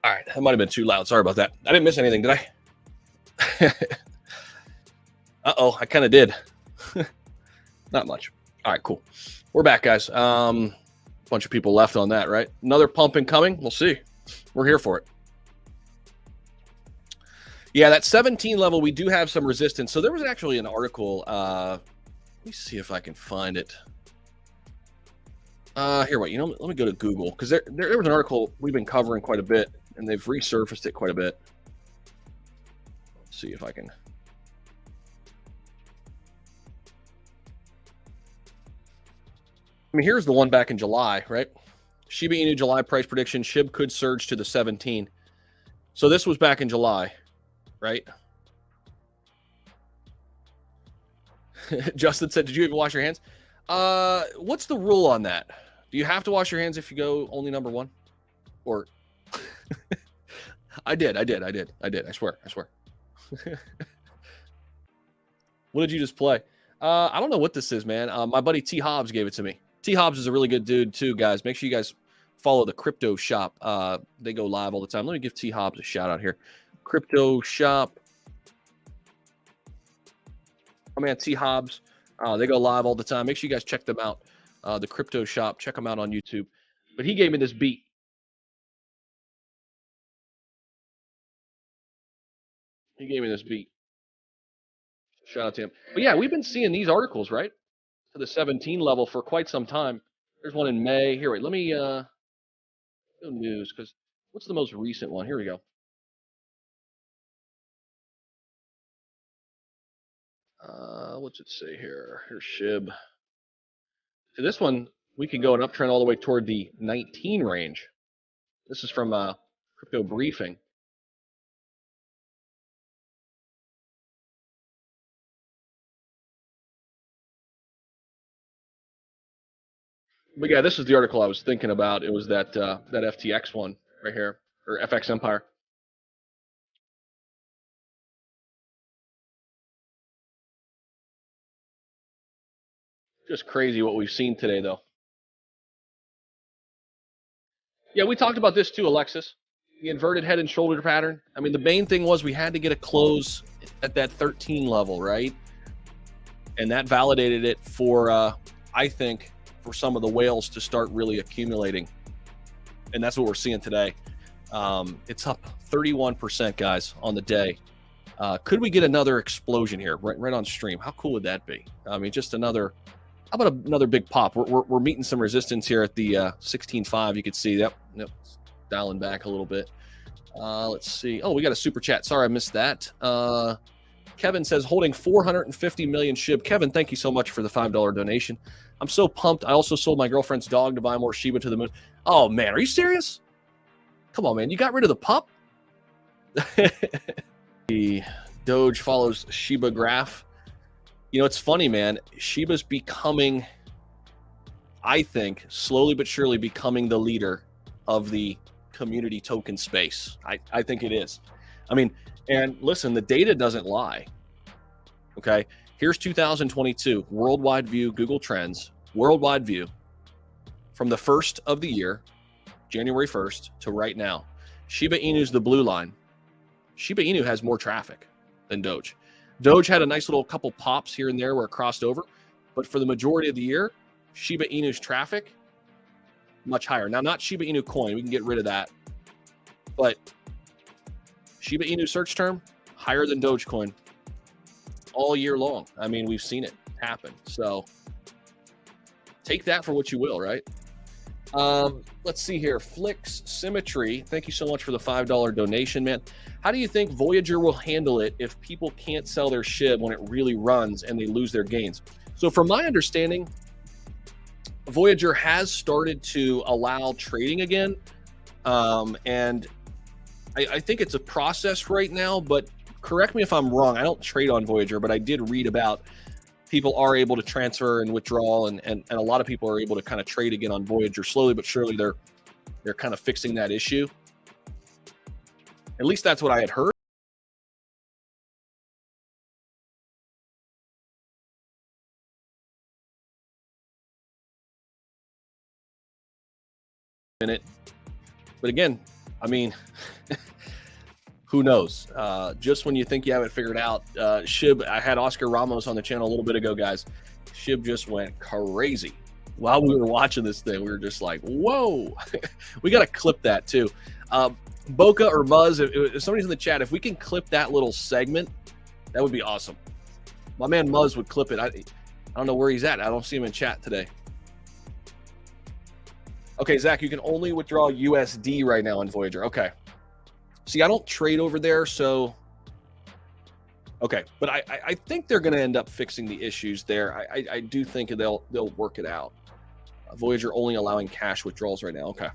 All right, that might have been too loud. Sorry about that. I didn't miss anything, did I? Uh-oh, I kind of did. Not much. All right, cool. We're back, guys. Bunch of people left on that, right? Another pump incoming. We'll see. We're here for it. Yeah, that 17 level, we do have some resistance. So there was actually an article. Let me see if I can find it. Here, wait. Let me go to Google because there was an article we've been covering quite a bit, and they've resurfaced it quite a bit. Let's see if I can. I mean, here's the one back in July, right? Shiba Inu July price prediction: SHIB could surge to the 17. So this was back in July, right? Justin said, "Did you even wash your hands?" What's the rule on that? Do you have to wash your hands if you go only number one? Or I did. I swear. What did you just play? I don't know what this is, man. My buddy T Hobbs gave it to me. T Hobbs is a really good dude too, guys. Make sure you guys follow the Crypto Shop. They go live all the time. Let me give T Hobbs a shout out here. Crypto Shop. Oh man, T Hobbs. They go live all the time. Make sure you guys check them out. The Crypto Shop. Check them out on YouTube. But he gave me this beat. Shout out to him. But yeah, we've been seeing these articles, right? To the 17 level for quite some time. There's one in May. Here, wait, let me go news, because what's the most recent one? Here we go. What's it say here? Here's SHIB. So this one, we can go an uptrend all the way toward the 19 range. This is from Crypto Briefing. But yeah, this is the article I was thinking about. It was that that FTX one right here, or FX Empire. Just crazy what we've seen today, though. Yeah, we talked about this too, Alexis. The inverted head and shoulder pattern. I mean, the main thing was we had to get a close at that 13 level, right? And that validated it for, I think, for some of the whales to start really accumulating. And that's what we're seeing today. It's up 31%, guys, on the day. Could we get another explosion here right on stream? How cool would that be? I mean, just another. How about another big pop? We're meeting some resistance here at the 16.5. You could see that. Yep, dialing back a little bit. Let's see. Oh, we got a super chat. Sorry, I missed that. Kevin says holding 450 million SHIB. Kevin, thank you so much for the $5 donation. I'm so pumped. I also sold my girlfriend's dog to buy more Shiba to the moon. Oh man, are you serious? Come on, man. You got rid of the pup? The Doge follows Shiba graph. You know, it's funny, man. Shiba's becoming, I think, slowly but surely becoming the leader of the community token space. I think it is. I mean, And listen, the data doesn't lie. Okay. Here's 2022 worldwide view, Google Trends, worldwide view from the first of the year, January 1st to right now. Shiba Inu's the blue line. Shiba Inu has more traffic than Doge. Doge had a nice little couple pops here and there where it crossed over, but for the majority of the year, Shiba Inu's traffic much higher. Now, not Shiba Inu coin, we can get rid of that, but Shiba Inu search term higher than Dogecoin all year long. I mean, we've seen it happen. So take that for what you will, right? Let's see here. Flix Symmetry, thank you so much for the $5 donation, man. How do you think Voyager will handle it if people can't sell their SHIB when it really runs and they lose their gains? So from my understanding, Voyager has started to allow trading again. And I think it's a process right now, but correct me if I'm wrong. I don't trade on Voyager, but I did read about people are able to transfer and withdraw, and a lot of people are able to kind of trade again on Voyager. Slowly but surely, they're kind of fixing that issue. At least that's what I had heard. In it, but again, I mean, who knows? Just when you think you have it figured out, SHIB. I had Oscar Ramos on the channel a little bit ago, guys. SHIB just went crazy while we were watching this thing. We were just like, "Whoa!" We got to clip that too. Boca or Muzz, if somebody's in the chat, if we can clip that little segment, that would be awesome. My man Muzz would clip it. I don't know where he's at. I don't see him in chat today. Okay, Zach, you can only withdraw USD right now in Voyager. Okay. See, I don't trade over there, so okay. But I think they're going to end up fixing the issues there. I do think they'll work it out. Voyager only allowing cash withdrawals right now. Okay.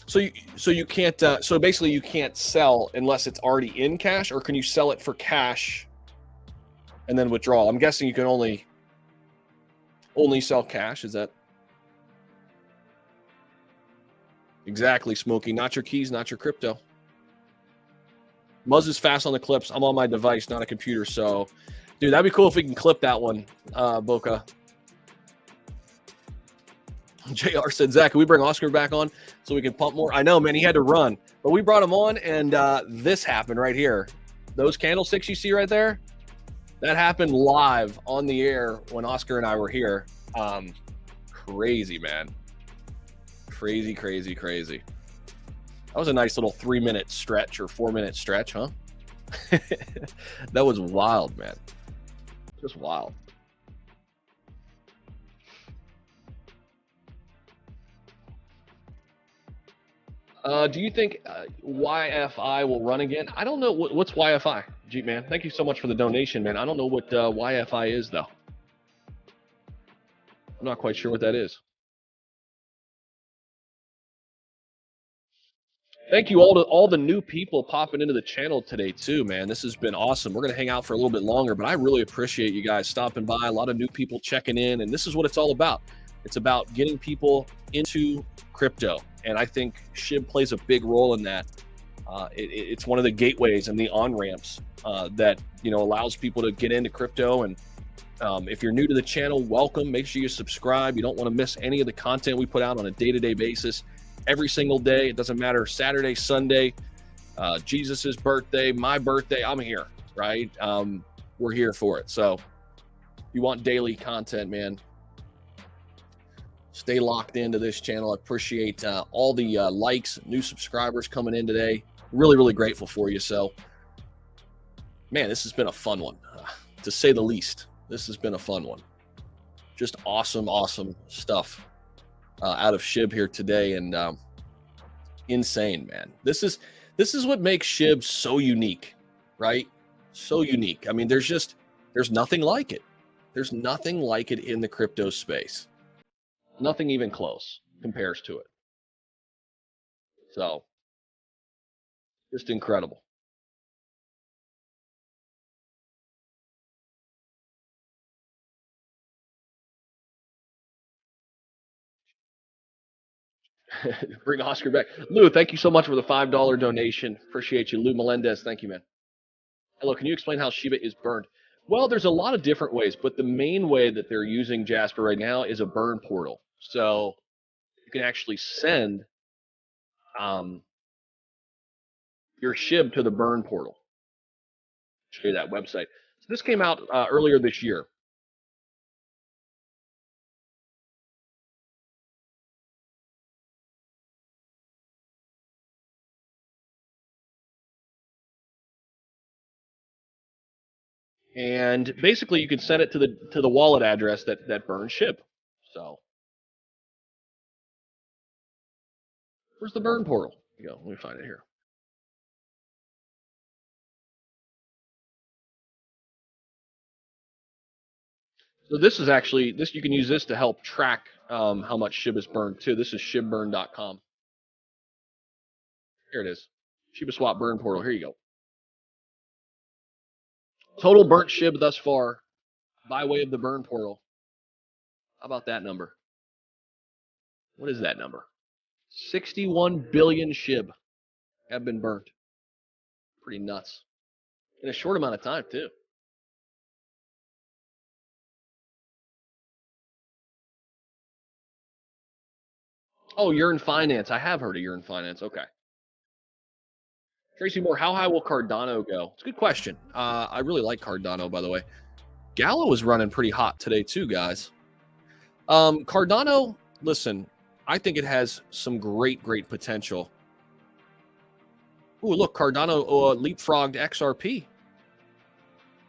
So you can't. So basically, you can't sell unless it's already in cash, or can you sell it for cash and then withdraw? I'm guessing you can only sell cash. Is that exactly, Smokey? Not your keys, not your crypto. Muzz is fast on the clips. I'm on my device, not a computer. So, dude, that'd be cool if we can clip that one, Boca. JR said, Zach, can we bring Oscar back on so we can pump more? I know, man, he had to run, but we brought him on, and this happened right here. Those candlesticks you see right there, that happened live on the air when Oscar and I were here. Crazy, man. Crazy, crazy, crazy. That was a nice little 3-minute stretch or 4-minute stretch, huh? That was wild, man. Just wild. Do you think YFI will run again? I don't know. What's YFI? Jeep, man. Thank you so much for the donation, man. I don't know what YFI is, though. I'm not quite sure what that is. Thank you all the new people popping into the channel today too, man. This has been awesome. We're going to hang out for a little bit longer, but I really appreciate you guys stopping by. A lot of new people checking in, and this is what it's all about. It's about getting people into crypto, and I think SHIB plays a big role in that. It's one of the gateways and the on-ramps that allows people to get into crypto. And if you're new to the channel, welcome. Make sure you subscribe. You don't want to miss any of the content we put out on a day-to-day basis. Every single day, it doesn't matter, Saturday, Sunday, Jesus's birthday, my birthday, I'm here, right? We're here for it. So if you want daily content, man, stay locked into this channel. I appreciate all the likes, new subscribers coming in today. Really, really grateful for you. So, man, this has been a fun one, to say the least. This has been a fun one. Just awesome, awesome stuff out of SHIB here today, and insane, man. This is what makes SHIB so unique, right? So unique. I mean, there's nothing like it. There's nothing like it in the crypto space. Nothing even close compares to it. So, just incredible. Bring Oscar back. Lou, thank you so much for the $5 donation. Appreciate you. Lou Melendez, thank you, man. Hello, can you explain how Shiba is burned? Well, there's a lot of different ways, but the main way that they're using Jasper right now is a burn portal. So you can actually send your SHIB to the burn portal. Show you that website. So this came out earlier this year. And basically, you can send it to the wallet address that burns SHIB. So where's the burn portal? Here you go. Let me find it here. So this is actually you can use this to help track how much SHIB is burned too. This is shibburn.com. Here it is. Shiba Swap burn portal. Here you go. Total burnt SHIB thus far by way of the burn portal. How about that number? What is that number? 61 billion SHIB have been burnt. Pretty nuts. In a short amount of time, too. Oh, Yearn Finance. I have heard of Yearn Finance. Okay. Tracy Moore, how high will Cardano go? It's a good question. I really like Cardano, by the way. Gallo is running pretty hot today, too, guys. Cardano, listen, I think it has some great potential. Ooh, look, Cardano leapfrogged XRP.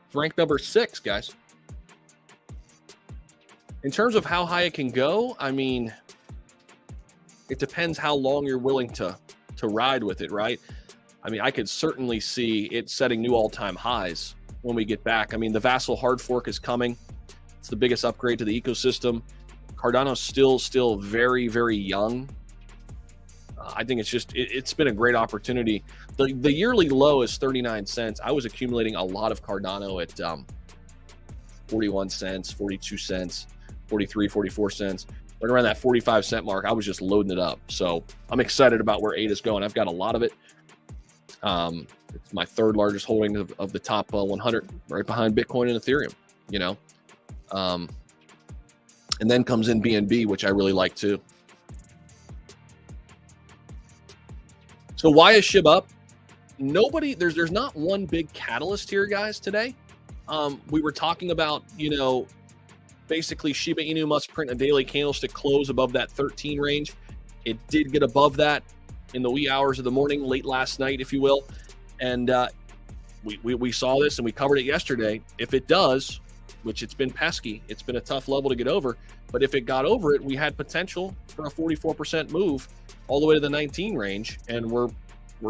It's ranked number 6, guys. In terms of how high it can go, I mean, it depends how long you're willing to ride with it, right? I mean, I could certainly see it setting new all-time highs when we get back. I mean, the Vassal hard fork is coming. It's the biggest upgrade to the ecosystem. Cardano's still very young. I think it's been a great opportunity. The yearly low is 39 cents. I was accumulating a lot of Cardano at 41 cents, 42 cents, 43, 44 cents. Right around that 45 cent mark, I was just loading it up. So I'm excited about where ADA is going. I've got a lot of it. It's my third largest holding of the top 100, right behind Bitcoin and Ethereum, you know. And then comes in BNB, which I really like too. So why is SHIB up? There's not one big catalyst here, guys, today. We were talking about, you know, basically Shiba Inu must print a daily candlestick close above that 13 range. It did get above that in the wee hours of the morning, late last night, if you will. And we saw this and we covered it yesterday. If it does, which it's been pesky, it's been a tough level to get over, but if it got over it, we had potential for a 44% move all the way to the 19 range, and we're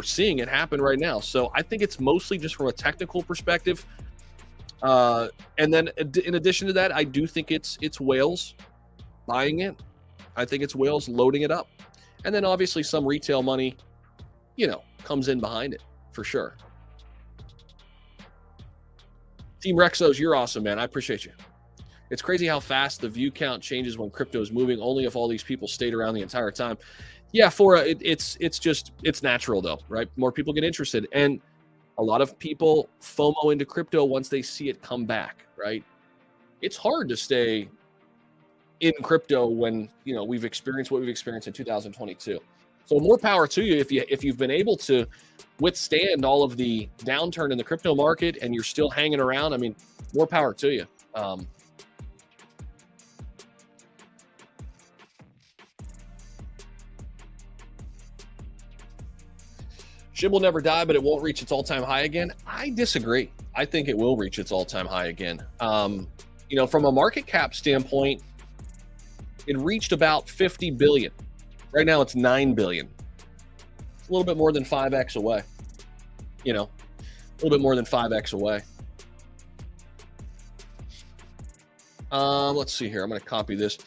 seeing it happen right now. So I think it's mostly just from a technical perspective. And then in addition to that, I do think it's whales buying it. I think it's whales loading it up. And then obviously some retail money, you know, comes in behind it for sure. Team Rexos, you're awesome, man. I appreciate you. It's crazy how fast the view count changes when crypto is moving, only if all these people stayed around the entire time. Yeah, it's natural though, right? More people get interested. And a lot of people FOMO into crypto once they see it come back, right? It's hard to stay in crypto when, you know, we've experienced what we've experienced in 2022. So more power to you if you've been able to withstand all of the downturn in the crypto market and you're still hanging around. I mean, more power to you. SHIB will never die, but it won't reach its all-time high again. I disagree. I think it will reach its all-time high again. You know, from a market cap standpoint, it reached about 50 billion. Right now it's 9 billion. It's a little bit more than 5x away. You know, a little bit more than 5x away. Let's see here. I'm going to copy this.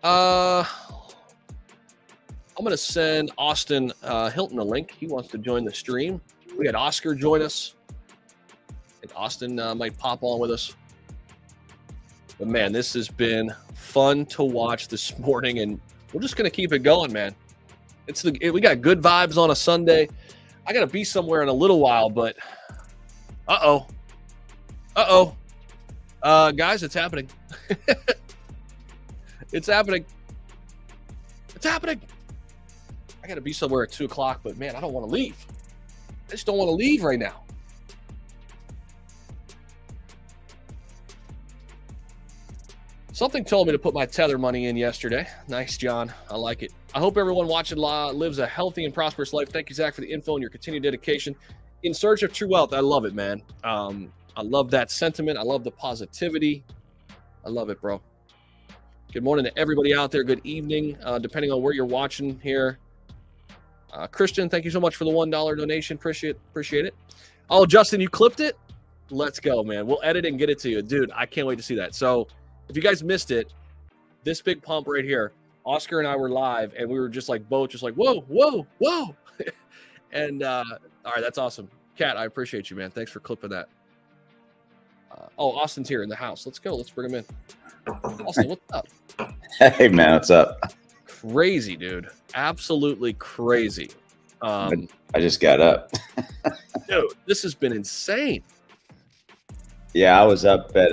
I'm going to send Austin Hilton a link. He wants to join the stream. We had Oscar join us. I think Austin might pop on with us. But man, this has been fun to watch this morning, and we're just going to keep it going, man. We got good vibes on a Sunday. I got to be somewhere in a little while, but guys, it's happening. It's happening. It's happening. I got to be somewhere at 2:00, but man, I don't want to leave. I just don't want to leave right now. Something told me to put my Tether money in yesterday. Nice, John. I like it. I hope everyone watching lives a healthy and prosperous life. Thank you, Zach, for the info and your continued dedication in search of true wealth. I love it, man. I love that sentiment. I love the positivity. I love it, bro. Good morning to everybody out there. Good evening, depending on where you're watching here. Christian, thank you so much for the $1 donation. Appreciate it. Oh, Justin, you clipped it? Let's go, man. We'll edit it and get it to you. Dude, I can't wait to see that. So if you guys missed it, this big pump right here, Oscar and I were live, and we were just like both just like, whoa. And all right, that's awesome. Kat, I appreciate you, man. Thanks for clipping that. Austin's here in the house. Let's go. Let's bring him in. Austin, what's up? Hey, man, what's up? Crazy, dude. Absolutely crazy. I just got up. Dude, this has been insane. Yeah, I was up at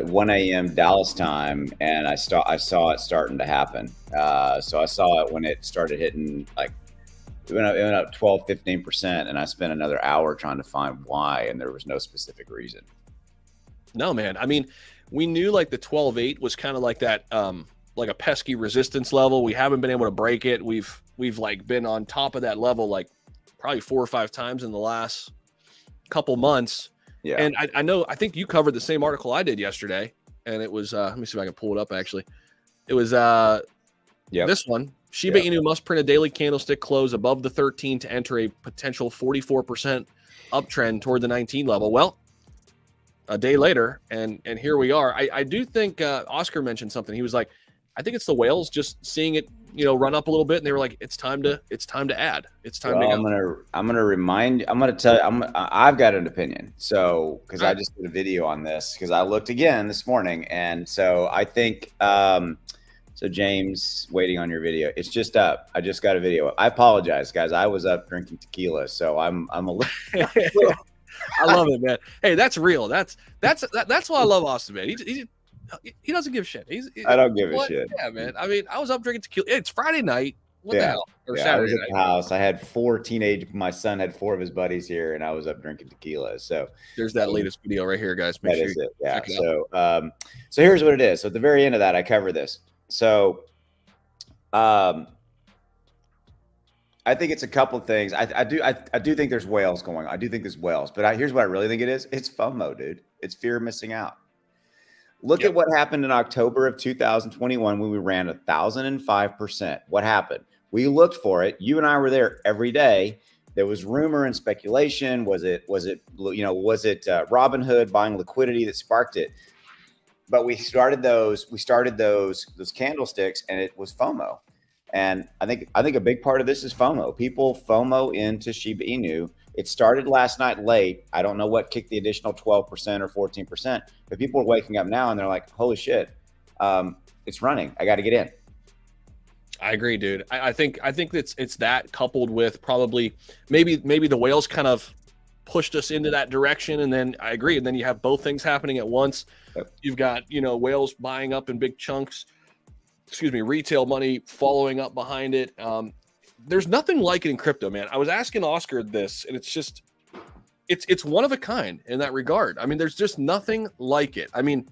1 a.m. Dallas time, and I saw it starting to happen. So I saw it when it started hitting, like, it went up 12, 15%, and I spent another hour trying to find why, and there was no specific reason. No, man. I mean, we knew like the 12.8 was kind of like that, like a pesky resistance level. We haven't been able to break it. We've like been on top of that level like probably 4 or 5 times in the last couple months. Yeah. And I think you covered the same article I did yesterday, and it was let me see if I can pull it up. Actually, it was this one. Shiba Inu must print a daily candlestick close above the 13 to enter a potential 44% uptrend toward the 19 level. Well, a day later, and here we are. I do think Oscar mentioned something. He was like, I think it's the whales just seeing it, run up a little bit, and they were like, it's time to add. It's time to go. I'm gonna tell you, I've got an opinion. So, because I just did a video on this, because I looked again this morning, and so I think, so James, waiting on your video. It's just up. I just got a video. I apologize, guys. I was up drinking tequila, so I'm a little. I love it, man. Hey, that's real. That's why I love Austin, man. He doesn't give a shit. I don't give a shit. Yeah, man. I mean, I was up drinking tequila. It's Friday night. What the hell? Or Saturday I was at night. the house. I had my son had 4 of his buddies here, and I was up drinking tequila. So there's that latest video right here, guys. Make sure you check it out. So here's what it is. So at the very end of that, I cover this. So I think it's a couple of things. I do think there's whales going on. I do think there's whales, but here's what I really think it is. It's FOMO, dude. It's fear of missing out. Look at what happened in October of 2021 when we ran 1,005%. What happened? We looked for it. You and I were there every day. There was rumor and speculation. Was it Robinhood buying liquidity that sparked it? But we started those candlesticks, and it was FOMO. And I think a big part of this is FOMO. People FOMO into Shiba Inu. It started last night late. I don't know what kicked the additional 12% or 14%, but people are waking up now and they're like, holy shit, it's running. I got to get in. I agree, dude. I think it's that coupled with probably maybe the whales kind of pushed us into that direction. And then I agree. And then you have both things happening at once. Yep. You've got, whales buying up in big chunks, retail money following up behind it. There's nothing like it in crypto, man. I was asking Oscar this, and it's just, it's one of a kind in that regard. I mean, there's just nothing like it. I mean,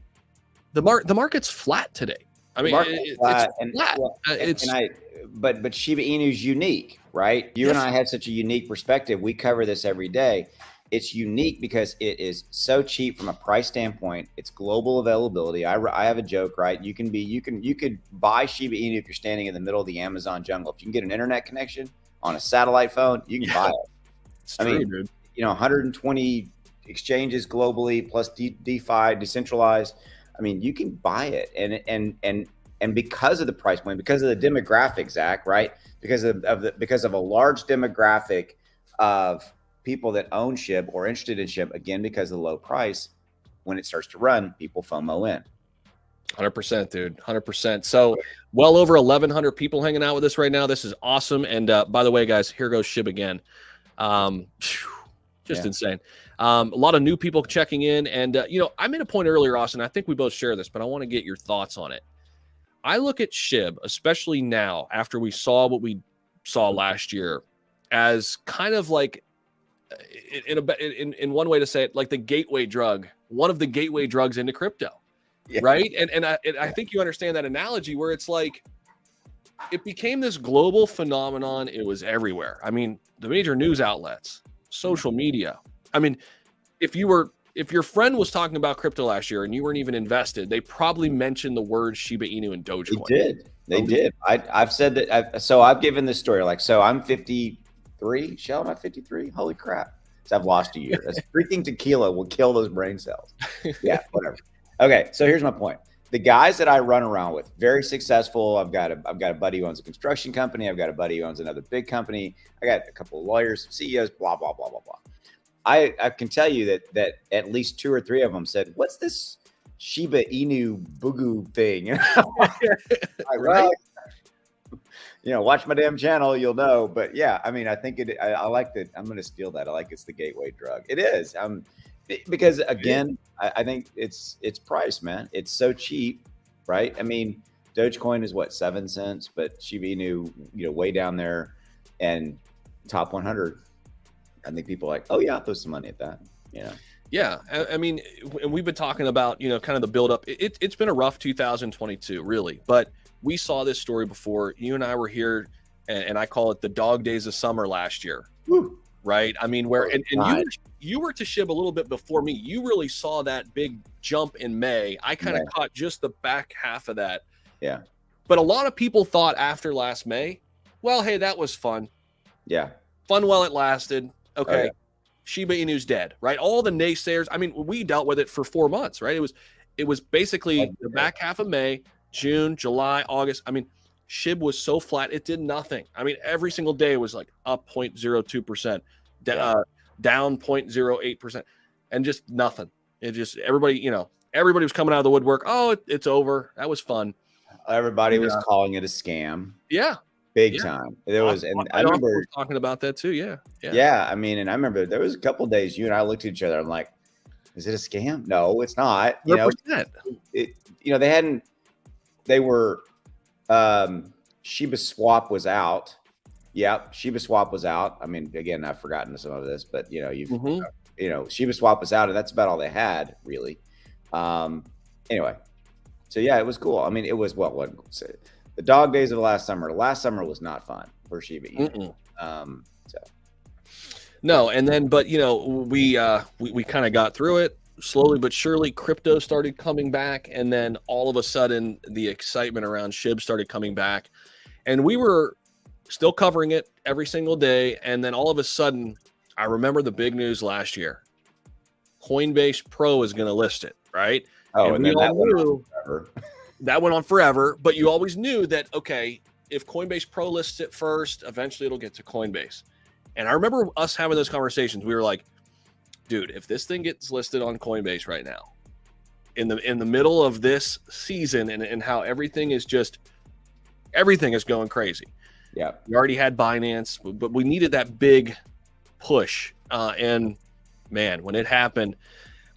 the market's flat today. I mean, it's flat. But Shiba Inu is unique, right? You and I have such a unique perspective. We cover this every day. It's unique because it is so cheap from a price standpoint. It's global availability. I have a joke, right? You could buy Shiba Inu if you're standing in the middle of the Amazon jungle. If you can get an internet connection on a satellite phone, you can buy it. It's true, dude. 120 exchanges globally plus DeFi, decentralized. I mean, you can buy it, and because of the price point, because of the demographic, Zach, right? Because of a large demographic of people that own SHIB or interested in SHIB, again, because of the low price, when it starts to run, people FOMO in. 100%, dude. 100%. So well over 1,100 people hanging out with us right now. This is awesome. And by the way, guys, here goes SHIB again. Just insane. A lot of new people checking in. And, you know, I made a point earlier, Austin. I think we both share this, but I want to get your thoughts on it. I look at SHIB, especially now after we saw what we saw last year, as kind of like, in one way to say it, like the gateway drug, one of the gateway drugs into crypto. Yeah. Right. And I think you understand that analogy where it's like it became this global phenomenon. It was everywhere. I mean, the major news outlets, social media. I mean, if your friend was talking about crypto last year and you weren't even invested, they probably mentioned the word Shiba Inu and Dogecoin. They did. I've said that. So I've given this story. Like, so I'm 53. Shell, am I 53? Holy crap. So I've lost a year. That's freaking tequila will kill those brain cells. Yeah, whatever. Okay, so here's my point. The guys that I run around with, very successful. I've got a buddy who owns a construction company. I've got a buddy who owns another big company. I got a couple of lawyers, CEOs, blah, blah, blah, blah, blah. I can tell you that at least 2 or 3 of them said, "What's this Shiba Inu Bugu thing?" Right? You know, watch my damn channel, you'll know. But yeah, I mean, I think I like that. I'm going to steal that. I like it's the gateway drug. It is. Because again, I think it's price, man. It's so cheap, right? I mean, Dogecoin is what, 7 cents, but Shiba Inu, you know, way down there and top 100. I think people are like, oh yeah, I'll throw some money at that. You know? Yeah. I mean, and we've been talking about, you know, kind of the build up. It's been a rough 2022, really, but we saw this story before. You and I were here, and I call it the dog days of summer last year. Woo. Right. I mean, where and you were to SHIB a little bit before me. You really saw that big jump in May. I kind of caught just the back half of that. Yeah. But a lot of people thought after last May, well, hey, that was fun. Yeah. Fun while it lasted. Okay. Shiba Inu's dead, right? All the naysayers. I mean, we dealt with it for 4 months, right? It was basically the back half of May, June, July, August. I mean, SHIB was so flat, it did nothing. I mean, every single day was like up 0.02%, down 0.08%, and just nothing. It just, everybody was coming out of the woodwork. Oh, it's over. That was fun. Everybody was calling it a scam. Yeah. Big time. There was, and I remember talking about that too. Yeah. I mean, and I remember there was a couple of days you and I looked at each other. I'm like, is it a scam? No, it's not. You know, they were, Shiba Swap was out. Yep. Shiba Swap was out. I mean, again, I've forgotten some of this, but you know, Shiba Swap was out and that's about all they had really. Anyway, so yeah, it was cool. I mean, it was the dog days of last summer. Last summer was not fun for Shiba Inu. No, and then, but you know, we kind of got through it slowly but surely. Crypto started coming back, and then all of a sudden, the excitement around SHIB started coming back, and we were still covering it every single day. And then all of a sudden, I remember the big news last year: Coinbase Pro is going to list it, right? Oh, and then that went on forever, but you always knew that, okay, if Coinbase Pro lists it first, eventually it'll get to Coinbase. And I remember us having those conversations. We were like, dude, if this thing gets listed on Coinbase right now, in the middle of this season and how everything is going crazy. Yeah. We already had Binance, but we needed that big push. And man, when it happened,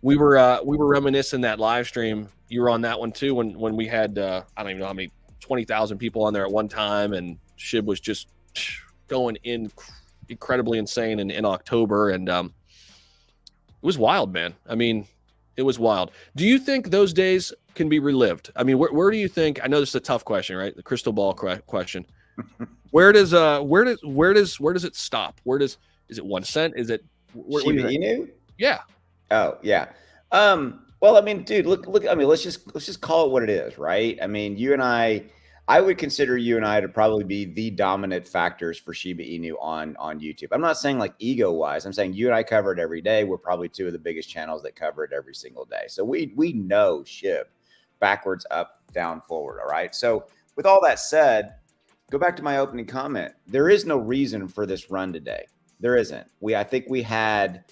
we were reminiscing that live stream. You were on that one too, when we had I don't even know how many 20,000 people on there at one time, and SHIB was just going incredibly insane in October, and it was wild, man. I mean, it was wild. Do you think those days can be relived? I mean, where do you think? I know this is a tough question, right? The crystal ball question. Where does it stop? Is it 1 cent? Is it Shiba Inu? Yeah. Oh yeah. Well, I mean, dude, look. I mean, let's just call it what it is, right? I mean, I would consider you and I to probably be the dominant factors for Shiba Inu on YouTube. I'm not saying like ego wise. I'm saying you and I cover it every day. We're probably 2 of the biggest channels that cover it every single day. So we know SHIB backwards, up, down, forward. All right. So with all that said, go back to my opening comment. There is no reason for this run today. There isn't. I think we had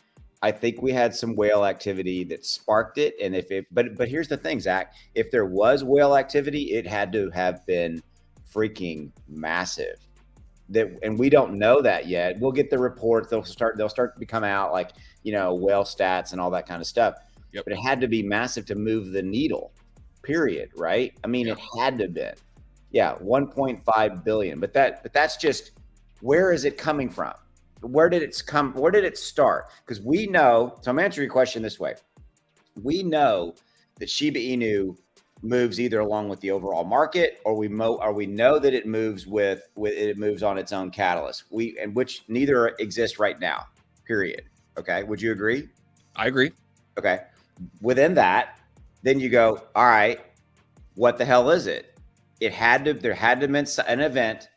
I think we had some whale activity that sparked it. And but here's the thing, Zach, if there was whale activity, it had to have been freaking massive. And we don't know that yet. We'll get the reports. They'll start to come out, like, whale stats and all that kind of stuff. Yep. But it had to be massive to move the needle, period. Right. I mean, It had to have been. Yeah. 1.5 billion. But that's just, where is it coming from? Where did it come? Where did it start? Because we know, so I'm answering your question this way. We know that Shiba Inu moves either along with the overall market, or we know that it moves it moves on its own catalyst. Which neither exist right now. Period. Okay. Would you agree? I agree. Okay. Within that, then you go, all right, what the hell is it? There had to be an event,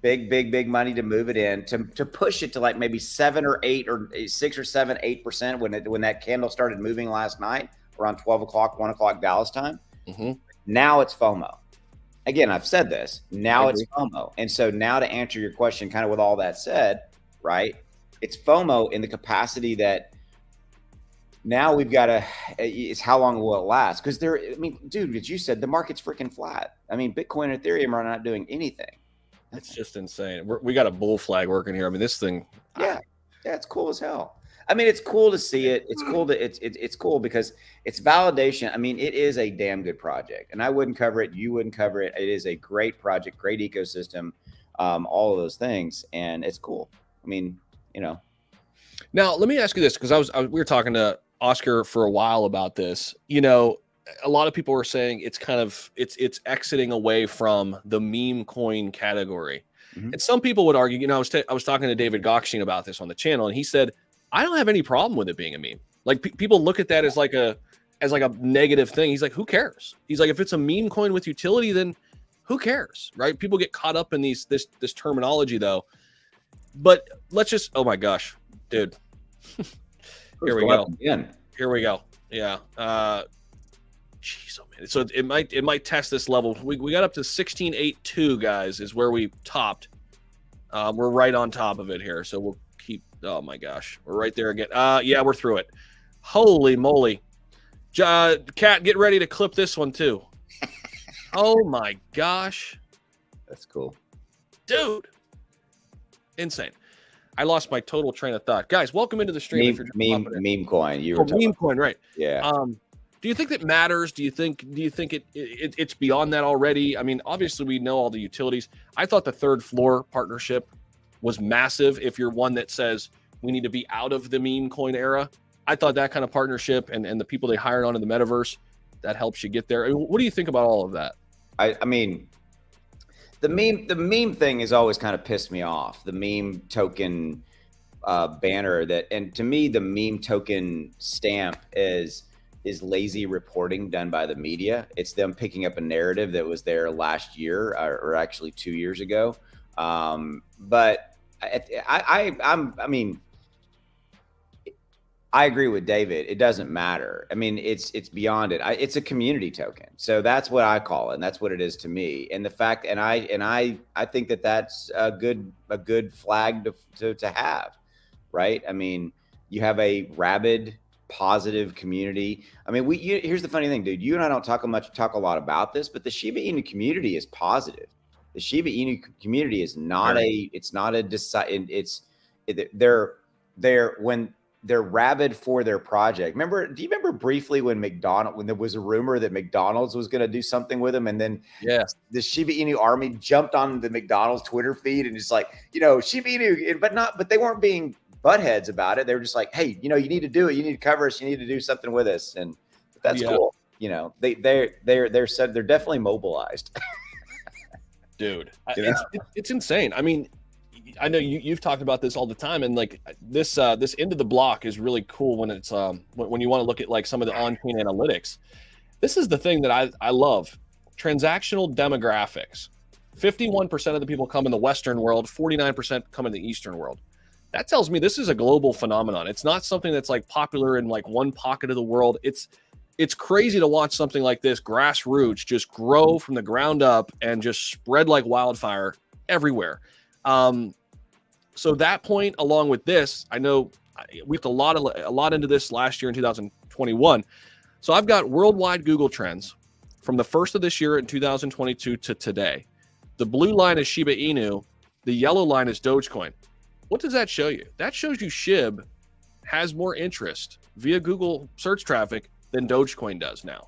big money to move it in, to push it to like maybe 7 or 8 or 6 or 7, 8% when that candle started moving last night around 12 o'clock, 1 o'clock Dallas time. Mm-hmm. Now it's FOMO. Again, I've said this. Now it's FOMO. And so now, to answer your question, kind of with all that said, right? It's FOMO in the capacity that now we've got to, it's how long will it last? Because dude, as you said, the market's freaking flat. I mean, Bitcoin and Ethereum are not doing anything. It's just insane. We got a bull flag working here. I mean, this thing. Yeah, it's cool as hell. I mean, it's cool to see it. It's cool it's cool because it's validation. I mean, it is a damn good project, and I wouldn't cover it. You wouldn't cover it. It is a great project, great ecosystem, all of those things, and it's cool. I mean, Now, let me ask you this, because we were talking to Oscar for a while about this. A lot of people were saying it's exiting away from the meme coin category. Mm-hmm. And some people would argue, I was talking to David Gokshin about this on the channel, and he said, I don't have any problem with it being a meme. Like, people look at that as like a negative thing. He's like, who cares? He's like, if it's a meme coin with utility, then who cares, right? People get caught up in this terminology, though. But let's just, oh my gosh, dude. Here we go. Here we go. Yeah. Jeez, oh man. So it might test this level. We got up to 16.82, guys, is where we topped. We're right on top of it here. So we'll keep, oh my gosh, we're right there again. Yeah, we're through it. Holy moly. Kat, get ready to clip this one too. Oh my gosh. That's cool. Dude. Insane. I lost my total train of thought. Guys, welcome into the stream. Meme coin. You were meme coin, right? Yeah. Do you think that matters? Do you think it's beyond that already? I mean, obviously we know all the utilities. I thought the Third Floor partnership was massive. If you're one that says we need to be out of the meme coin era, I thought that kind of partnership and the people they hired onto the metaverse, that helps you get there. What do you think about all of that? I mean, the meme thing has always kind of pissed me off. The meme token banner and to me, the meme token stamp is lazy reporting done by the media. It's them picking up a narrative that was there last year or actually 2 years ago. But I mean, I agree with David. It doesn't matter. I mean, it's beyond it. It's a community token. So that's what I call it. And that's what it is to me. And the fact, and I think that that's a good flag to have, right? I mean, you have a rabid, positive community. I mean, here's the funny thing, dude. You and I don't talk a lot about this, but the Shiba Inu community is positive. The Shiba Inu community is not they're rabid for their project. Do you remember briefly when there was a rumor that McDonald's was going to do something with them, and then the Shiba Inu army jumped on the McDonald's Twitter feed and just like, Shiba Inu, but they weren't being buttheads about it. They were just like, hey, you need to do it. You need to cover us. You need to do something with us. And that's cool. They're definitely mobilized. Dude, it's insane. I mean, I know you've talked about this all the time, and like this end of the block is really cool when it's when you want to look at like some of the on-chain analytics. This is the thing that I love. Transactional demographics. 51% of the people come in the Western world, 49% come in the Eastern world. That tells me this is a global phenomenon. It's not something that's like popular in like one pocket of the world. It's crazy to watch something like this grassroots just grow from the ground up and just spread like wildfire everywhere. So that point, along with this, I know we put a lot into this last year in 2021. So I've got worldwide Google Trends from the first of this year in 2022 to today. The blue line is Shiba Inu. The yellow line is Dogecoin. What does that show you? That shows you SHIB has more interest via Google search traffic than Dogecoin does now.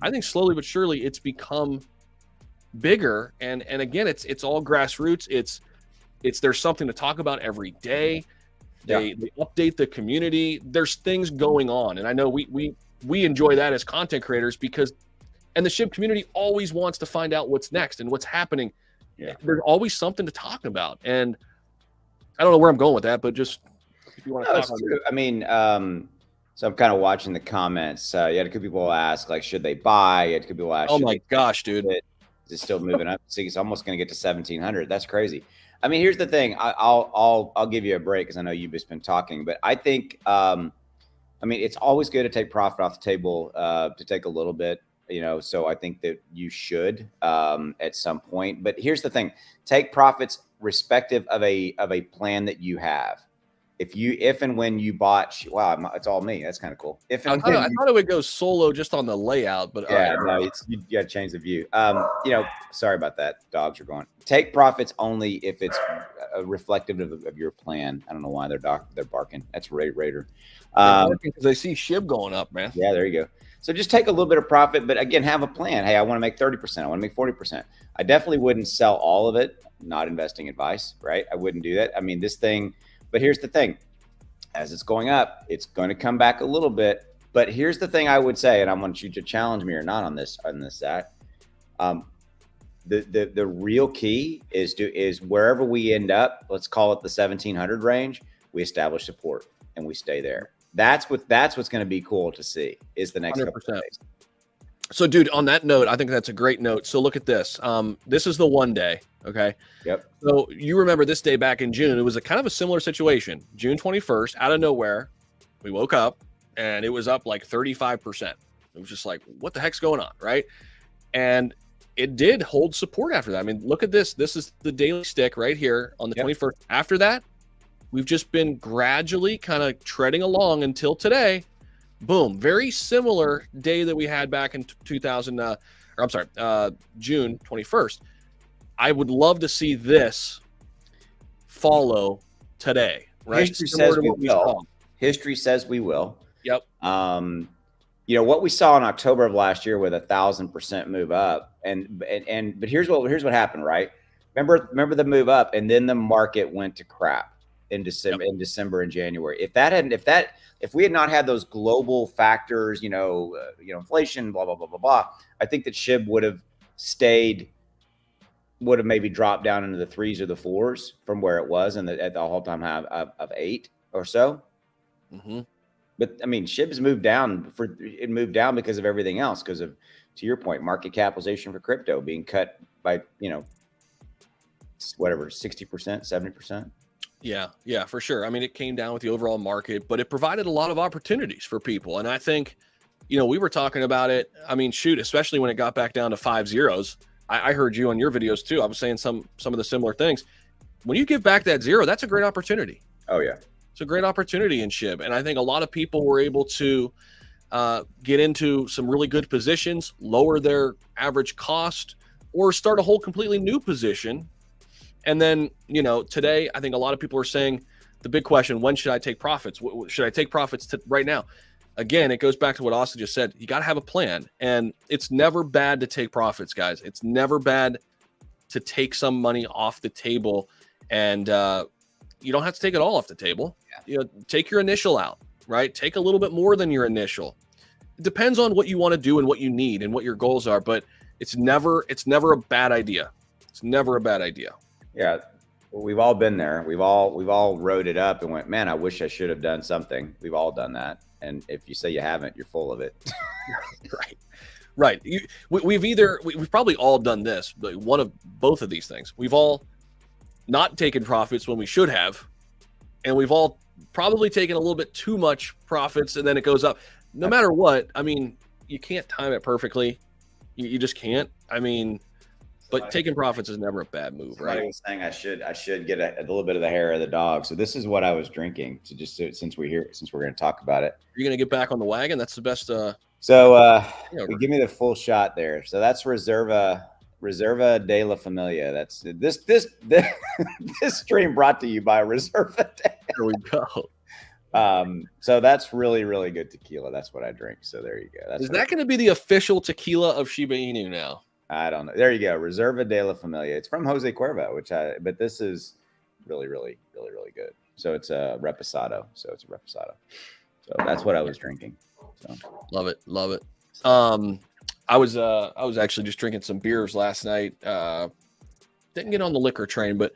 I think slowly but surely it's become bigger, and again, it's all grassroots. It's there's something to talk about every day. They update the community. There's things going on, and I know we enjoy that as content creators because, and the SHIB community always wants to find out what's next and what's happening. Yeah. There's always something to talk about, and I don't know where I'm going with that, but just if you want to talk about it. I mean, so I'm kind of watching the comments. You had a couple people ask, like, should they buy? You had a couple people ask, oh my gosh, dude, is it still moving up? See, it's almost going to get to 1,700. That's crazy. I mean, here's the thing. I'll give you a break because I know you've just been talking, but I think, I mean, it's always good to take profit off the table, to take a little bit, you know. So I think that you should at some point. But here's the thing: take profits respective of a plan that you have. If and when you bought, wow, it's all me. That's kind of cool. I thought it would go solo just on the layout, but yeah, no, you got to change the view. You know, sorry about that. Dogs are going. Take profits only if it's reflective of your plan. I don't know why they're barking. That's Raider. Because they see SHIB going up, man. Yeah, there you go. So just take a little bit of profit, but again, have a plan. Hey, I want to make 30%. I want to make 40%. I definitely wouldn't sell all of it. Not investing advice, right? I wouldn't do that. I mean, this thing. But here's the thing, as it's going up, it's going to come back a little bit. But here's the thing I would say, and I want you to challenge me or not on this, Zach. The real key is wherever we end up, let's call it the 1,700 range, we establish support and we stay there. That's what's going to be cool to see is the next 100%. couple of days. So, dude, on that note, I think that's a great note. So look at this. This is the one day. Okay. Yep. So you remember this day back in June, it was a kind of a similar situation. June 21st, out of nowhere, we woke up and it was up like 35%. It was just like, what the heck's going on? Right. And it did hold support after that. I mean, look at this. This is the daily stick right here on the 21st. After that, we've just been gradually kind of treading along until today. Boom. Very similar day that we had back in June 21st. I would love to see this follow today, right? History says we will. History says we will. Yep. You know what we saw in October of last year with 1,000% move up, but here's what happened, right? Remember the move up, and then the market went to crap in December and January. If we had not had those global factors, inflation, blah blah blah blah blah, I think that SHIB would have maybe dropped down into the 3s or the 4s from where it was at the all-time high of 8 or so. Mm-hmm. But I mean, SHIB's moved down because of everything else, because of, to your point, market capitalization for crypto being cut by, whatever, 60%, 70%. Yeah, for sure. I mean, it came down with the overall market, but it provided a lot of opportunities for people. And I think, we were talking about it. I mean, shoot, especially when it got back down to 5 zeros. I heard you on your videos too. I was saying some of the similar things. When you give back that 0, that's a great opportunity. Oh yeah. It's a great opportunity in SHIB. And I think a lot of people were able to get into some really good positions, lower their average cost, or start a whole completely new position. And then, today, I think a lot of people are saying the big question, when should I take profits? Should I take profits right now? Again, it goes back to what Austin just said. You got to have a plan, and it's never bad to take profits, guys. It's never bad to take some money off the table, and you don't have to take it all off the table. Yeah. Take your initial out, right? Take a little bit more than your initial. It depends on what you want to do and what you need and what your goals are, but it's never a bad idea. It's never a bad idea. Yeah. We've all been there. We've all wrote it up and went, man, I wish I should have done something. We've all done that. And if you say you haven't, you're full of it. Right. We've probably all done this, but one of both of these things. We've all not taken profits when we should have, and we've all probably taken a little bit too much profits, and then it goes up. No matter what, I mean, you can't time it perfectly. You just can't. I mean, But taking profits is never a bad move, Somebody right? was saying I should get a little bit of the hair of the dog. So this is what I was drinking. Since we're going to talk about it. You're gonna get back on the wagon. That's the best. Give me the full shot there. So that's Reserva de la Familia. That's this stream brought to you by Reserva. There we go. So that's really, really good tequila. That's what I drink. So there you go. Is that going to be the official tequila of Shiba Inu now? I don't know. There you go. Reserva de la Familia. It's from Jose Cuervo, but this is really, really, really, really good. So it's a reposado. So that's what I was drinking. So Love it. Love it. I was actually just drinking some beers last night. Didn't get on the liquor train, but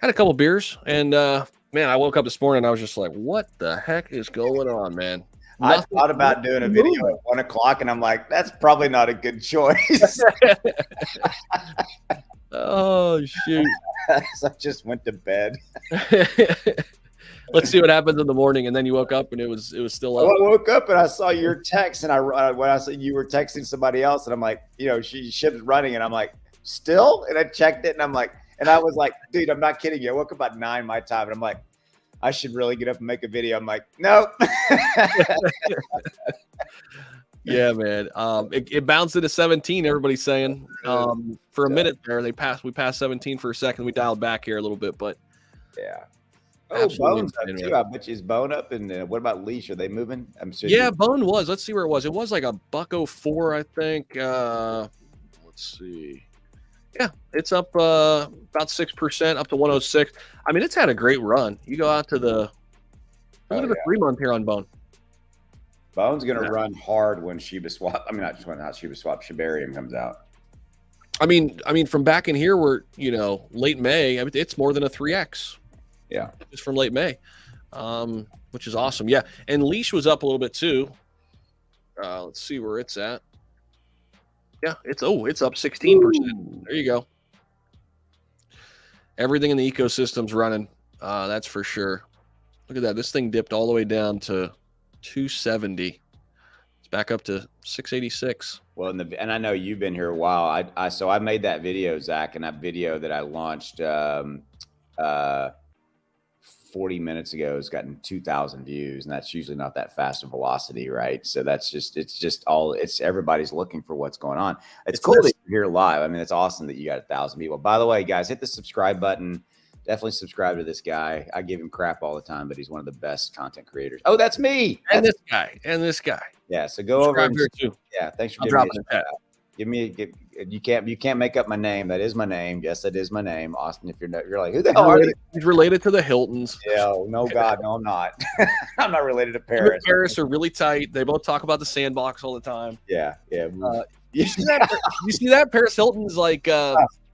had a couple beers, and man, I woke up this morning and I was just like, what the heck is going on, man? I thought about doing a video at 1 o'clock, and I'm like, that's probably not a good choice. Oh shoot. So I just went to bed. Let's see what happens in the morning. And then you woke up and it was still up. I woke up and I saw your text, and when I saw you were texting somebody else, and I'm like, SHIB's running, and I'm like, still? And I checked it, and I'm like, and I was like, dude, I'm not kidding you. I woke up about 9 my time, and I'm like, I should really get up and make a video. I'm like, nope. Yeah, man. It bounced into 17. Everybody's saying for a minute there, we passed 17 for a second. We dialed back here a little bit, but yeah. Absolutely Bone's up too. I bet you is Bone up, and what about Leash? Are they moving? I'm sure. yeah, Bone was. Let's see where it was. It was like $1.04, I think. Let's see. Yeah, it's up about 6%, up to 106. I mean, it's had a great run. You go out to the 3-month here on Bone. Bone's gonna run hard when Shiba Swap. I mean, not Shiba Swap. Shibarium comes out. I mean, from back in here, where late May. I mean, it's more than a 3x. Yeah, just from late May, which is awesome. Yeah, and Leash was up a little bit too. Let's see where it's at. Yeah, it's up 16%. There you go. Everything in the ecosystem's running. That's for sure. Look at that. This thing dipped all the way down to 270. It's back up to 686. Well, and I know you've been here a while. So I made that video, Zach, and that video that I launched 40 minutes ago has gotten 2,000 views, and that's usually not that fast of velocity, right? So it's everybody's looking for what's going on. It's cool that you're here live. I mean, it's awesome that you got 1,000 people. By the way, guys, hit the subscribe button. Definitely subscribe to this guy. I give him crap all the time, but he's one of the best content creators. Oh, that's me. And this guy. Yeah. So go over here too. Yeah. Thanks for dropping me a chat. You can't make up my name. That is my name. Yes, that is my name, Austin. If you're like, who the hell are you? He's related to the Hiltons. Yeah, no, God, no, I'm not. I'm not related to Paris. Paris are really tight. They both talk about the sandbox all the time. Yeah. You see that? Paris Hilton's like,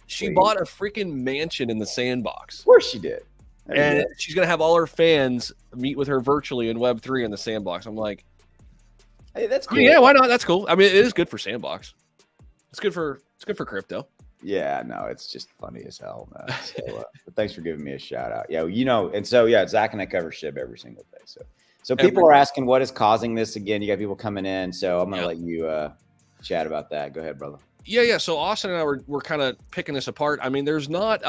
she bought a freaking mansion in the sandbox. Of course she did. And she's gonna have all her fans meet with her virtually in Web3 in the sandbox. I'm like, hey, that's cool. Yeah, why not? That's cool. I mean, it is good for sandbox. It's good for crypto. Yeah, no, it's just funny as hell, man. So, but thanks for giving me a shout out. Yeah, and so Zach and I cover SHIB every single day. So people are asking what is causing this again. You got people coming in, so I'm gonna let you chat about that. Go ahead, brother. Yeah. So Austin and I were kind of picking this apart. I mean, there's not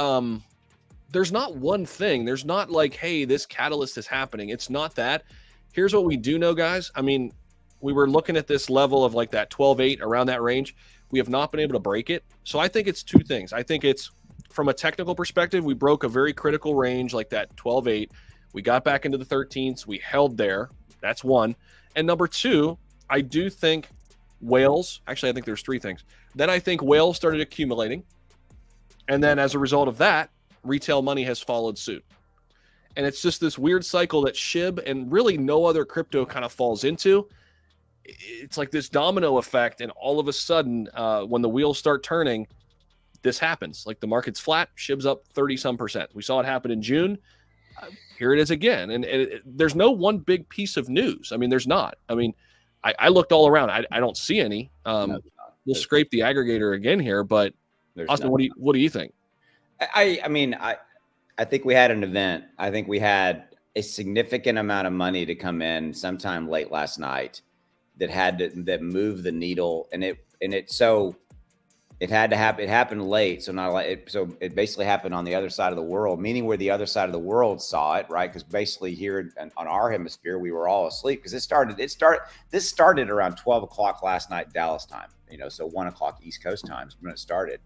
one thing. There's not like, hey, this catalyst is happening. It's not that. Here's what we do know, guys. I mean, we were looking at this level of like that 12.8 around that range. We have not been able to break it. So I think it's two things. I think it's from a technical perspective, we broke a very critical range like that 12.8. We got back into the 13s. We held there. That's one. And number two, I do think whales, actually, I think there's three things. Then I think whales started accumulating. And then as a result of that, retail money has followed suit. And it's just this weird cycle that SHIB and really no other crypto kind of falls into. It's like this domino effect, and all of a sudden, when the wheels start turning, this happens. Like the market's flat, SHIB's up 30-some%. We saw it happen in June. Here it is again, and there's no one big piece of news. I mean, there's not. I mean, I looked all around. I don't see any. We'll scrape the aggregator again here, but Austin, what do you think? I mean, I think we had an event. I think we had a significant amount of money to come in sometime late last night that moved the needle, and it It had to happen. It happened late, so not like it. So it basically happened on the other side of the world, meaning where the other side of the world saw it, right? Because basically here on our hemisphere, we were all asleep because this started around 12 o'clock last night, Dallas time. So 1 o'clock East Coast times when it started,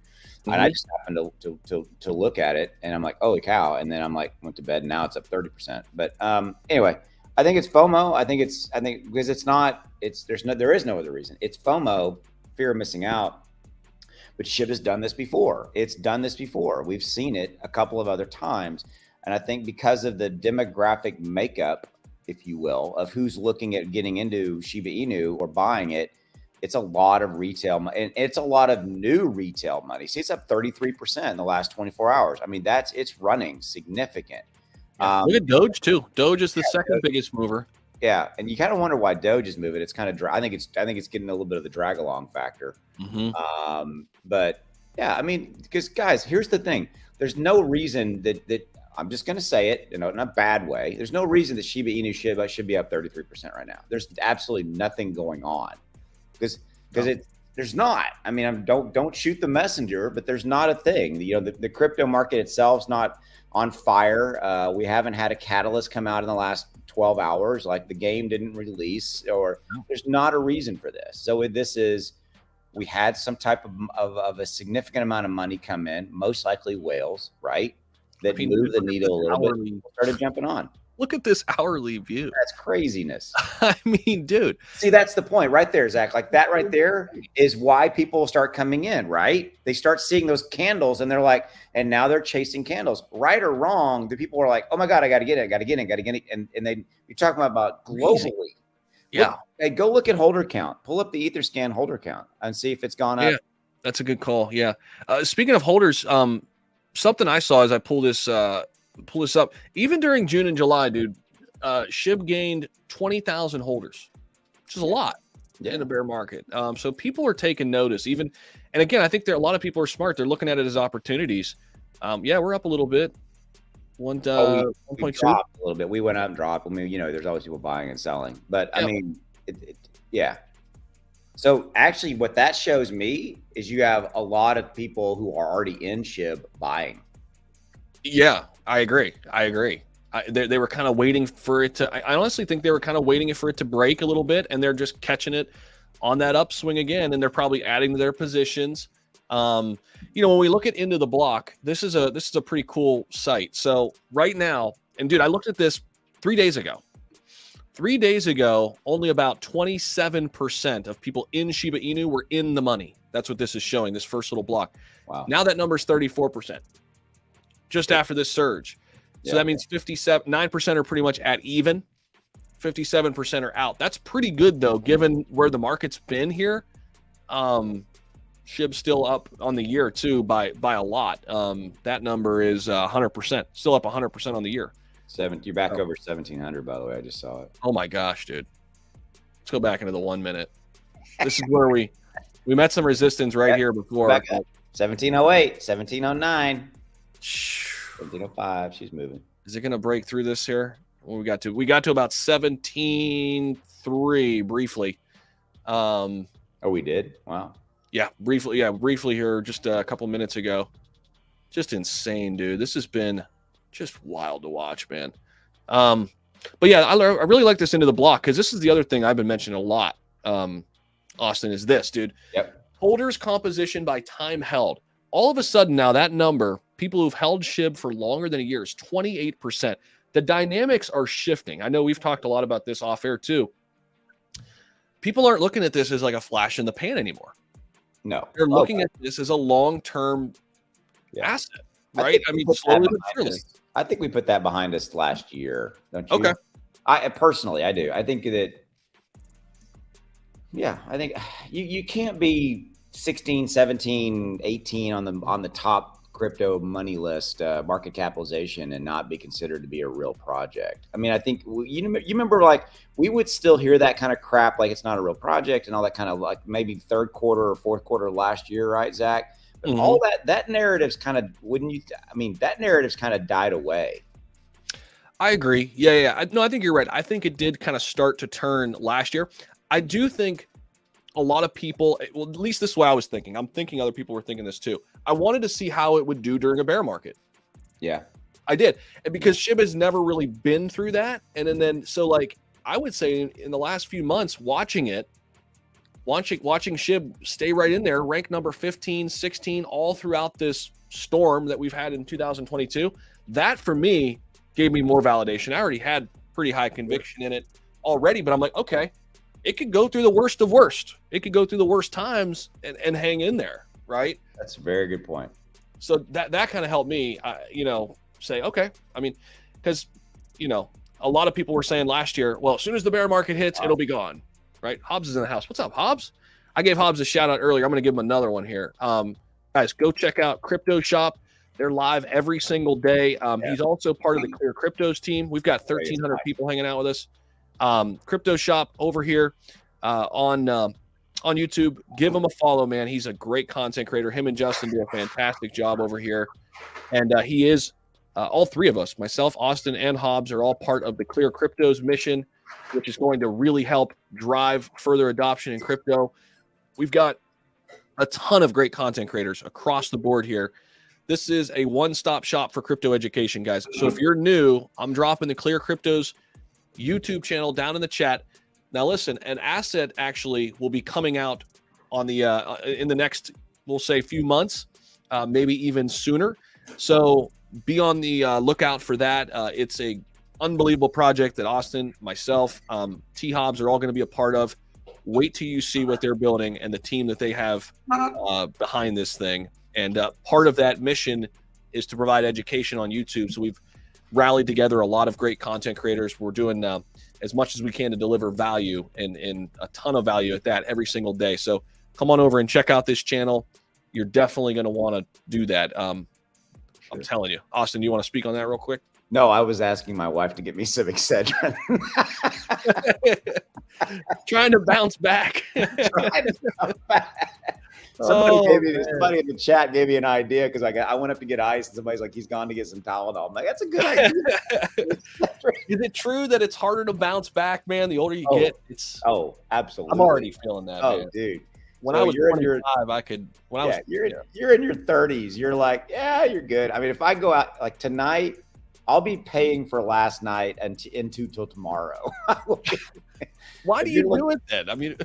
and I just happened to look at it, and I'm like, holy cow! And then I'm like, went to bed, and now it's up 30%. But anyway, I think it's FOMO. I think because there is no other reason. It's FOMO, fear of missing out. But SHIB has done this before. It's done this before. We've seen it a couple of other times. And I think because of the demographic makeup, if you will, of who's looking at getting into Shiba Inu or buying it, it's a lot of retail, and it's a lot of new retail money. See, it's up 33% in the last 24 hours. I mean, it's running significant. Look at Doge too. Doge is the second biggest mover. Yeah, and you kind of wonder why Doge is moving. It's kind of I think it's getting a little bit of the drag along factor. But yeah, I mean, because guys, here's the thing: there's no reason that I'm just going to say it, in a bad way. There's no reason that Shiba Inu should be up 33% right now. There's absolutely nothing going on because there's not. I mean, don't shoot the messenger, but there's not a thing. The crypto market itself's not on fire. We haven't had a catalyst come out in the last 12 hours, like the game didn't release, or there's not a reason for this. So we had some type of a significant amount of money come in, most likely whales, right? That moved the needle a little bit, started jumping on. Look at this hourly view. That's craziness. I mean, dude. See, that's the point right there, Zach. Like that right there is why people start coming in, right? They start seeing those candles and they're like, and now they're chasing candles. Right or wrong, the people are like, oh my God, I got to get it. And you're talking about globally. Yeah. Go look at holder count. Pull up the Etherscan holder count and see if it's gone up. Yeah, that's a good call. Yeah. Speaking of holders, something I saw as I pull this up, even during June and July, dude, SHIB gained 20,000 holders, which is a lot in a bear market. So people are taking notice and again, I think a lot of people are smart. They're looking at it as opportunities. We're up a little bit. 1.2 a little bit. We went up and dropped. I mean, there's always people buying and selling, but I mean, yeah. So actually what that shows me is you have a lot of people who are already in SHIB buying. Yeah, I agree. They were kind of waiting for it to, I honestly think they were kind of waiting for it to break a little bit, and they're just catching it on that upswing again. And they're probably adding to their positions. When we look at Into the Block, this is a pretty cool site. So right now, and dude, I looked at this 3 days ago. 3 days ago, only about 27% of people in Shiba Inu were in the money. That's what this is showing, this first little block. Wow. Now that number is 34%, just after this surge. So that means 9% are pretty much at even. 57% are out. That's pretty good, though, given where the market's been here. SHIB's still up on the year, too, by a lot. That number is 100%, still up 100% on the year. You're back over 1,700, by the way. I just saw it. Oh my gosh, dude. Let's go back into the 1 minute. This is where we met some resistance here before. 1708, 1709, 1705. She's moving. Is it going to break through this here? Well, we got to about 17.3 briefly. Oh, we did? Wow. Yeah, briefly here just a couple minutes ago. Just insane, dude. This has been just wild to watch, man. But yeah, I really like this Into the Block because this is the other thing I've been mentioning a lot, Austin, is this, dude. Yep. Holders composition by time held. All of a sudden now that number, people who've held SHIB for longer than a year, is 28%. The dynamics are shifting. I know we've talked a lot about this off air too. People aren't looking at this as like a flash in the pan anymore. No. They're looking at this as a long-term asset, right? I mean, slowly but surely. I think we put that behind us last year, don't you? Okay. I personally do. I think that, I think you can't be 16, 17, 18 on the top crypto money list, market capitalization, and not be considered to be a real project. I mean, I think you remember, like, we would still hear that kind of crap, like it's not a real project and all that kind of, like, maybe third quarter or fourth quarter last year, right, Zach? But all that narrative's kind of, that narrative's kind of died away. I agree. Yeah. No, I think you're right. I think it did kind of start to turn last year. I do think a lot of people, well, at least this is what I was thinking. I'm thinking other people were thinking this too. I wanted to see how it would do during a bear market. Yeah. I did. And because SHIB has never really been through that. And then so like, I would say in the last few months, watching SHIB stay right in there, rank number 15, 16, all throughout this storm that we've had in 2022. That for me gave me more validation. I already had pretty high conviction in it already, but I'm like, okay, it could go through the worst of worst. It could go through the worst times and hang in there, right? That's a very good point. So that kind of helped me, say, okay. I mean, because, a lot of people were saying last year, well, as soon as the bear market hits, it'll be gone, right? Hobbs is in the house. What's up, Hobbs? I gave Hobbs a shout out earlier. I'm going to give him another one here. Guys, go check out Crypto Shop. They're live every single day. He's also part of the Clear Cryptos team. We've got 1,300 people hanging out with us. Crypto Shop over here on YouTube. Give him a follow, man. He's a great content creator. Him and Justin do a fantastic job over here. And he is, all three of us, myself, Austin, and Hobbs, are all part of the Clear Cryptos mission, which is going to really help drive further adoption in crypto. We've got a ton of great content creators across the board here. This is a one-stop shop for crypto education, guys. So if you're new, I'm dropping the Clear Cryptos YouTube channel down in the chat. Now, listen, an asset actually will be coming out on the in the next, we'll say, few months, maybe even sooner. So be on the lookout for that. It's a unbelievable project that Austin, myself, T Hobbs are all going to be a part of. Wait till you see what they're building and the team that they have behind this thing. And part of that mission is to provide education on YouTube. So we've rallied together a lot of great content creators. We're doing as much as we can to deliver value and a ton of value at that every single day. So come on over and check out this channel. You're definitely going to want to do that. I'm telling you. Austin, you want to speak on that real quick? No, I was asking my wife to get me some Excedrin. Trying to bounce back. Somebody in the chat gave me an idea because I went up to get ice and somebody's like, he's gone to get some Tylenol. I'm like, that's a good idea. Is it true that it's harder to bounce back, man? The older you get, it's absolutely. I'm already feeling that. Oh, man. dude. When So I was you're in 25, I could. When I was, you're in your 30s. You're like, yeah, you're good. I mean, if I go out like tonight, I'll be paying for last night and into till tomorrow. Why do you do it then? I mean,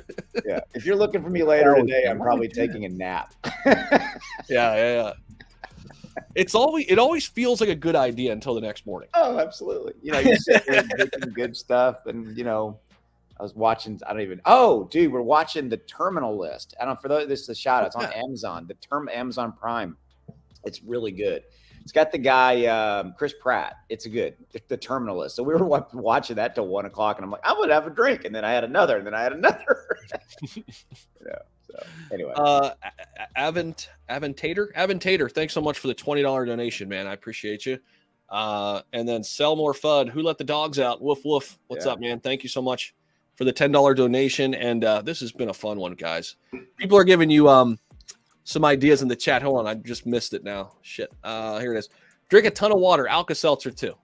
yeah. If you're looking for me later today, I'm probably taking a nap. Yeah. It always feels like a good idea until the next morning. Oh, absolutely. You sit there making good stuff, and I was watching. Oh, dude, we're watching The Terminal List. I don't. For those, this is a shout out. It's on Amazon. Amazon Prime. It's really good. It's got the guy Chris Pratt. It's good. The Terminal List. So we were watching that till 1 o'clock, and I'm like, I'm gonna have a drink, and then I had another, and then I had another. So anyway, Aventator, thanks so much for the $20 donation, man. I appreciate you. And then Sell More Fud, who let the dogs out? Woof woof. What's up, man? Thank you so much for the $10 donation. And this has been a fun one, guys. People are giving you some ideas in the chat. Hold on, I just missed it now. Shit. Here it is. Drink a ton of water. Alka-Seltzer too.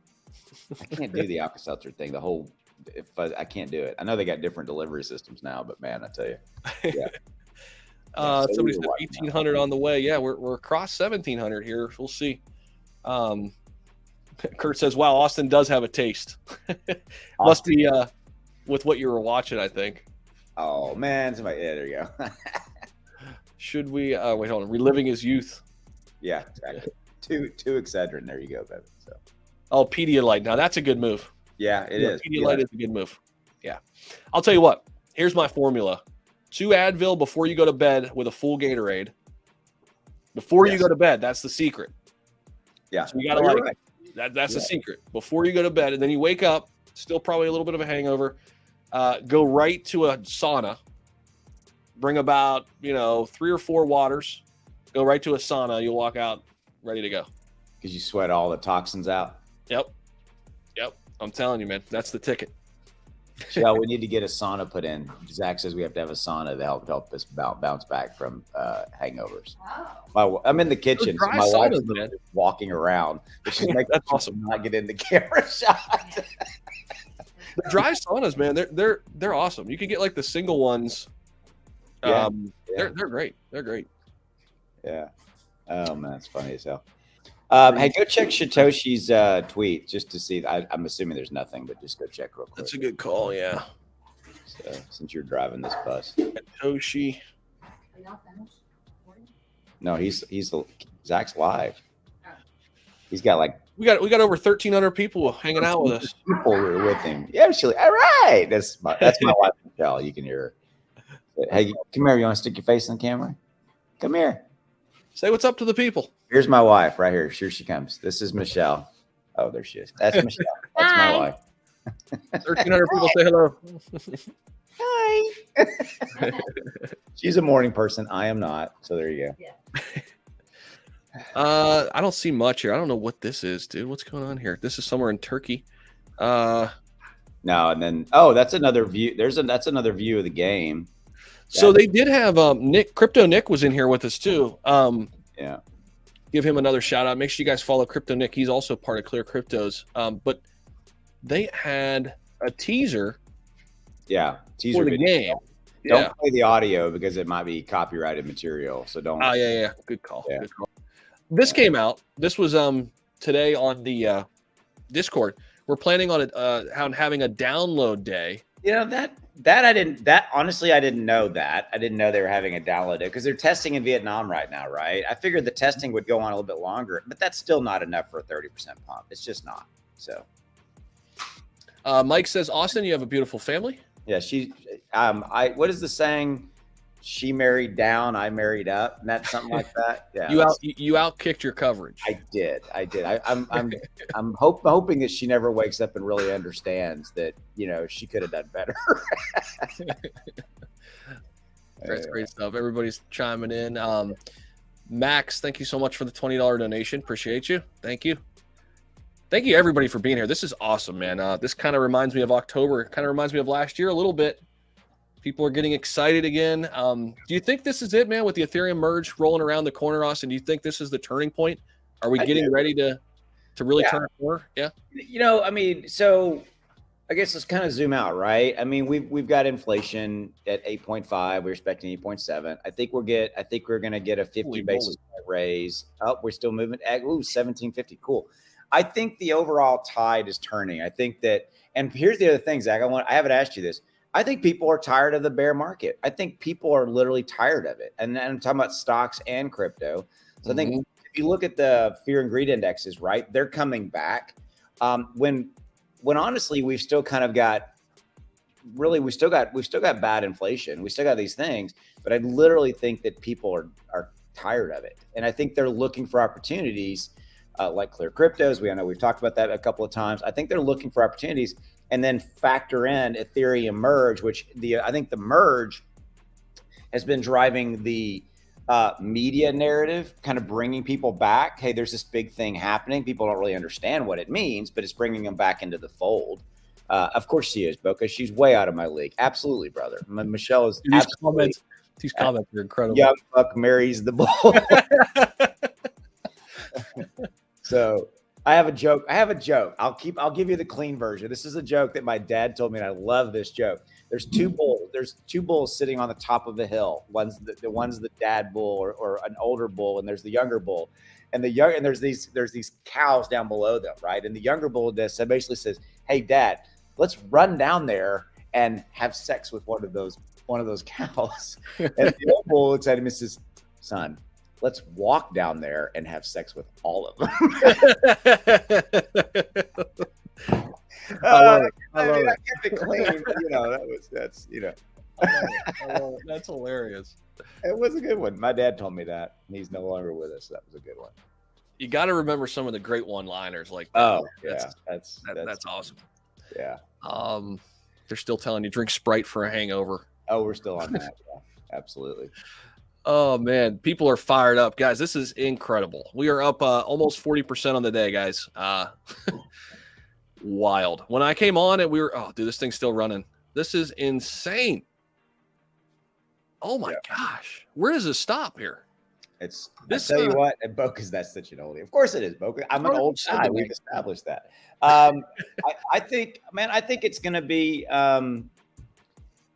I can't do the Alka-Seltzer thing. I can't do it. I know they got different delivery systems now, but man, I tell you. Yeah. Somebody said 1,800 on the way. Yeah, we're across 1,700 here. We'll see. Kurt says, "Wow, Austin does have a taste." Must be with what you were watching, I think. Oh man, there you go. Should we wait? Hold on. Reliving his youth. Yeah, exactly. two Excedrin. There you go, baby. So. Oh, Pedialyte. Now that's a good move. Yeah, it is. Pedialyte is a good move. Yeah, I'll tell you what. Here's my formula: 2 Advil before you go to bed with a full Gatorade. Before you go to bed, that's the secret. Yeah, so you gotta that's the secret. Before you go to bed, and then you wake up, still probably a little bit of a hangover. Go right to a sauna. Bring about 3 or 4 waters. Go right to a sauna. You'll walk out ready to go. Because you sweat all the toxins out. Yep. I'm telling you, man. That's the ticket. Yeah, we need to get a sauna put in. Zach says we have to have a sauna to help us bounce back from hangovers. I'm in the kitchen. So my wife's walking around, but she's making that's awesome. Not get in the camera shot. The dry saunas, man, they're awesome. You can get like the single ones Yeah. They're great. They're great. Yeah. Oh man, it's funny as hell. Hey, go check Satoshi's tweet just to see. I'm assuming there's nothing, but just go check real quick. That's a good call. Yeah. So since you're driving this bus, Satoshi. no, he's Zach's live. He's got like We got over 1,300 people hanging out with us. people who are with him. Yeah, she's like, all right. That's my wife, Michelle. You can hear her. Hey, come here. You want to stick your face in the camera? Come here. Say what's up to the people. Here's my wife right here. Here she comes. This is Michelle. Oh, there she is. That's Michelle. That's my wife. 1,300 people say hello. Hi. She's a morning person. I am not. So there you go. I don't see much here. I don't know what this is, dude. What's going on here? This is somewhere in Turkey. No, and then that's another view. That's another view of the game. So they did have Nick, Crypto Nick was in here with us too. Yeah. Give him another shout out. Make sure you guys follow Crypto Nick. He's also part of Clear Cryptos. But they had a teaser. Yeah. Teaser for the video. game. Don't play the audio because it might be copyrighted material. So don't. Oh yeah. Good call. Yeah. Good call. This came out. This was today on the Discord. We're planning on having a download day. You know that honestly I didn't know that. I didn't know they were having a download day because they're testing in Vietnam right now, right? I figured the testing would go on a little bit longer, but that's still not enough for a 30% pump. It's just not. So Mike says, Austin, you have a beautiful family. yeah, what is the saying? She married down, I married up, and that's something like that. Yeah, you outkicked your coverage. I did. I'm hoping that she never wakes up and really understands that she could have done better. That's great stuff. Everybody's chiming in. Max, thank you so much for the $20 donation. Appreciate you. Thank you. Thank you everybody for being here. This is awesome, man. This kind of reminds me of October. It kind of reminds me of last year a little bit. People are getting excited again. Do you think this is it, man, with the Ethereum merge rolling around the corner, Austin? Do you think this is the turning point? Are we getting ready to really turn a corner? Yeah. So I guess let's kind of zoom out, right? I mean, we've got inflation at 8.5. We're expecting 8.7. I think we're going to get a 50 basis point raise. Oh, we're still moving. 1750. Cool. I think the overall tide is turning. I think that, and here's the other thing, Zach. I haven't asked you this. I think people are tired of the bear market. I think people are literally tired of it. And I'm talking about stocks and crypto. So I think if you look at the fear and greed indexes, right, they're coming back. When honestly, we've still kind of got we've still got bad inflation. We still got these things, but I literally think that people are tired of it. And I think they're looking for opportunities like Clear Cryptos. I know we've talked about that a couple of times. I think they're looking for opportunities. And then factor in Ethereum merge, which I think the merge has been driving the media narrative, kind of bringing people back. Hey, there's this big thing happening. People don't really understand what it means, but it's bringing them back into the fold. Of course she is, Boca. She's way out of my league. Absolutely, brother. Michelle is These comments are incredible. Young buck marries the bull. So I have a joke. I'll give you the clean version. This is a joke that my dad told me, and I love this joke. There's two bulls sitting on the top of a hill. One's the dad bull or an older bull, and there's the younger bull. And there's these cows down below them, right? And the younger bull basically says, "Hey, Dad, let's run down there and have sex with one of those cows." And the old bull looks at him and says, "Son, let's walk down there and have sex with all of them." I kept it clean. That's hilarious. It was a good one. My dad told me that. He's no longer with us. That was a good one. You got to remember some of the great one-liners like that. Oh, yeah. That's awesome. Yeah. They're still telling you drink Sprite for a hangover. Oh, we're still on that. Yeah, absolutely. Oh man, people are fired up, guys. This is incredible. We are up almost 40% on the day, guys. Wild. When I came on it, this thing's still running. This is insane. Oh my gosh, where does this stop here? I tell you what, and Boca's that's such an oldie. Of course it is, Boca. I'm an old guy. We've established that. I think it's going to be.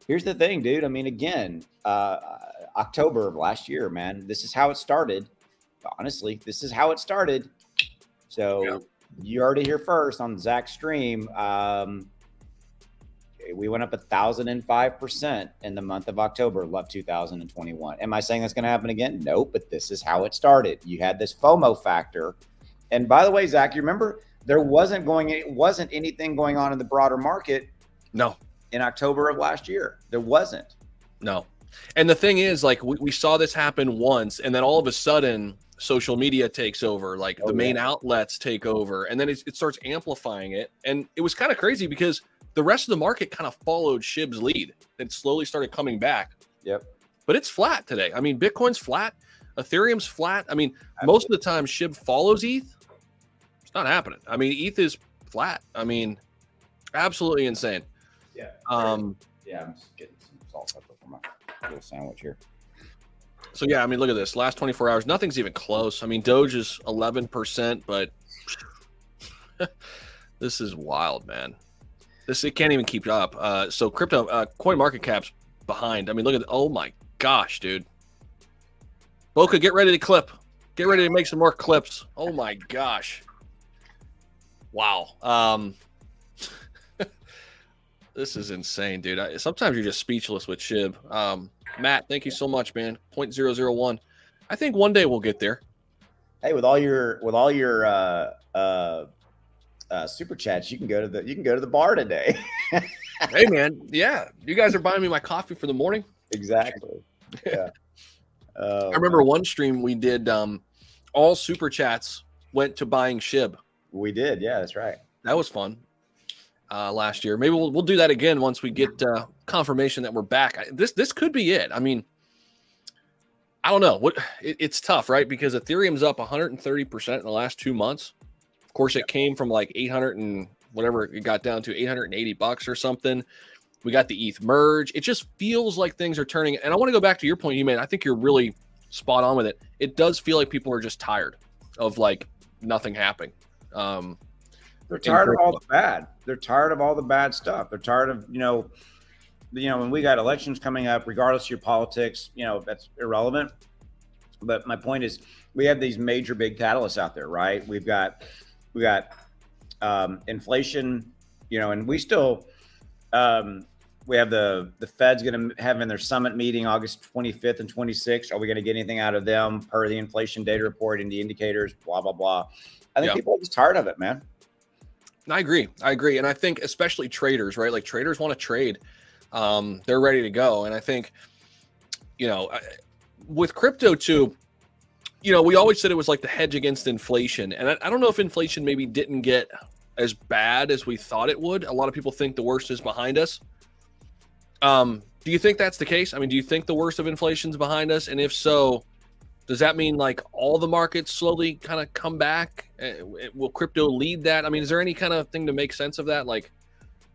Here's the thing, dude. I mean, again, October of last year, man, this is how it started. Honestly, this is how it started. So you heard it here first on Zach's stream. We went up 1,005% in the month of October of 2021. Am I saying that's going to happen again? No, but this is how it started. You had this FOMO factor. And by the way, Zach, you remember there wasn't anything going on in the broader market. No. In October of last year, there wasn't. No. And the thing is, like, we saw this happen once, and then all of a sudden social media takes over, like the main outlets take over, and then it starts amplifying it. And it was kind of crazy because the rest of the market kind of followed SHIB's lead and slowly started coming back. Yep. But it's flat today. I mean, Bitcoin's flat. Ethereum's flat. I mean, most of the time SHIB follows ETH. It's not happening. I mean, ETH is flat. I mean, absolutely insane. Yeah. Yeah, I'm just getting some salt pepper for my little sandwich here. So yeah, I mean, look at this. Last 24 hours, nothing's even close. I mean, Doge is 11%, but this is wild, man. It can't even keep up. So crypto, coin market cap's behind. I mean, look at, oh my gosh, dude. Boca, get ready to clip. Get ready to make some more clips. Oh my gosh. Wow. This is insane, dude. Sometimes you're just speechless with SHIB. Matt, thank you so much, man. 0.001. I think one day we'll get there. Hey, with all your super chats, you can go to the bar today. Hey, man. Yeah, you guys are buying me my coffee for the morning. Exactly. Yeah. I remember one stream we did. All super chats went to buying SHIB. We did. Yeah, that's right. That was fun. Last year, maybe we'll do that again once we get confirmation that we're back. This could be it. I mean, I don't know. It's tough, right? Because Ethereum's up 130% in the last 2 months. Of course, it came from like 800 and whatever it got down to, $880 or something. We got the ETH merge. It just feels like things are turning. And I want to go back to your point you made. I think you're really spot on with it. It does feel like people are just tired of like nothing happening. They're tired of all the bad. They're tired of all the bad stuff. They're tired of, when we got elections coming up, regardless of your politics, that's irrelevant. But my point is, we have these major big catalysts out there, right? We got inflation, and we still, we have the Fed's going to have in their summit meeting August 25th and 26th. Are we going to get anything out of them per the inflation data report and the indicators, blah, blah, blah. I think people are just tired of it, man. I agree. And I think especially traders, right? Like traders want to trade. They're ready to go. And I think, with crypto too, we always said it was like the hedge against inflation. And I don't know if inflation maybe didn't get as bad as we thought it would. A lot of people think the worst is behind us. Do you think that's the case? I mean, do you think the worst of inflation is behind us? And if so, does that mean like all the markets slowly kind of come back? Will crypto lead that? I mean, is there any kind of thing to make sense of that? Like,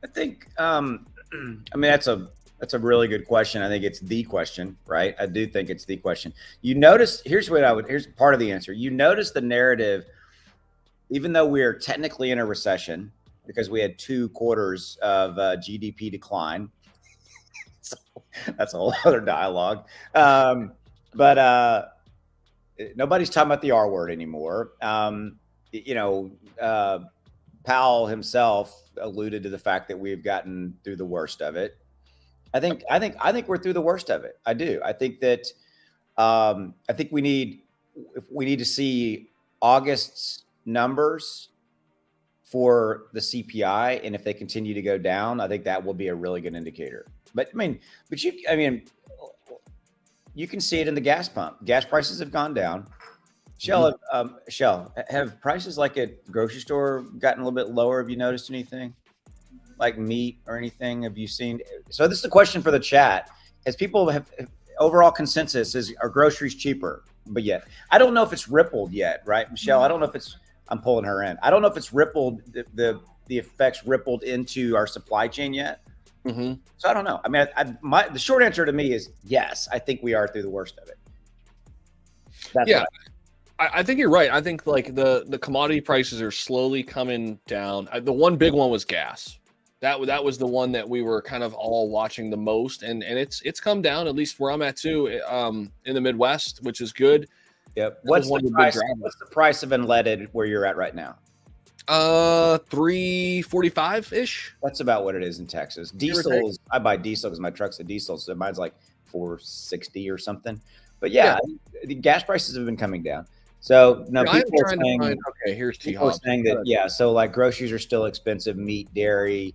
I think, that's a really good question. I think it's the question, right? I do think it's the question. You notice, here's part of the answer. You notice the narrative, even though we're technically in a recession because we had 2 quarters of GDP decline. So that's a whole other dialogue. But nobody's talking about the R word anymore. Powell himself alluded to the fact that we've gotten through the worst of it. I think we're through the worst of it. I do. I think that I think we need to see August's numbers for the CPI, and if they continue to go down, I think that will be a really good indicator. But you can see it in the gas pump. Gas prices have gone down. Shell, have prices like at grocery store gotten a little bit lower? Have you noticed anything? Like meat or anything? Have you seen? So this is a question for the chat. As people have overall consensus is, are groceries cheaper? But yet, I don't know if it's rippled yet, right, Michelle? I don't know if it's. I'm pulling her in. I don't know if it's rippled. The effects rippled into our supply chain yet. Mm-hmm. So I don't know. I mean, the short answer to me is yes. I think we are through the worst of it. That's I think you're right. I think like the commodity prices are slowly coming down. The one big one was gas. That was the one that we were kind of all watching the most, and it's come down, at least where I'm at too, in the Midwest, which is good. Yep. That was What's one the of the big price? drivers. What's the price of unleaded where you're at right now? 345 ish. That's about what it is in Texas. Diesels, I buy diesel because my truck's a diesel, so mine's like 460 or something. But yeah, the gas prices have been coming down. So now people are saying, okay, here's T people are Hobbs. saying that so like groceries are still expensive, meat, dairy.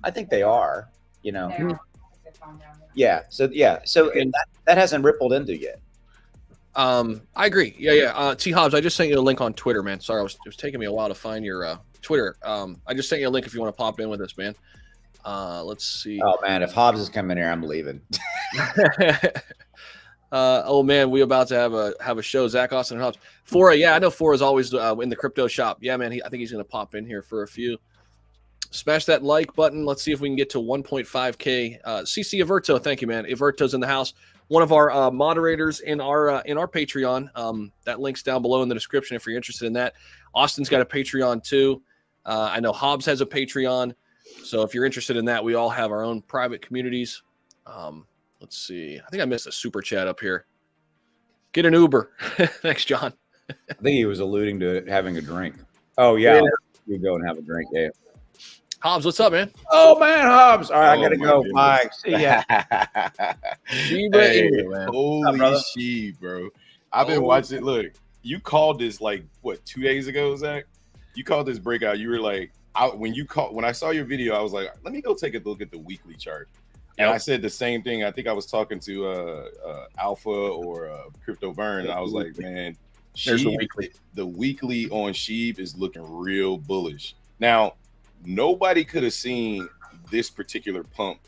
I think they are. You know, so that hasn't rippled into yet. I agree. T Hobbs, I just sent you a link on Twitter, man. Sorry, it was taking me a while to find your Twitter. I just sent you a link if you want to pop in with us, man. Let's see. Oh man, if Hobbs is coming here, I'm leaving. Oh man, we about to have a show. Zach, Austin, and Hobbs. Fora, I know Fora is always in the crypto shop. Yeah, man, I think he's gonna pop in here for a few. Smash that like button. Let's see if we can get to 1.5K. CC Everto, thank you, man. Everto's in the house. One of our moderators in our Patreon. That link's down below in the description if you're interested in that. Austin's got a Patreon too. I know Hobbs has a Patreon. So if you're interested in that, we all have our own private communities. Let's see. I think I missed a super chat up here. Get an Uber. Thanks, John. I think he was alluding to having a drink. Oh yeah, you go and have a drink. Yeah. Hobbs, what's up, man? Oh man, Hobbs. All right, I gotta go. Bye. See ya. Shiba Inu, man. Holy shit, bro. I've been watching. Look, you called this like what 2 days ago, Zach? You called this breakout. You were like, when I saw your video, I was like, let me go take a look at the weekly chart. And I said the same thing. I think I was talking to Alpha or Crypto Burn, and I was like, man, the weekly on SHIB is looking real bullish. Now, nobody could have seen this particular pump,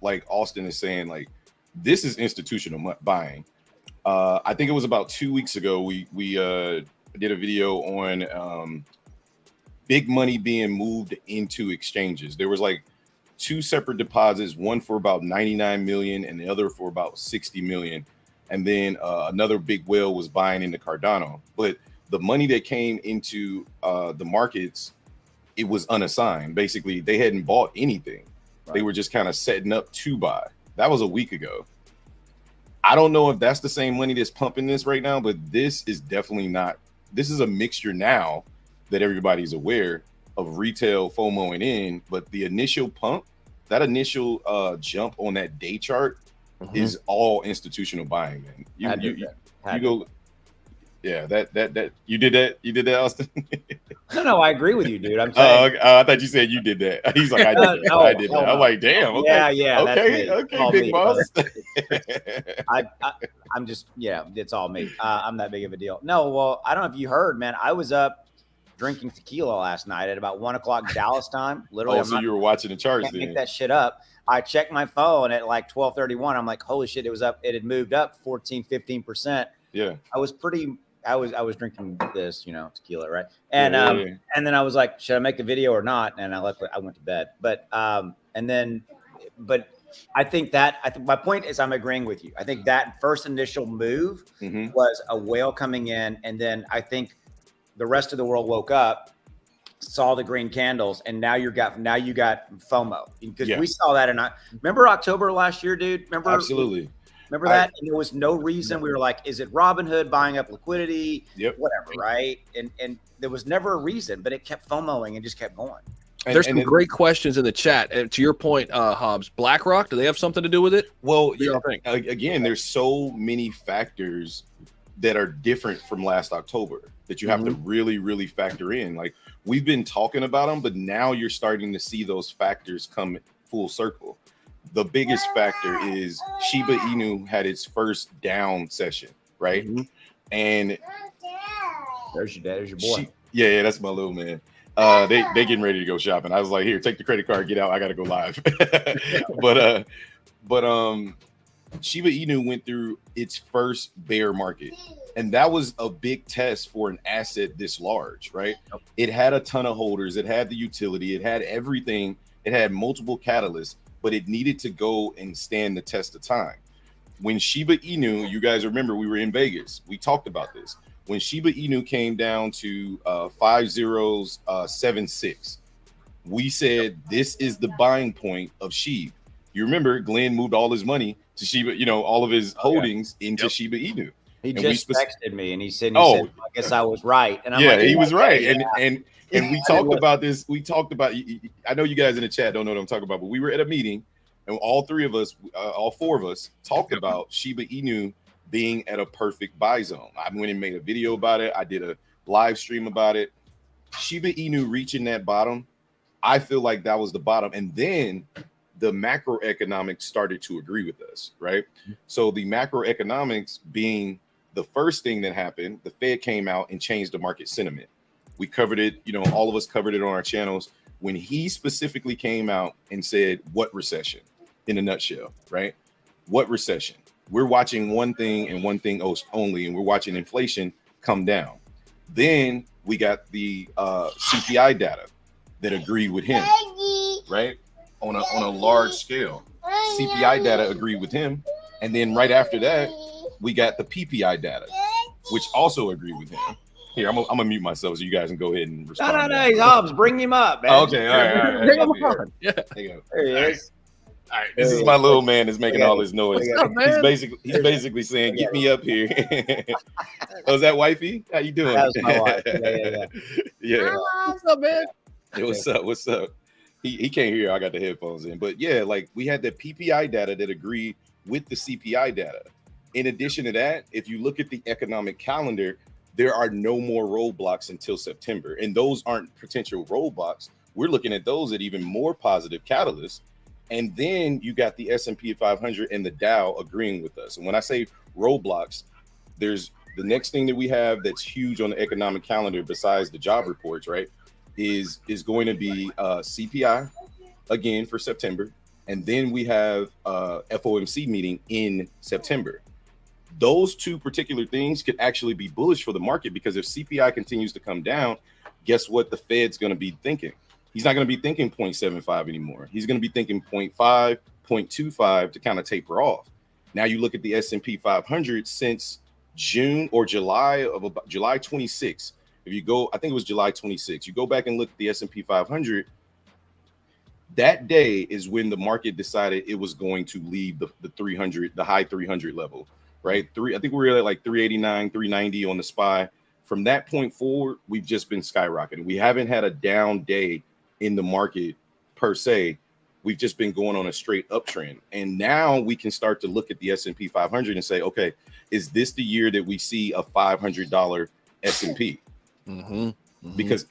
like Austin is saying. Like, this is institutional buying. I think it was about 2 weeks ago. We did a video on big money being moved into exchanges. There was like 2 separate deposits, one for about 99 million and the other for about 60 million. And then another big whale was buying into Cardano. But the money that came into the markets, it was unassigned. Basically, they hadn't bought anything. Right. They were just kind of setting up to buy. That was a week ago. I don't know if that's the same money that's pumping this right now, but this is definitely not. This is a mixture now that everybody's aware of retail FOMOing in, but the initial pump, that initial jump on that day chart is all institutional buying, man. You go, yeah, that you did that, Austin. No, I agree with you, dude. I'm saying. I thought you said you did that. He's like, I did that. I did that. I'm like, damn. Okay, yeah. Okay, big boss. I'm just, it's all me. I'm that big of a deal. No, well, I don't know if you heard, man. I was up drinking tequila last night at about 1 o'clock Dallas time. Literally, so you were watching the charts. Can't make that shit up. I checked my phone at like 12:31. I'm like, holy shit, it was up. It had moved up 14-15%. Yeah, I was drinking this, tequila, right? And and then I was like, should I make the video or not? And I went to bed. But I think my point is I'm agreeing with you. I think that first initial move was a whale coming in, and then I think the rest of the world woke up, saw the green candles, and now you got FOMO, because we saw that. And remember October last year, dude. Absolutely. Remember that? And there was no reason. We were like, is it Robinhood buying up liquidity? Whatever, right? And there was never a reason, but it kept FOMOing and just kept going. There's some great questions in the chat. And to your point, Hobbs, BlackRock, do they have something to do with it? Well, again, there's so many factors that are different from last October that you have to really, really factor in. Like, we've been talking about them, but now you're starting to see those factors come full circle. The biggest factor is Shiba Inu had its first down session, right? And there's your dad, there's your boy. Yeah, that's my little man. They getting ready to go shopping. I was like, here, take the credit card, get out. I gotta go live. but Shiba Inu went through its first bear market, and that was a big test for an asset this large, right? It had a ton of holders, it had the utility, it had everything, it had multiple catalysts, but it needed to go and stand the test of time. When Shiba Inu, you guys remember, we were in Vegas, we talked about this. When Shiba Inu came down to 5076, we said this is the buying point of SHIB. You remember Glenn moved all his money to Shiba, you know, all of his holdings into Shiba Inu. He And just texted me and he said, Oh. I guess I was right. And I'm Yeah, like, he was right. yeah. And we talked about this. We talked about, I know you guys in the chat don't know what I'm talking about, but we were at a meeting and all three of us, all four of us talked about Shiba Inu being at a perfect buy zone. I went and made a video about it. I did a live stream about it. Shiba Inu reaching that bottom, I feel like that was the bottom. And then the macroeconomics started to agree with us, right? So the macroeconomics being the first thing that happened, the Fed came out and changed the market sentiment. We covered it, you know, all of us covered it on our channels. When he specifically came out and said, what recession in a nutshell, right? What recession? We're watching one thing and one thing only, and we're watching inflation come down. Then we got the CPI data that agreed with him, right? On a large scale. CPI data agreed with him. And then right after that, we got the PPI data, which also agreed with him. Here, I'm gonna mute myself so you guys can go ahead and respond. No, he's Hobbs. Bring him up, man. Oh, okay, all right. Bring him on. Yeah. There you go. There he is. All right, this is my little man that's making all this noise. What's up, He's basically saying, "Get me up here." Oh, is that wifey? How you doing? That was my wife. Yeah. What's up, man? Hey, what's up? What's up? He can't hear. I got the headphones in, but yeah, like we had the PPI data that agreed with the CPI data. In addition to that, if you look at the economic calendar, there are no more roadblocks until September, and those aren't potential roadblocks. We're looking at those at even more positive catalysts. And then you got the S&P 500 and the Dow agreeing with us. And when I say roadblocks, there's the next thing that we have that's huge on the economic calendar besides the job reports, right, is going to be CPI again for September. And then we have FOMC meeting in September. Those two particular things could actually be bullish for the market, because if CPI continues to come down, guess what the Fed's going to be thinking? He's not going to be thinking 0.75 anymore. He's going to be thinking 0.5, 0.25 to kind of taper off. Now you look at the S&P 500 since June or July of about July 26. If you go, I think it was July 26. You go back and look at the S&P 500. That day is when the market decided it was going to leave the 300, the high 300 level, right? I think we were at like 389, 390 on the SPY. From that point forward, we've just been skyrocketing. We haven't had a down day in the market per se. We've just been going on a straight uptrend. And now we can start to look at the S&P 500 and say, okay, is this the year that we see a $500 S&P? Because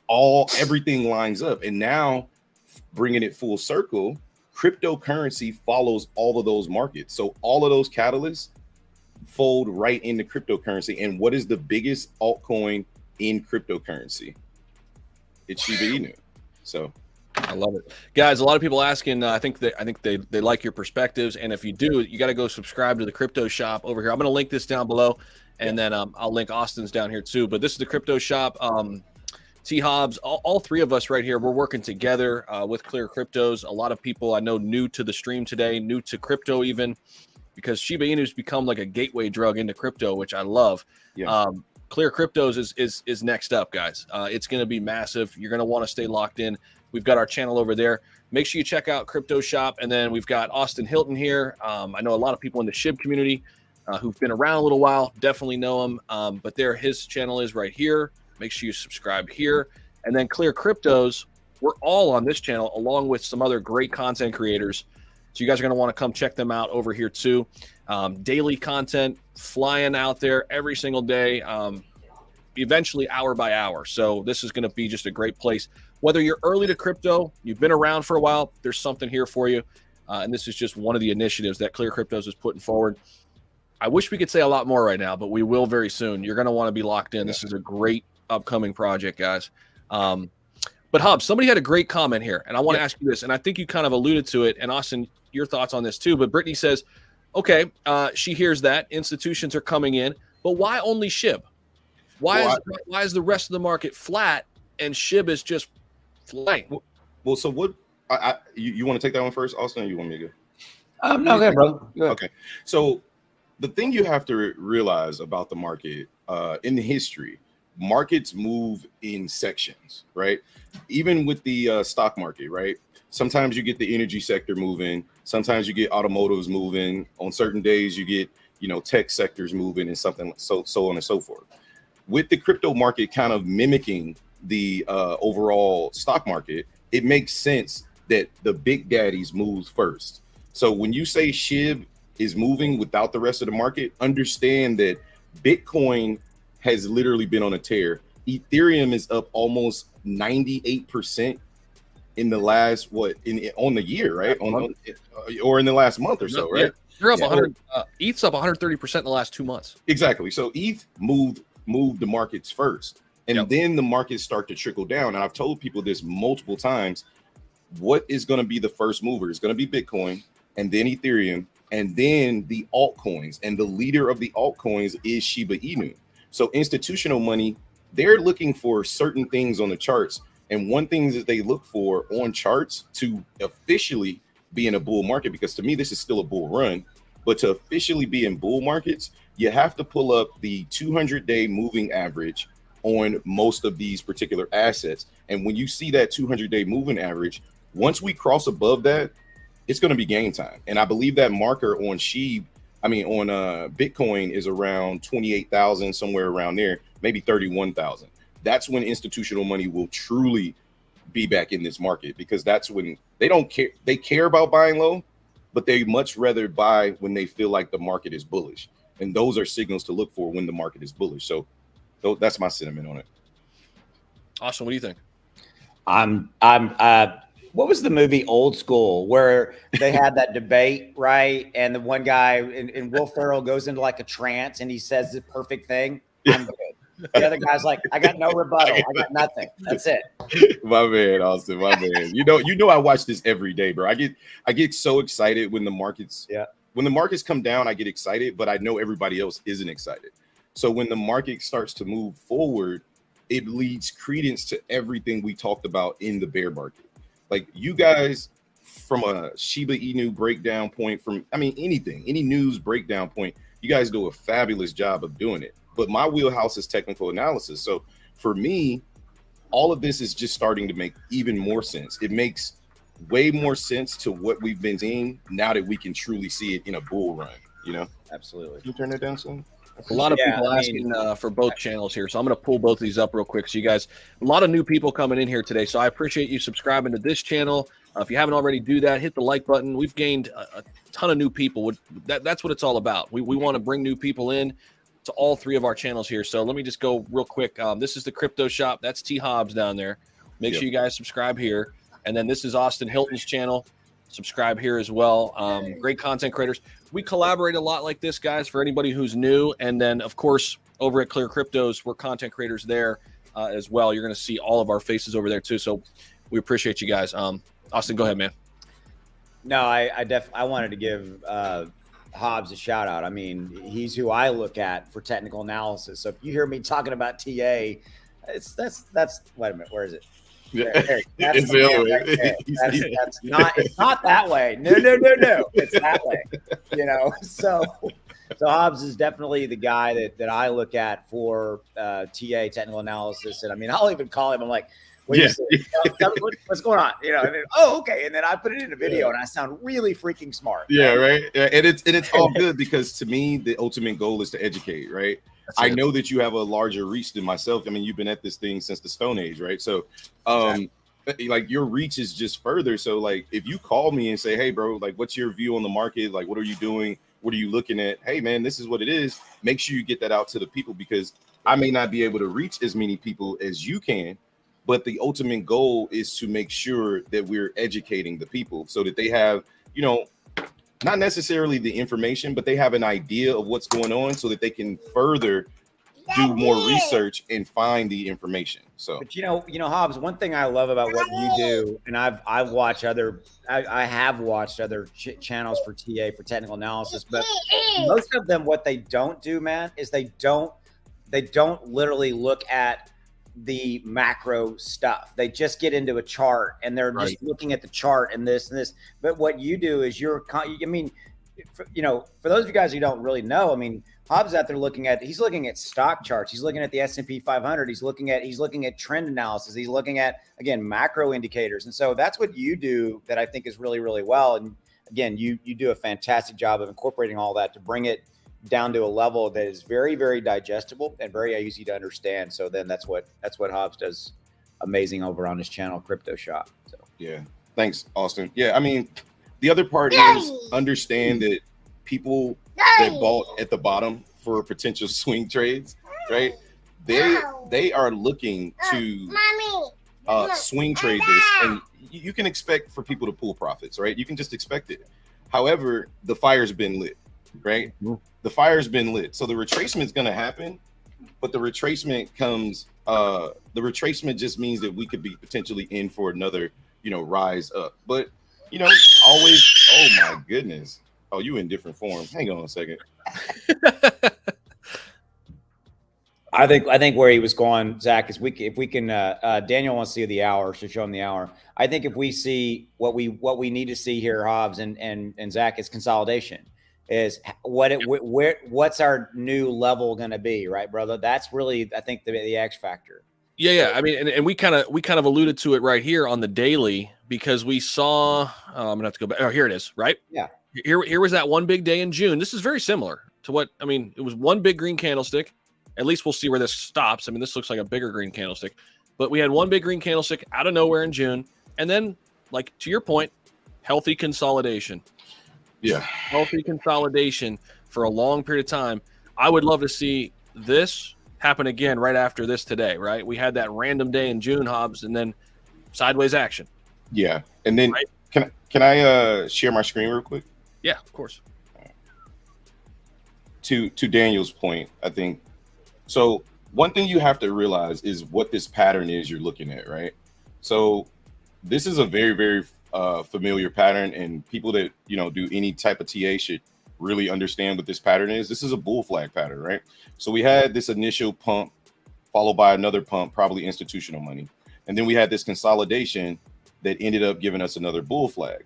everything lines up. And now bringing it full circle, cryptocurrency follows all of those markets. So all of those catalysts fold right into cryptocurrency. And what is the biggest altcoin in cryptocurrency? It's Shiba Inu. So I love it, guys. A lot of people asking. I think they like your perspectives, and if you do, you got to go subscribe to the Crypto Shop over here. I'm going to link this down below, and then I'll link Austin's down here too. But this is the Crypto Shop. T Hobbs, all three of us right here, we're working together with Clear Cryptos. A lot of people I know new to the stream today, new to crypto even, because Shiba Inu's become like a gateway drug into crypto, which I love. Yeah. Clear Cryptos is next up, guys. It's going to be massive. You're going to want to stay locked in. We've got our channel over there. Make sure you check out Crypto Shop. And then we've got Austin Hilton here. I know a lot of people in the SHIB community who've been around a little while, definitely know him. But his channel is right here. Make sure you subscribe here. And then Clear Cryptos, we're all on this channel along with some other great content creators. So you guys are going to want to come check them out over here too. Daily content flying out there every single day, eventually hour by hour. So this is going to be just a great place. Whether you're early to crypto, you've been around for a while, there's something here for you. And this is just one of the initiatives that Clear Cryptos is putting forward. I wish we could say a lot more right now, but we will very soon. You're going to want to be locked in. This is a great upcoming project, guys. But Hobbs, somebody had a great comment here, and I want to ask you this, and I think you kind of alluded to it, and Austin, your thoughts on this too. But Brittany says, okay, she hears that institutions are coming in, but why only SHIB? Why is the rest of the market flat and SHIB is just flying? Well, so what? You want to take that one first, Austin, or you want me to go? No, okay, bro. Okay. So the thing you have to realize about the market in the history, markets move in sections, right? Even with the stock market, right? Sometimes you get the energy sector moving. Sometimes you get automotives moving. On certain days, you get, you know, tech sectors moving and something so on and so forth. With the crypto market kind of mimicking the overall stock market, it makes sense that the big daddies moves first. So when you say SHIB is moving without the rest of the market, understand that Bitcoin has literally been on a tear. Ethereum is up almost 98% in the last on the year, right? Or in the last month or so, right? They're up 100. ETH's up 130% in the last 2 months. Exactly. So ETH moved the markets first, and then the markets start to trickle down. And I've told people this multiple times. What is going to be the first mover? It's going to be Bitcoin, and then Ethereum, and then the altcoins. And the leader of the altcoins is Shiba Inu. So institutional money, they're looking for certain things on the charts. And one thing that they look for on charts to officially be in a bull market, because to me, this is still a bull run, but to officially be in bull markets, you have to pull up the 200-day moving average on most of these particular assets. And when you see that 200-day moving average, once we cross above that, it's going to be game time. And I believe that marker on Bitcoin is around 28,000, somewhere around there, maybe 31,000. That's when institutional money will truly be back in this market, because that's when they don't care. They care about buying low, but they much rather buy when they feel like the market is bullish. And those are signals to look for when the market is bullish. So that's my sentiment on it. Austin, what do you think? What was the movie Old School where they had that debate, right? And the one guy and Will Ferrell goes into like a trance and he says the perfect thing. I'm good. The other guy's like, I got no rebuttal. I got nothing. That's it. My man, Austin, my man. You know, I watch this every day, bro. I get so excited when the markets, when the markets come down, I get excited, but I know everybody else isn't excited. So when the market starts to move forward, it leads credence to everything we talked about in the bear market. Like you guys, from a Shiba Inu breakdown point, any news breakdown point, you guys do a fabulous job of doing it. But my wheelhouse is technical analysis. So for me, all of this is just starting to make even more sense. It makes way more sense to what we've been seeing now that we can truly see it in a bull run, you know? Absolutely. Can you turn that down some? A lot of people asking for both channels here, so I'm going to pull both of these up real quick. So you guys, a lot of new people coming in here today, so I appreciate you subscribing to this channel. If you haven't already, do that. Hit the like button. We've gained a ton of new people. That's what it's all about. We want to bring new people in to all three of our channels here. So let me just go real quick. This is the Crypto Shop. That's T Hobbs down there. Make sure you guys subscribe here. And then this is Austin Hilton's channel. Subscribe here as well. Great content creators. We collaborate a lot like this, guys, for anybody who's new. And then, of course, over at Clear Cryptos, we're content creators there as well. You're going to see all of our faces over there, too. So we appreciate you guys. Austin, go ahead, man. No, I wanted to give Hobbs a shout out. I mean, he's who I look at for technical analysis. So if you hear me talking about TA, that's wait a minute, where is it? That's not that way. No. It's that way. You know, so Hobbs is definitely the guy that I look at for TA technical analysis. And I mean, I'll even call him. I'm like, what's going on? You know, and then, okay. And then I put it in a video and I sound really freaking smart. Yeah, right. Yeah, and it's all good because to me, the ultimate goal is to educate, right? I know that you have a larger reach than myself. I mean, you've been at this thing since the Stone Age, right? So, like your reach is just further. So, like, if you call me and say, "Hey, bro, like, what's your view on the market? Like, what are you doing? What are you looking at? Hey, man, this is what it is." Make sure you get that out to the people because I may not be able to reach as many people as you can, but the ultimate goal is to make sure that we're educating the people so that they have, you know, not necessarily the information, but they have an idea of what's going on so that they can further do more research and find the information. So, but you know, Hobbs, one thing I love about what you do, and I've watched I have watched other channels for TA for technical analysis, but most of them, what they don't do, man, is they don't literally look at the macro stuff. They just get into a chart and they're just looking at the chart and this and this. But what you do is for those of you guys who don't really know, I mean, Hobbs out there he's looking at stock charts. He's looking at the S&P 500. He's looking at trend analysis. He's looking at, again, macro indicators. And so that's what you do that I think is really, really well. And again, you do a fantastic job of incorporating all that to bring it down to a level that is very, very digestible and very easy to understand. So then that's what Hobbs does amazing over on his channel, Crypto Shop. So yeah, thanks, Austin. Yeah, I mean, the other part is understand that people that bought at the bottom for potential swing trades, right? They are looking to swing trade this, and you can expect for people to pull profits, right? You can just expect it. However, the fire's been lit, right? The fire's been lit, so the retracement is going to happen, but the retracement comes. The retracement just means that we could be potentially in for another, rise up, but. Always. Oh my goodness. Oh, you in different form. Hang on a second. I think where he was going, Zach, is if we can. Daniel wants to see the hour, so show him the hour. I think if we see what we need to see here, Hobbs and Zach, is consolidation. Is what's our new level going to be, right, brother? That's really, I think, the X factor. Yeah. I mean, and we kind of alluded to it right here on the daily, because we saw. I'm gonna have to go back. Oh, here it is. Right. Yeah. Here was that one big day in June. This is very similar to what I mean. It was one big green candlestick. At least we'll see where this stops. I mean, this looks like a bigger green candlestick, but we had one big green candlestick out of nowhere in June, and then, like to your point, healthy consolidation. Yeah. Healthy consolidation for a long period of time. I would love to see this happen again right after this today, right? We had that random day in June, Hobbs, and then sideways action. Yeah. And then right? Can I share my screen real quick? Yeah, of course. To Daniel's point, I think, so one thing you have to realize is what this pattern is you're looking at, right? So this is a very, very familiar pattern, and people that, do any type of TA should really understand what this pattern is. This is a bull flag pattern, right? So we had this initial pump followed by another pump, probably institutional money. And then we had this consolidation that ended up giving us another bull flag,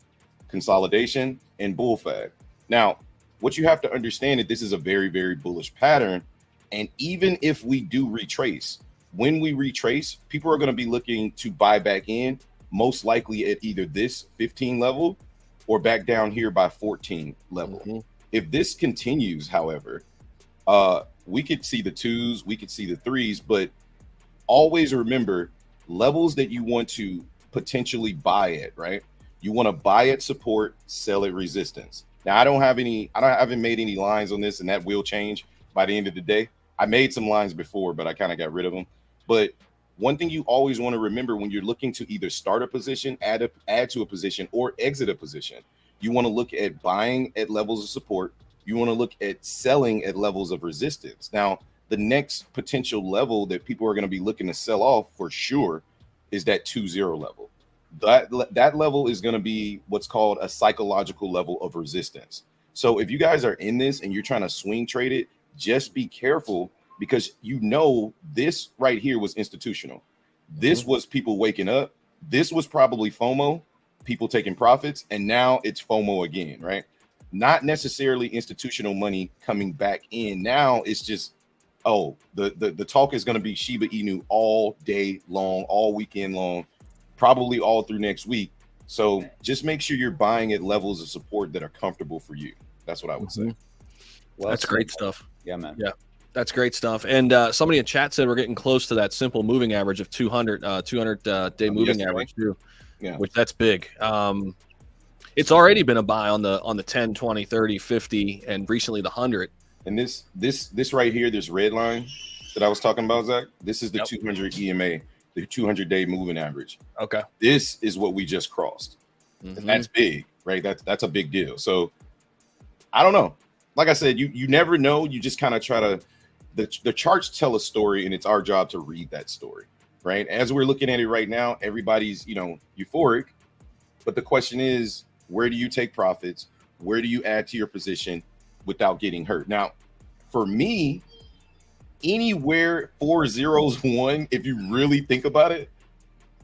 consolidation and bull flag. Now, what you have to understand is this is a very, very bullish pattern. And even if we do retrace, when we retrace, people are going to be looking to buy back in, most likely at either this 15 level or back down here by 14 level. Mm-hmm. If this continues, however, we could see the 2s, we could see the 3s, but always remember levels that you want to potentially buy at, right? You want to buy at support, sell at resistance. Now, I haven't made any lines on this, and that will change by the end of the day. I made some lines before, but I kind of got rid of them. But one thing you always want to remember when you're looking to either start a position, add to a position, or exit a position, you want to look at buying at levels of support. You want to look at selling at levels of resistance. Now, the next potential level that people are going to be looking to sell off for sure is that 2-0 level. That level is going to be what's called a psychological level of resistance. So if you guys are in this and you're trying to swing trade it, just be careful, because this right here was institutional. This was people waking up. This was probably FOMO, people taking profits, and now it's FOMO again, right? Not necessarily institutional money coming back in. Now it's just, the talk is going to be Shiba Inu all day long, all weekend long, probably all through next week. So just make sure you're buying at levels of support that are comfortable for you. That's what I would say. Well, that's great stuff. Yeah, man. Yeah, that's great stuff. And somebody in chat said we're getting close to that simple moving average of 200 day moving average too. Yeah, which that's big. It's already been a buy on the 10, 20, 30, 50, and recently the 100. And this right here, this red line that I was talking about, Zach, this is the 200 EMA, the 200-day moving average. Okay. This is what we just crossed. Mm-hmm. And that's big, right? That's a big deal. So I don't know. Like I said, you never know. You just kind of try to, the charts tell a story, and it's our job to read that story, right? As we're looking at it right now, everybody's, euphoric. But the question is, where do you take profits? Where do you add to your position without getting hurt? Now, for me, anywhere 4 zeros 1, if you really think about it,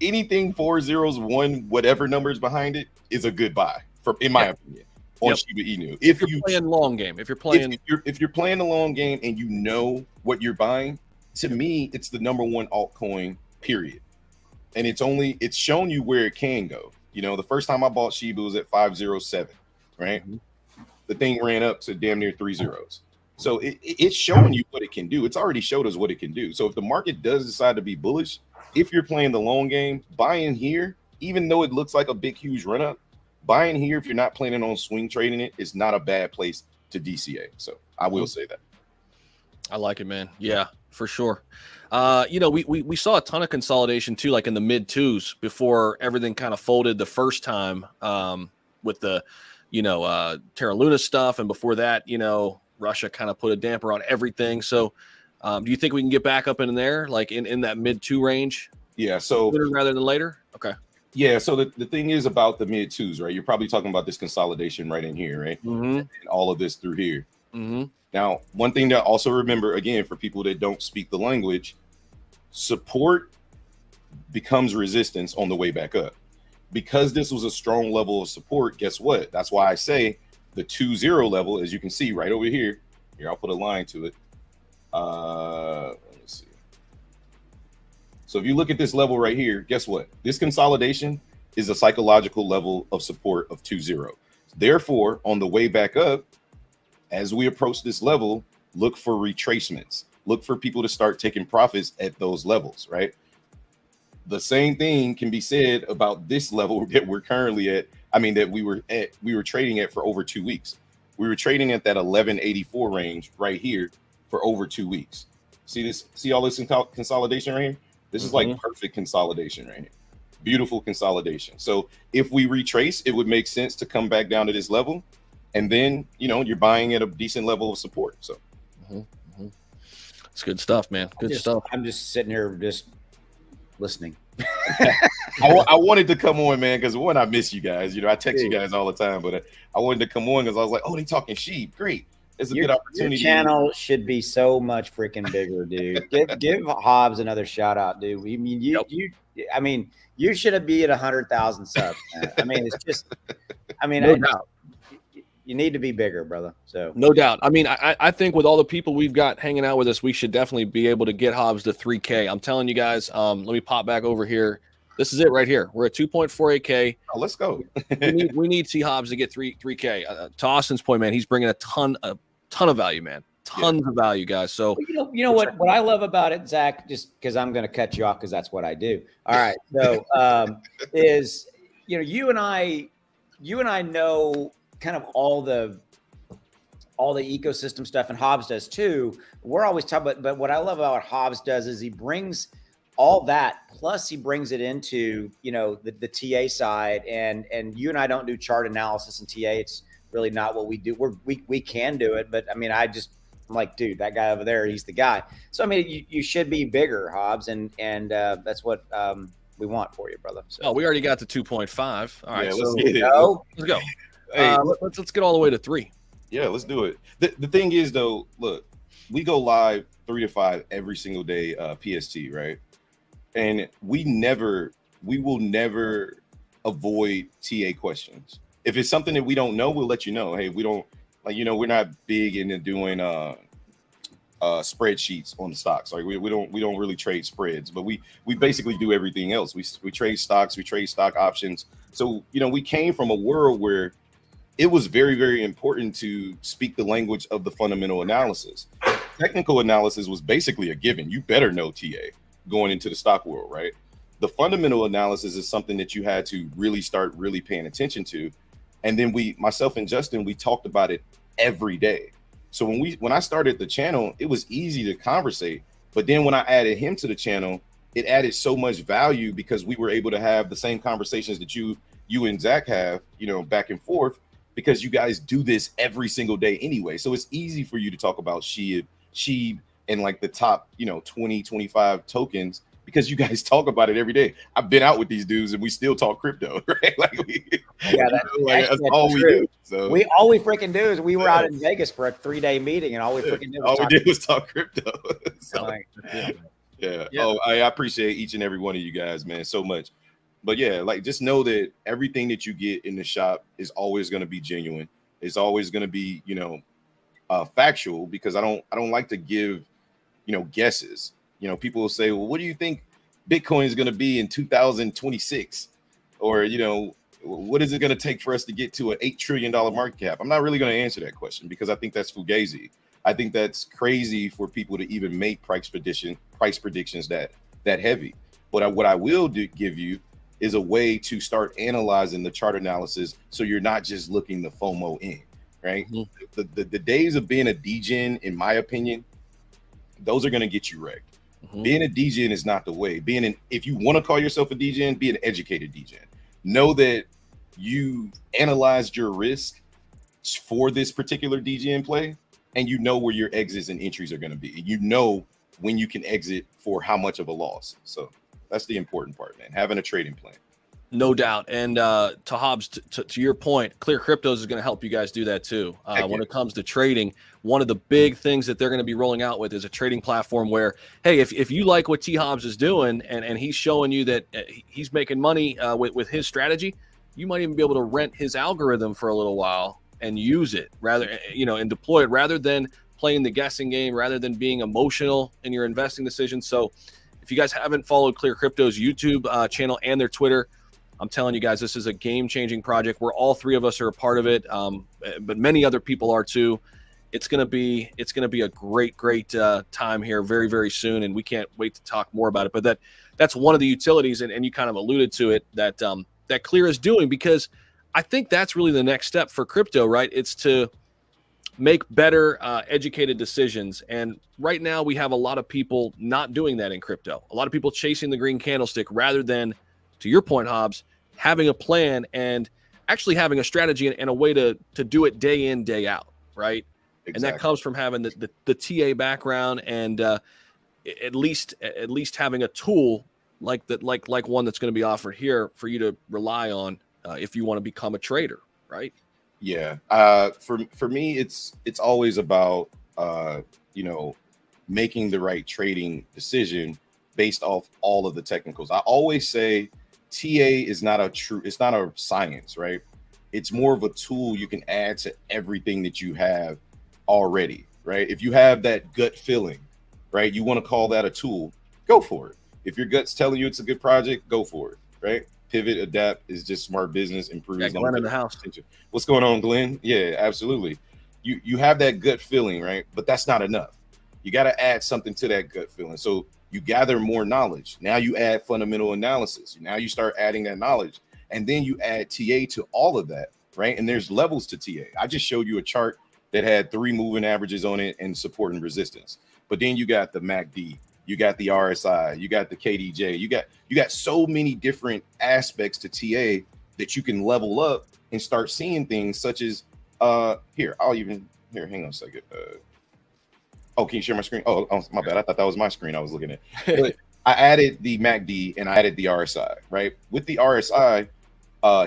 anything 4 zeros 1, whatever numbers behind it, is a good buy, in my opinion. on Yep. Shiba Inu. If you're playing long game, if you're playing, if you're playing the long game and you know what you're buying, to me, it's the number one altcoin, period. And it's shown you where it can go. You know, the first time I bought Shiba was at 507, right? The thing ran up to damn near 3 zeros. So it's showing you what it can do. It's already showed us what it can do. So if the market does decide to be bullish, if you're playing the long game, buying here, even though it looks like a big, huge run up, buying here, if you're not planning on swing trading it, is not a bad place to DCA. So I will say that. I like it, man. Yeah, for sure. You know, we saw a ton of consolidation too, like in the mid twos before everything kind of folded the first time with the, you know, Terra Luna stuff. And before that, you know, Russia kind of put a damper on everything. So do you think we can get back up in there, like in that mid two range? Yeah. So sooner rather than later? Okay. Yeah. So the thing is about the mid twos, right? You're probably talking about this consolidation right in here, right? And all of this through here. Now, one thing to also remember, again, for people that don't speak the language, support becomes resistance on the way back up. Because this was a strong level of support, guess what? That's why I say the 2-0 level, as you can see right over here. Here, I'll put a line to it. Let me see. So if you look at this level right here, guess what? This consolidation is a psychological level of support of 2-0. Therefore, on the way back up, as we approach this level, look for retracements. Look for people to start taking profits at those levels, right? The same thing can be said about this level that we're currently at. I mean, that we were trading at for over 2 weeks. We were trading at that 1184 range right here for over 2 weeks. See this? See all this consolidation right here? This is like perfect consolidation right here. Beautiful consolidation. So if we retrace, it would make sense to come back down to this level. And then, you know, you're buying at a decent level of support. So it's good stuff, man. Good stuff. I'm just sitting here just listening. I wanted to come on, man, because one, I miss you guys. You know, I text you guys all the time, but I wanted to come on because I was like, oh, they talking SHIB. Great. It's a good opportunity. Your channel should be so much freaking bigger, dude. Give Hobbs another shout out, dude. I mean, you should be at 100,000 subs, man. I mean, it's just, I mean, no doubt. You need to be bigger, brother. So no doubt. I mean, I think with all the people we've got hanging out with us, we should definitely be able to get Hobbs to 3K. I'm telling you guys. Let me pop back over here. This is it right here. We're at 2.48K. Oh, let's go. we need T Hobbs to get 3K. To Austin's point, man, he's bringing a ton of value, man. Tons of value, guys. So you know what I love about it, Zach, just because I'm going to cut you off because that's what I do. All right. So is, you know, you and I know kind of all the ecosystem stuff, and Hobbs does too. We're always talking about, but what I love about what Hobbs does is he brings all that, plus he brings it into, you know, the TA side, and you and I don't do chart analysis and TA. It's really not what we do. We can do it, but I mean, I'm like, dude, that guy over there, he's the guy. So I mean, you should be bigger, Hobbs, and that's what we want for you, brother. So we already got to 2.5. All right, yeah, so let's get it. Let's go. Hey, let's get all the way to 3. Yeah, let's do it. The thing is, though, look, we go live 3 to 5 every single day, PST, right? And we will never avoid TA questions. If it's something that we don't know, we'll let you know. Hey, we don't, like, you know, we're not big into doing spreadsheets on the stocks. Like we don't really trade spreads, but we basically do everything else. We trade stocks, we trade stock options. So, you know, we came from a world where it was very, very important to speak the language of the fundamental analysis. Technical analysis was basically a given. You better know TA going into the stock world, right? The fundamental analysis is something that you had to really start really paying attention to. And then myself and Justin, we talked about it every day. So when I started the channel, it was easy to conversate. But then when I added him to the channel, it added so much value because we were able to have the same conversations that you and Zach have, you know, back and forth, because you guys do this every single day anyway. So it's easy for you to talk about SHIB and like the top, you know, 20, 25 tokens, because you guys talk about it every day. I've been out with these dudes and we still talk crypto, right? Like that's all we do. So all we freaking do is we were out in Vegas for a 3-day meeting, and all we freaking did was talk crypto. So, yeah. Oh, I appreciate each and every one of you guys, man, so much. But yeah, like, just know that everything that you get in the shop is always going to be genuine. It's always going to be, factual, because I don't like to give, guesses. People will say, well, what do you think Bitcoin is going to be in 2026? Or, what is it going to take for us to get to an $8 trillion market cap? I'm not really going to answer that question, because I think that's fugazi. I think that's crazy for people to even make price predictions that heavy. But what I will give you is a way to start analyzing the chart analysis, so you're not just looking the FOMO in, right? Mm-hmm. The days of being a degen, in my opinion, those are going to get you wrecked. Mm-hmm. Being a degen is not the way. If you want to call yourself a degen, be an educated degen. Know that you analyzed your risk for this particular degen play, and you know where your exits and entries are going to be. You know when you can exit for how much of a loss. So that's the important part, man. Having a trading plan. No doubt. And to Hobbs, to your point, Clear Cryptos is going to help you guys do that too. When it comes to trading, one of the big things that they're going to be rolling out with is a trading platform where, hey, if you like what T Hobbs is doing, and he's showing you that he's making money with his strategy, you might even be able to rent his algorithm for a little while and use it and deploy it, rather than playing the guessing game, rather than being emotional in your investing decisions. So if you guys haven't followed Clear Crypto's YouTube channel and their Twitter, I'm telling you guys, this is a game-changing project where all three of us are a part of it, but many other people are too. It's gonna be a great time here very, very soon, and we can't wait to talk more about it. But that's one of the utilities, and you kind of alluded to it, that Clear is doing, because I think that's really the next step for crypto, right? It's to make better educated decisions. And right now we have a lot of people not doing that in crypto. A lot of people chasing the green candlestick rather than, to your point, Hobbs, having a plan and actually having a strategy and a way to do it day in, day out, right? Exactly. And that comes from having the TA background and at least having a tool like one that's going to be offered here for you to rely on if you want to become a trader, right? Yeah. For me, it's always about making the right trading decision based off all of the technicals. I always say TA is not it's not a science, right? It's more of a tool you can add to everything that you have already, right? If you have that gut feeling, right, you want to call that a tool, go for it. If your gut's telling you it's a good project, go for it, right? Pivot, adapt is just smart business, improves. Yeah, Glenn in the house. What's going on, Glenn? Yeah, absolutely. You have that gut feeling, right? But that's not enough. You got to add something to that gut feeling. So you gather more knowledge. Now you add fundamental analysis. Now you start adding that knowledge, and then you add TA to all of that, right? And there's levels to TA. I just showed you a chart that had 3 moving averages on it and support and resistance. But then you got the MACD, you got the RSI, you got the KDJ, you got so many different aspects to TA that you can level up and start seeing things such as hang on a second. Can you share my screen? Oh, my bad. I thought that was my screen I was looking at. But I added the MACD and I added the RSI, right? With the RSI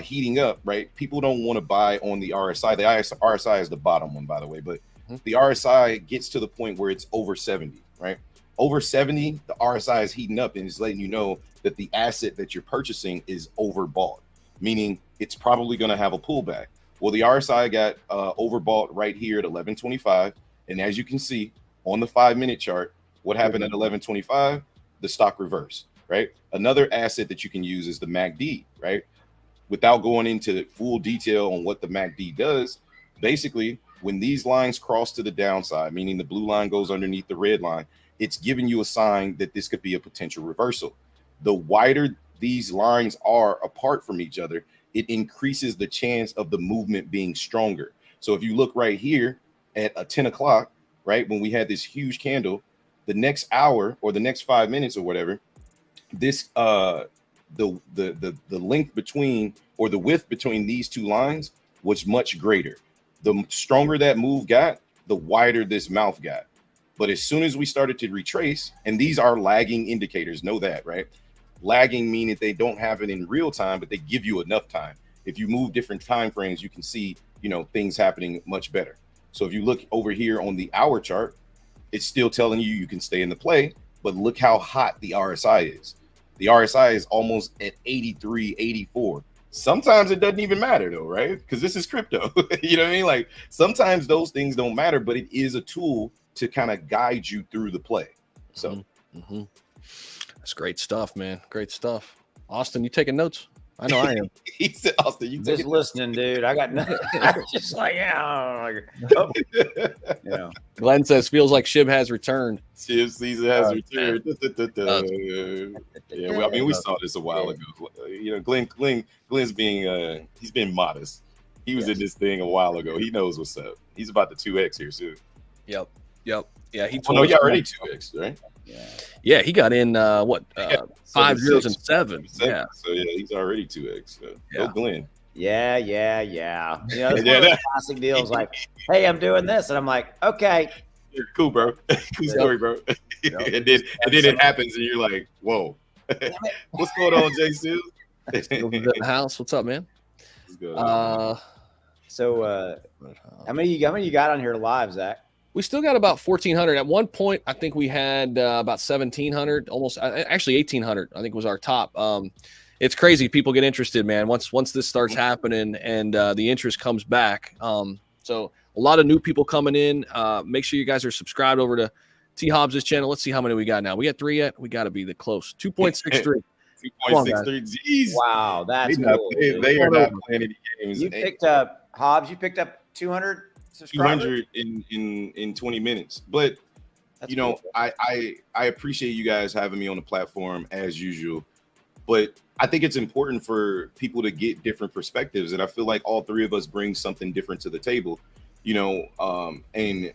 heating up, right? People don't want to buy on the RSI. The RSI is the bottom one, by the way, but the RSI gets to the point where it's over 70, right? Over 70, the RSI is heating up and it's letting you know that the asset that you're purchasing is overbought, meaning it's probably going to have a pullback. Well, the RSI got overbought right here at 1125. And as you can see on the 5-minute chart, what happened at 1125? The stock reversed, right? Another asset that you can use is the MACD, right? Without going into full detail on what the MACD does, basically, when these lines cross to the downside, meaning the blue line goes underneath the red line, it's giving you a sign that this could be a potential reversal. The wider these lines are apart from each other, it increases the chance of the movement being stronger. So if you look right here at 10 o'clock, right, when we had this huge candle, the next hour or the next 5 minutes or whatever, this the length between, or the width between these two lines was much greater. The stronger that move got, the wider this mouth got. But as soon as we started to retrace, and these are lagging indicators, know that, right? Lagging meaning they don't have it in real time, but they give you enough time. If you move different time frames, you can see, things happening much better. So if you look over here on the hour chart, it's still telling you can stay in the play, but look how hot the RSI is. The RSI is almost at 83, 84. Sometimes it doesn't even matter though, right? Because this is crypto. You know what I mean? Like sometimes those things don't matter, but it is a tool to kind of guide you through the play. So that's great stuff, man. Great stuff. Austin, you taking notes? I know I am. He said, Austin, you Just take listening, dude. I got nothing. I was just like, yeah. Oh. Yeah. Glenn says feels like SHIB has returned. SHIB season has returned. Yeah, well, I mean, we saw this a while ago. You know, Glenn's being he's been modest. He was in this thing a while ago. He knows what's up. He's about to 2x here soon. Yep. Yeah, he told us already 2x, right? Yeah, he got in 5 zeros and 7. Yeah. So yeah, he's already 2x. So go Glenn. Yeah. You know, it's one of those classic deals like, hey, I'm doing this. And I'm like, okay. You're cool, bro. Cool story, bro. And then it happens and you're like, whoa. What's going on, Jay Seals? In the house. What's up, man? So how many you got on here live, Zach? We still got about 1,400. At one point, I think we had about 1,700, almost actually 1,800. I think was our top. It's crazy. People get interested, man. Once this starts happening and the interest comes back. So a lot of new people coming in. Make sure you guys are subscribed over to T Hobbs' channel. Let's see how many we got now. We got 3 yet. We got to be the close 2.63. 2.63. Jeez. Wow, that's cool. They are not playing any games. You picked up Hobbs. You picked up 200. 200 in 20 minutes. But that's cool. I appreciate you guys having me on the platform as usual. But I think it's important for people to get different perspectives, and I feel like all three of us bring something different to the table, and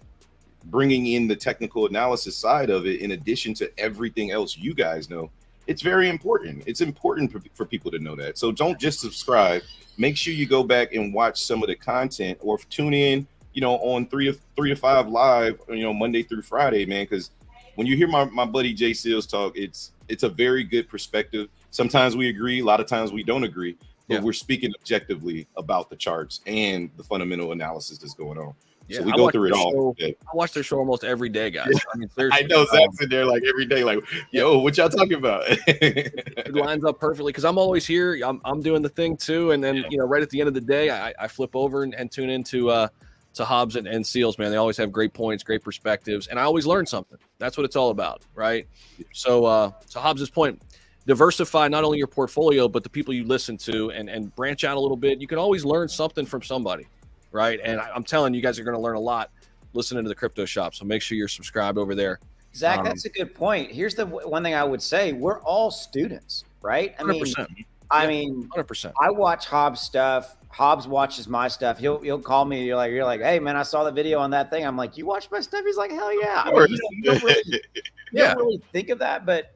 bringing in the technical analysis side of it in addition to everything else you guys know. It's very important. It's important for people to know that. So don't just subscribe. Make sure you go back and watch some of the content or tune in on 3 to 5 live, Monday through Friday, man. Because when you hear my buddy Jay Seals talk, it's a very good perspective. Sometimes we agree, a lot of times we don't agree, but we're speaking objectively about the charts and the fundamental analysis that's going on. Yeah, so we go through it all. I watch their show almost every day, guys. I mean, I know Zach's in there like every day, like, yo, what y'all talking about? It lines up perfectly because I'm always here. I'm doing the thing too, and then right at the end of the day, I flip over and tune into to Hobbs and Seals, man. They always have great points, great perspectives, and I always learn something. That's what it's all about, right? So Hobbs's point, diversify not only your portfolio, but the people you listen to and branch out a little bit. You can always learn something from somebody, right? And I'm telling you guys are going to learn a lot listening to the Crypto Shop. So make sure you're subscribed over there. Zach, that's a good point. Here's the one thing I would say. We're all students, right? 100%. I mean, 100%. I watch Hobbs stuff. Hobbs watches my stuff. He'll call me. You're like, hey man, I saw the video on that thing. I'm like, you watch my stuff? He's like, hell yeah. I mean, you don't really think of that, but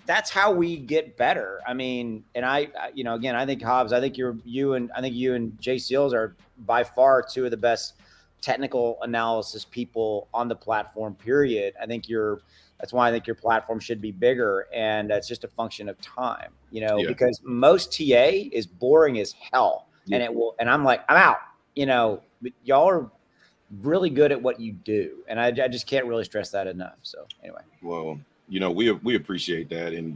that's how we get better. I mean, and again, I think Hobbs, I think you and Jay Seals are by far two of the best technical analysis people on the platform, period. That's why I think your platform should be bigger, and it's just a function of time, because most TA is boring as hell, and I'm like, I'm out, but y'all are really good at what you do, and I just can't really stress that enough. So anyway, well, we appreciate that, and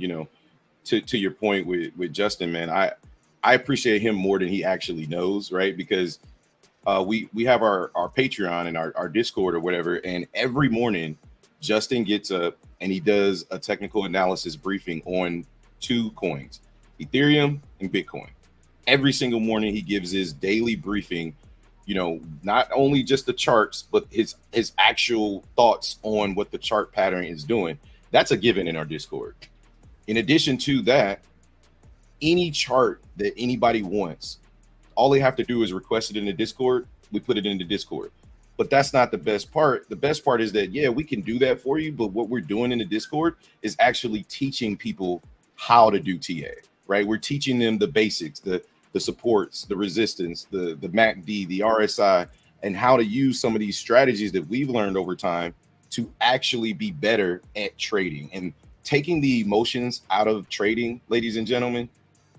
to your point with Justin, man, I appreciate him more than he actually knows, right? Because we have our Patreon and our Discord or whatever, and every morning Justin gets up and he does a technical analysis briefing on 2 coins, Ethereum and Bitcoin. Every single morning he gives his daily briefing, not only just the charts, but his actual thoughts on what the chart pattern is doing. That's a given in our Discord. In addition to that, any chart that anybody wants, all they have to do is request it in the Discord. We put it in the Discord. But that's not the best part. The best part is that, we can do that for you. But what we're doing in the Discord is actually teaching people how to do TA, right? We're teaching them the basics, the supports, the resistance, the MACD, the RSI, and how to use some of these strategies that we've learned over time to actually be better at trading. And taking the emotions out of trading, ladies and gentlemen,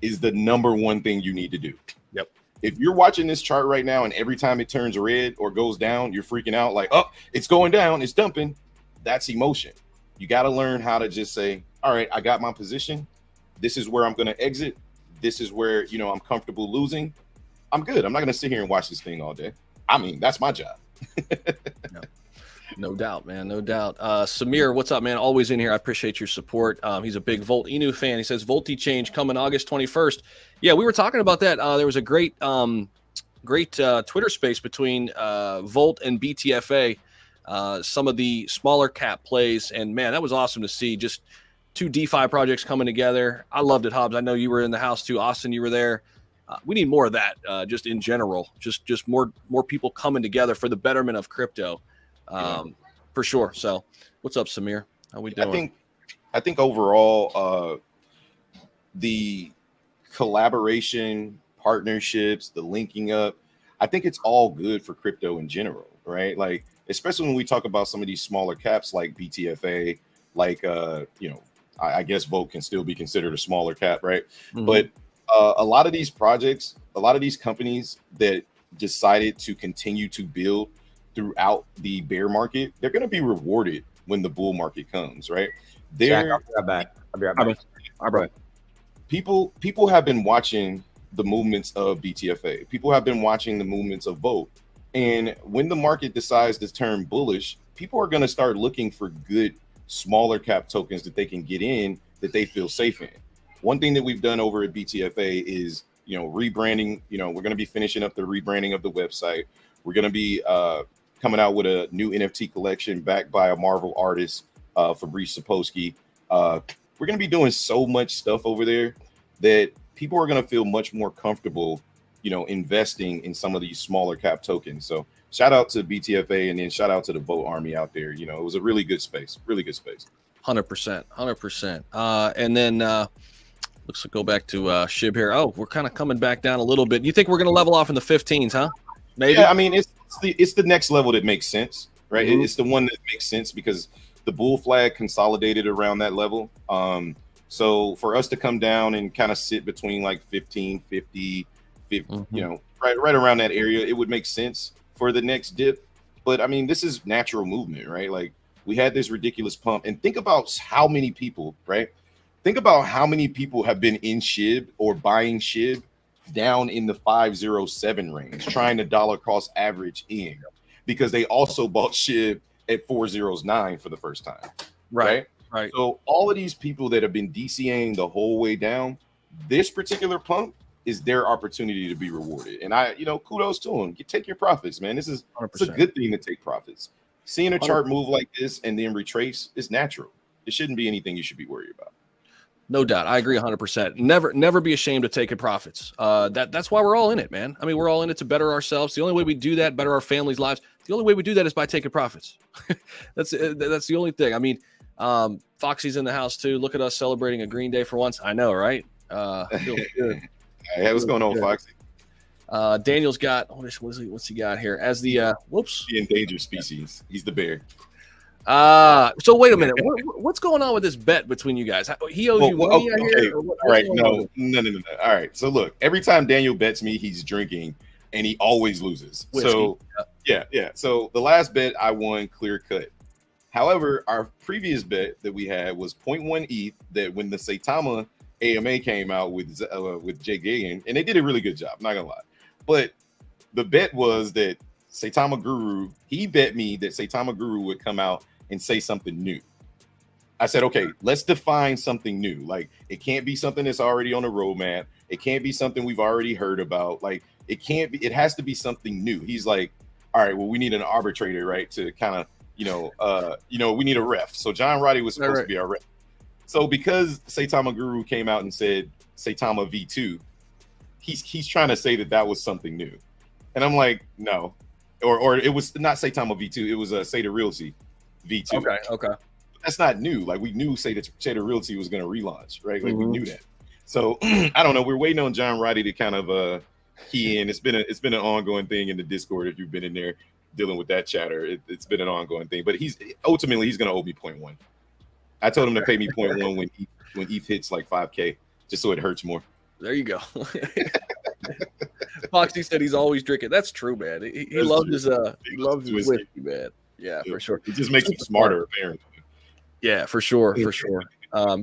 is the #1 thing you need to do. Yep. If you're watching this chart right now and every time it turns red or goes down, you're freaking out like, oh, it's going down, it's dumping. That's emotion. You got to learn how to just say, all right, I got my position. This is where I'm going to exit. this is where, you know, I'm comfortable losing, I'm good. I'm not going to sit here and watch this thing all day. I mean, that's my job. No doubt, man. No doubt. Samir, what's up, man? Always in here. I appreciate your support. He's a big Volt Inu fan. He says Volti change coming August 21st. Yeah, we were talking about that. There was a great Twitter space between Volt and BTFA. Some of the smaller cap plays, and man, that was awesome to see. Just two DeFi projects coming together. I loved it, Hobbs. I know you were in the house too. Austin, you were there. We need more of that, just in general. Just more people coming together for the betterment of crypto. For sure. So what's up, Samir? How we doing? I think overall, the collaboration, partnerships, the linking up, I think it's all good for crypto in general, right? Like, especially when we talk about some of these smaller caps like BTFA, like, you know, I guess Volt can still be considered a smaller cap, right? Mm-hmm. But a lot of these projects, a lot of these companies that decided to continue to build throughout the bear market, they're going to be rewarded when the bull market comes, right? Zach, I'll be right back. All right. People have been watching the movements of BTFA. People have been watching the movements of Volt. And when the market decides to turn bullish, people are going to start looking for good smaller cap tokens that they can get in that they feel safe in. One thing that we've done over at BTFA is, you know, rebranding. You know, we're going to be finishing up the rebranding of the website. We're going to be coming out with a new NFT collection backed by a Marvel artist, Fabrice Sapolsky. We're going to be doing so much stuff over there that people are going to feel much more comfortable, you know, investing in some of these smaller cap tokens. So shout out to BTFA, and then shout out to the Volt Army out there. You know, it was a really good space, 100%. And then let's go back to SHIB here. Oh, we're kind of coming back down a little bit. You think we're going to level off in the 15s, huh? Maybe. Yeah, I mean, it's the next level that makes sense, right? Mm-hmm. It's the one that makes sense because the bull flag consolidated around that level. So for us to come down and kind of sit between like 15, 50, mm-hmm. you know, right around that area, it would make sense for the next dip. But I mean, this is natural movement, right? Like, we had this ridiculous pump, and think about how many people, right? Think about how many people have been in SHIB or buying SHIB down in the 507 range, trying to dollar cost average in, because they also bought SHIB at 409 for the first time. Right. So all of these people that have been DCAing the whole way down, this particular pump is their opportunity to be rewarded. And kudos to them. You take your profits, man. It's a good thing to take profits. Seeing a chart move like this and then retrace is natural. It shouldn't be anything you should be worried about. No doubt. I agree 100%. Never be ashamed of taking profits. That's why we're all in it, man. I mean, we're all in it to better ourselves. The only way we do that, better our families' lives. The only way we do that is by taking profits. That's the only thing. I mean, Foxy's in the house too. Look at us celebrating a green day for once. I know, right? Feels good. Hey, what's going on, Foxy? Daniel's got what's he got here? As the the endangered species. He's the bear. So wait a minute. What's going on with this bet between you guys? He owes you money. Okay. All right. No. All right. So look, every time Daniel bets me, he's drinking, and he always loses. Whiskey. So yeah. So the last bet I won clear cut. However, our previous bet that we had was 0.1 ETH. That when the Saitama AMA came out with Jay Gagan, and they did a really good job. Not gonna lie, but the bet was that Saitama Guru. He bet me that Saitama Guru would come out and say something new. I said, okay, let's define something new. Like, it can't be something that's already on the roadmap. It can't be something we've already heard about. Like, it has to be something new. He's like, all right, well, we need an arbitrator, right? To kind of, we need a ref. So John Roddy was supposed to be our ref. So because Saitama Guru came out and said Saitama V2, he's trying to say that was something new. And I'm like, no. Or it was not Saitama V2, it was a Sata Realty V2. Okay. That's not new. Like, we knew Sata Realty was going to relaunch, right? Like, we knew that. So I don't know. We're waiting on John Roddy to kind of key in. It's been an ongoing thing in the Discord. If you've been in there dealing with that chatter, it's been an ongoing thing. But he's going to owe me 0.1. I told him to pay me 0.1 when ETH hits like 5K, just so it hurts more. There you go. Foxy said he's always drinking. That's true, man. He loves his whiskey, man. Yeah, for sure. It just makes him smarter, apparently. Yeah, for sure.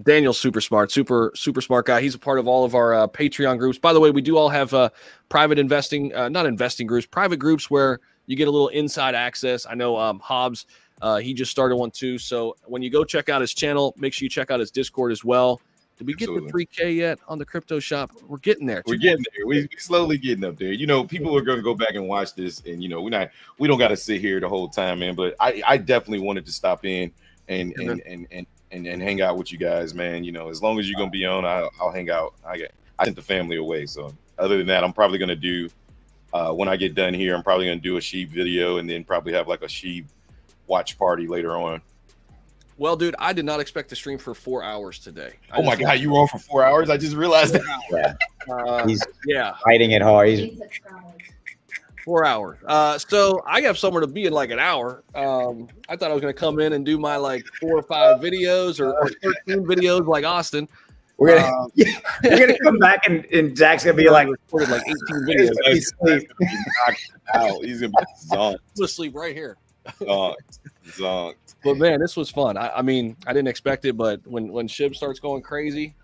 Daniel's super smart, super smart guy. He's a part of all of our Patreon groups. By the way, we do all have private investing, not investing groups, private groups where you get a little inside access. I know Hobbs, he just started one too. So when you go check out his channel, make sure you check out his Discord as well. Did we get the 3K yet on the crypto shop? We're getting there. We're getting there. We're slowly getting up there. You know, people are going to go back and watch this, and you know, we don't got to sit here the whole time, man. But I definitely wanted to stop in and hang out with you guys, man. You know, as long as you're gonna be on, I'll hang out. I sent the family away, so other than that, I'm probably gonna do when I get done here, I'm probably gonna do a SHIB video and then probably have like a SHIB watch party later on. Well, dude, I did not expect to stream for 4 hours today. Oh my God, you were on for 4 hours? I just realized that. He's fighting it hard. He's 4 hours. So I have somewhere to be in like an hour. I thought I was going to come in and do my like 4 or 5 videos or 13 videos like Austin. We're gonna come back and Zach's gonna be like recorded like 18 videos. He's gonna be knocked out. He's gonna be zonked. I'm asleep right here. Zonked. But man, this was fun. I mean, I didn't expect it, but when SHIB starts going crazy,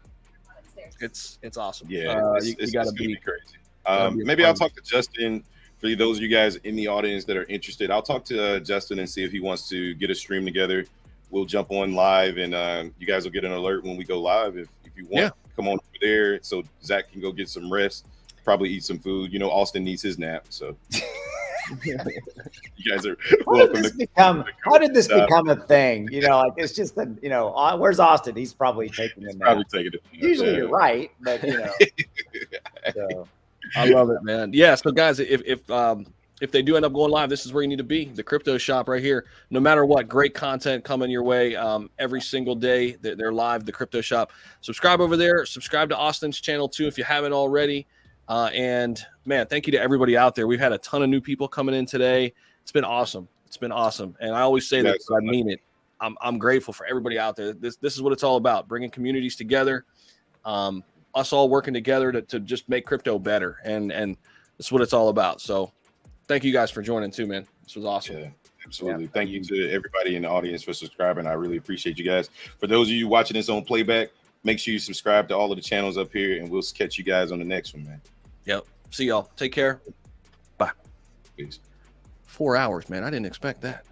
it's awesome. Yeah, you gotta be be crazy. Maybe I'll talk to Justin. For those of you guys in the audience that are interested, I'll talk to Justin and see if he wants to get a stream together. We'll jump on live, and you guys will get an alert when we go live. If you want, come on over there so Zach can go get some rest, probably eat some food. You know, Austin needs his nap, so you guys are welcome. How did this become a thing? You know, like it's just a, you know, where's Austin? He's probably taking the nap. Probably taking it. Usually you're right, but you know. So. I love it, man. Yeah. So guys, if they do end up going live, this is where you need to be. The crypto shop right here. No matter what, great content coming your way every single day. They're live, the crypto shop. Subscribe over there. Subscribe to Austin's channel too if you haven't already. And man, thank you to everybody out there. We've had a ton of new people coming in today. It's been awesome. It's been awesome. And I always say that, but I mean it. I'm grateful for everybody out there. This is what it's all about, bringing communities together. Us all working together to just make crypto better. And that's what it's all about. So thank you guys for joining too, man. This was awesome. Yeah, absolutely. Yeah. Thank you to everybody in the audience for subscribing. I really appreciate you guys. For those of you watching this on playback, make sure you subscribe to all of the channels up here, and we'll catch you guys on the next one, man. Yep. See y'all. Take care. Bye. Peace. 4 hours, man. I didn't expect that.